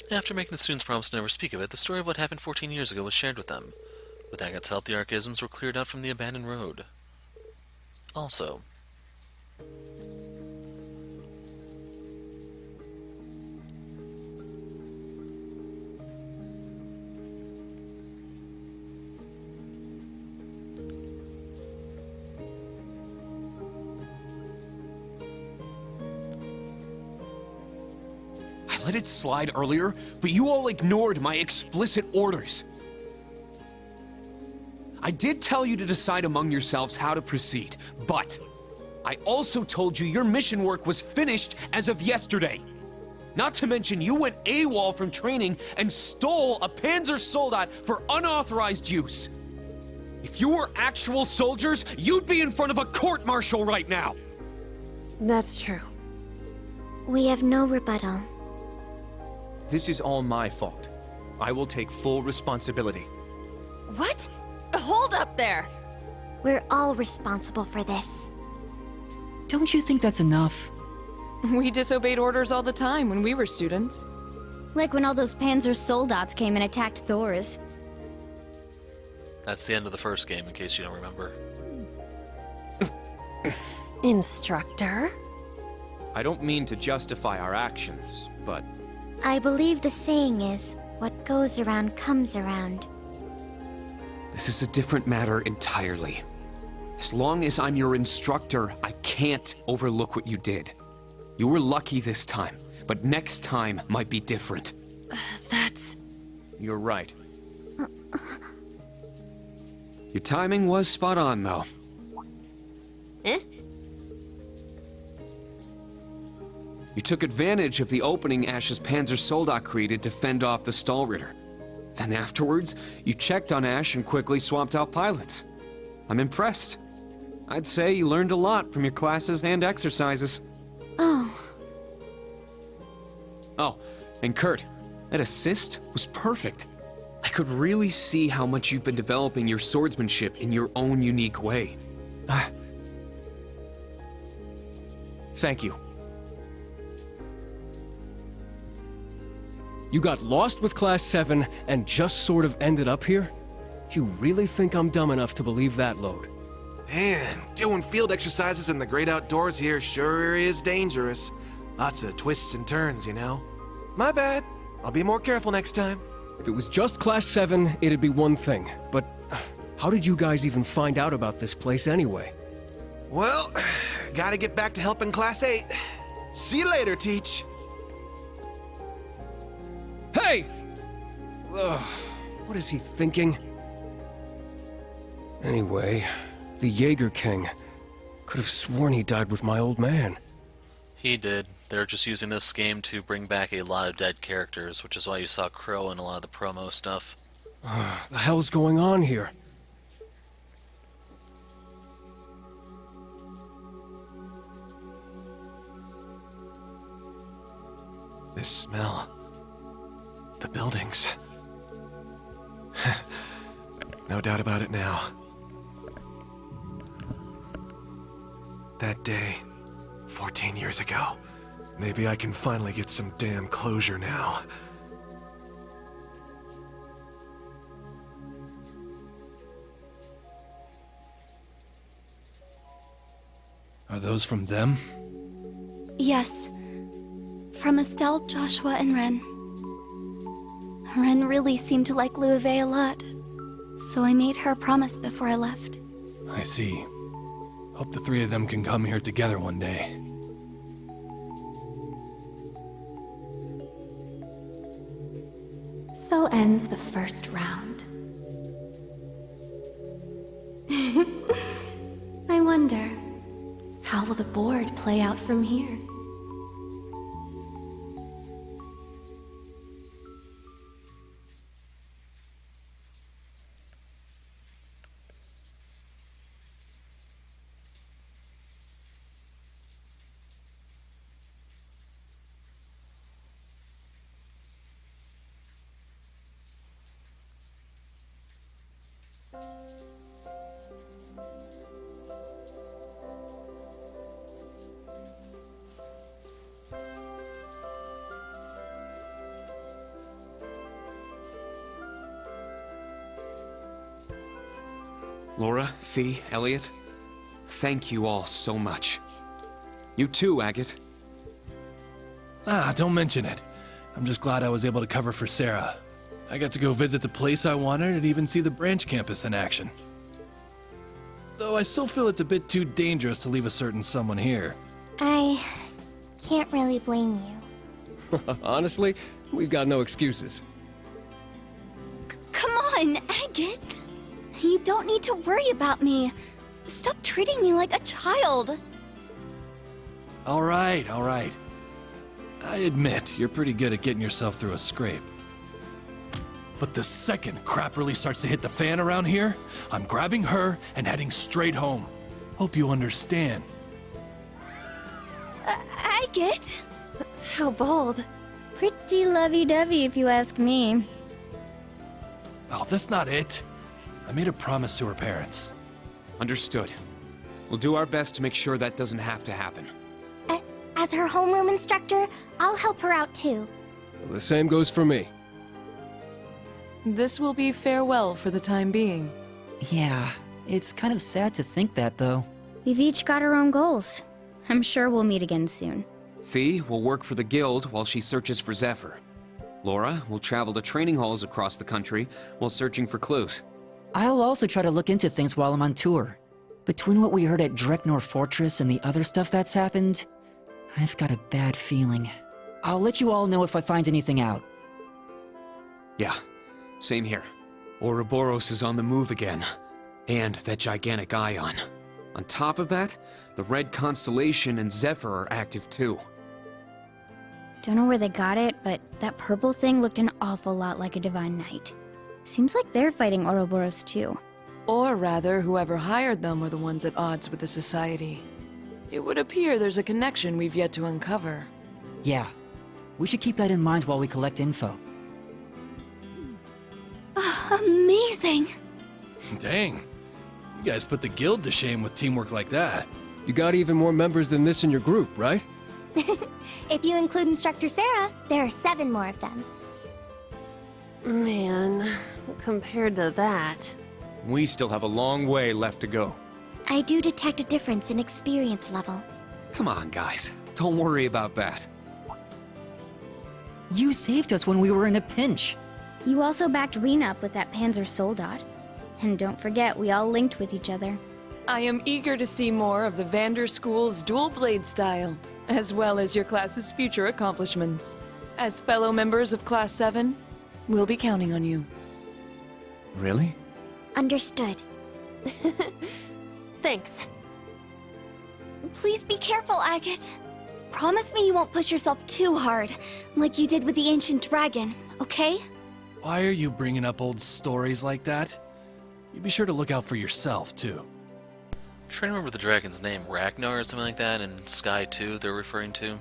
After making the students promise to never speak of it, the story of what happened 14 years ago was shared with them. With Agate's help, the archaisms were cleared out from the abandoned road. Also, I let it slide earlier, but you all ignored my explicit orders. I did tell you to decide among yourselves how to proceed, but I also told you your mission work was finished as of yesterday. Not to mention you went AWOL from training and stole a Panzer Soldat for unauthorized use. If you were actual soldiers, you'd be in front of a court-martial right now. That's true. We have no rebuttal. This is all my fault. I will take full responsibility. What? Hold up there! We're all responsible for this. Don't you think that's enough? We disobeyed orders all the time when we were students. Like when all those Panzer Soldats came and attacked Thors. that's the end of the first game, in case you don't remember. Instructor? I don't mean to justify our actions, but I believe the saying is, what goes around comes around. This is a different matter entirely. As long as I'm your instructor, I can't overlook what you did. You were lucky this time, but next time might be different. That's... You're right. Your timing was spot on, though. Eh? You took advantage of the opening Ash's Panzer Soldat created to fend off the Stahlritter. Then afterwards, you checked on Ash and quickly swapped out pilots. I'm impressed. I'd say you learned a lot from your classes and exercises. Oh. Oh, and Kurt, that assist was perfect. I could really see how much you've been developing your swordsmanship in your own unique way. Thank you. You got lost with Class 7 and just sort of ended up here? You really think I'm dumb enough to believe that load? Man, doing field exercises in the great outdoors here sure is dangerous. Lots of twists and turns, you know. My bad. I'll be more careful next time. If it was just Class 7, it'd be one thing. But how did you guys even find out about this place anyway? Well, gotta get back to helping Class 8. See you later, Teach. Hey! Ugh, what is he thinking? Anyway, the Jaeger King. Could have sworn he died with my old man. He did. They're just using this game to bring back a lot of dead characters, which is why you saw Crow in a lot of the promo stuff. The hell's going on here? This smell. The buildings. No doubt about it now. That day, 14 years ago. Maybe I can finally get some damn closure now. Are those from them? Yes. From Estelle, Joshua, and Ren. Ren really seemed to like Louve a lot, so I made her a promise before I left. I see. Hope the three of them can come here together one day. So ends the first round. I wonder, how will the board play out from here? Laura, Fee, Elliot, thank you all so much. You too, Agate. Don't mention it. I'm just glad I was able to cover for Sarah. I got to go visit the place I wanted and even see the branch campus in action. Though I still feel it's a bit too dangerous to leave a certain someone here. I can't really blame you. Honestly, we've got no excuses. Come on, Agate! You don't need to worry about me. Stop treating me like a child. All right. I admit, you're pretty good at getting yourself through a scrape. But the second crap really starts to hit the fan around here, I'm grabbing her and heading straight home. Hope you understand. Agate? How bold. Pretty lovey-dovey if you ask me. Oh, that's not it. I made a promise to her parents. Understood. We'll do our best to make sure that doesn't have to happen. As her homeroom instructor, I'll help her out too. The same goes for me. This will be farewell for the time being. Yeah, it's kind of sad to think that, though. We've each got our own goals. I'm sure we'll meet again soon. Fee will work for the guild while she searches for Zephyr. Laura will travel to training halls across the country while searching for clues. I'll also try to look into things while I'm on tour. Between what we heard at Dreknor Fortress and the other stuff that's happened, I've got a bad feeling. I'll let you all know if I find anything out. Yeah, same here. Ouroboros is on the move again. And that gigantic ion. On top of that, the Red Constellation and Zephyr are active too. Don't know where they got it, but that purple thing looked an awful lot like a Divine Knight. Seems like they're fighting Ouroboros too. Or rather, whoever hired them are the ones at odds with the Society. It would appear there's a connection we've yet to uncover. Yeah, we should keep that in mind while we collect info. Amazing! Dang. You guys put the guild to shame with teamwork like that. You got even more members than this in your group, right? If you include Instructor Sarah, there are 7 more of them. Man, compared to that... We still have a long way left to go. I do detect a difference in experience level. Come on, guys. Don't worry about that. You saved us when we were in a pinch. You also backed Rena up with that Panzer Soldat. And don't forget, we all linked with each other. I am eager to see more of the Vander School's dual blade style, as well as your class's future accomplishments. As fellow members of Class 7, we'll be counting on you. Really? Understood. Thanks. Please be careful, Agate. Promise me you won't push yourself too hard, like you did with the Ancient Dragon, okay? Why are you bringing up old stories like that? You be sure to look out for yourself, too. I'm trying to remember the dragon's name. Ragnar or something like that, and Sky 2 they're referring to.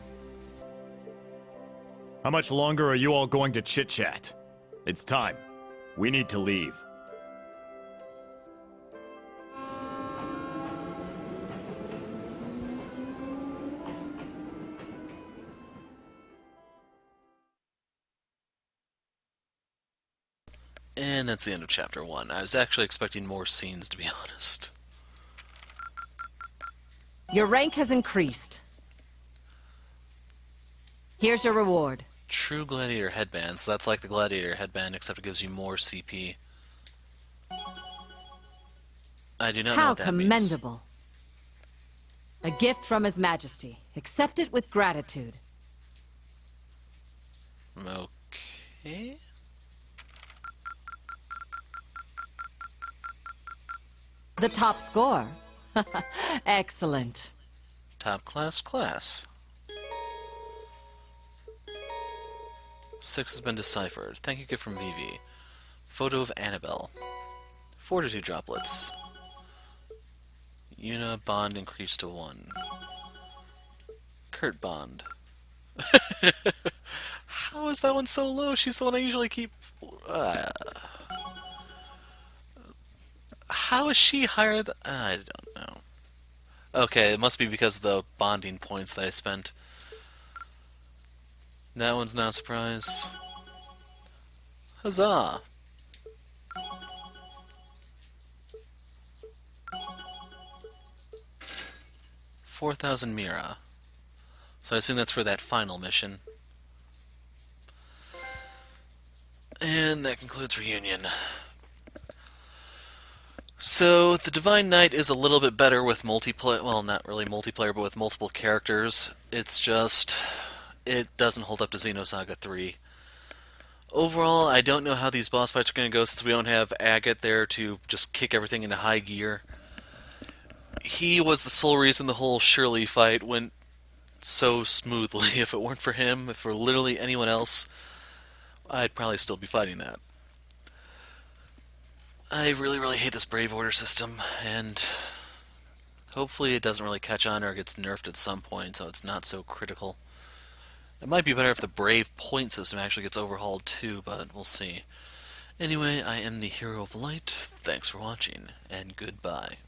How much longer are you all going to chit-chat? It's time. We need to leave. And that's the end of Chapter 1. I was actually expecting more scenes, to be honest. Your rank has increased. Here's your reward. True Gladiator headband, so that's like the Gladiator headband, except it gives you more CP. I do not know How what that means. commendable. A gift from His Majesty. Accept it with gratitude. Okay. The top score. Excellent. Top class. 6 has been deciphered. Thank you, gift from Vivi. Photo of Annabelle. Fortitude droplets. Una bond increased to 1. Kurt bond. How is that one so low? She's the one I usually keep... How is she higher than... I don't know. Okay, it must be because of the bonding points that I spent. That one's not a surprise. Huzzah! $4,000 Mira. So I assume that's for that final mission. And that concludes Reunion. So, the Divine Knight is a little bit better with multiplayer, well, not really multiplayer, but with multiple characters. It's just, it doesn't hold up to Xenosaga 3. Overall, I don't know how these boss fights are going to go since we don't have Agate there to just kick everything into high gear. He was the sole reason the whole Shirley fight went so smoothly. If it weren't for him, if it were literally anyone else, I'd probably still be fighting that. I really hate this Brave Order system, and hopefully it doesn't really catch on or gets nerfed at some point, so it's not so critical. It might be better if the Brave point system actually gets overhauled too, but we'll see. Anyway, I am the Hero of Light. Thanks for watching, and goodbye.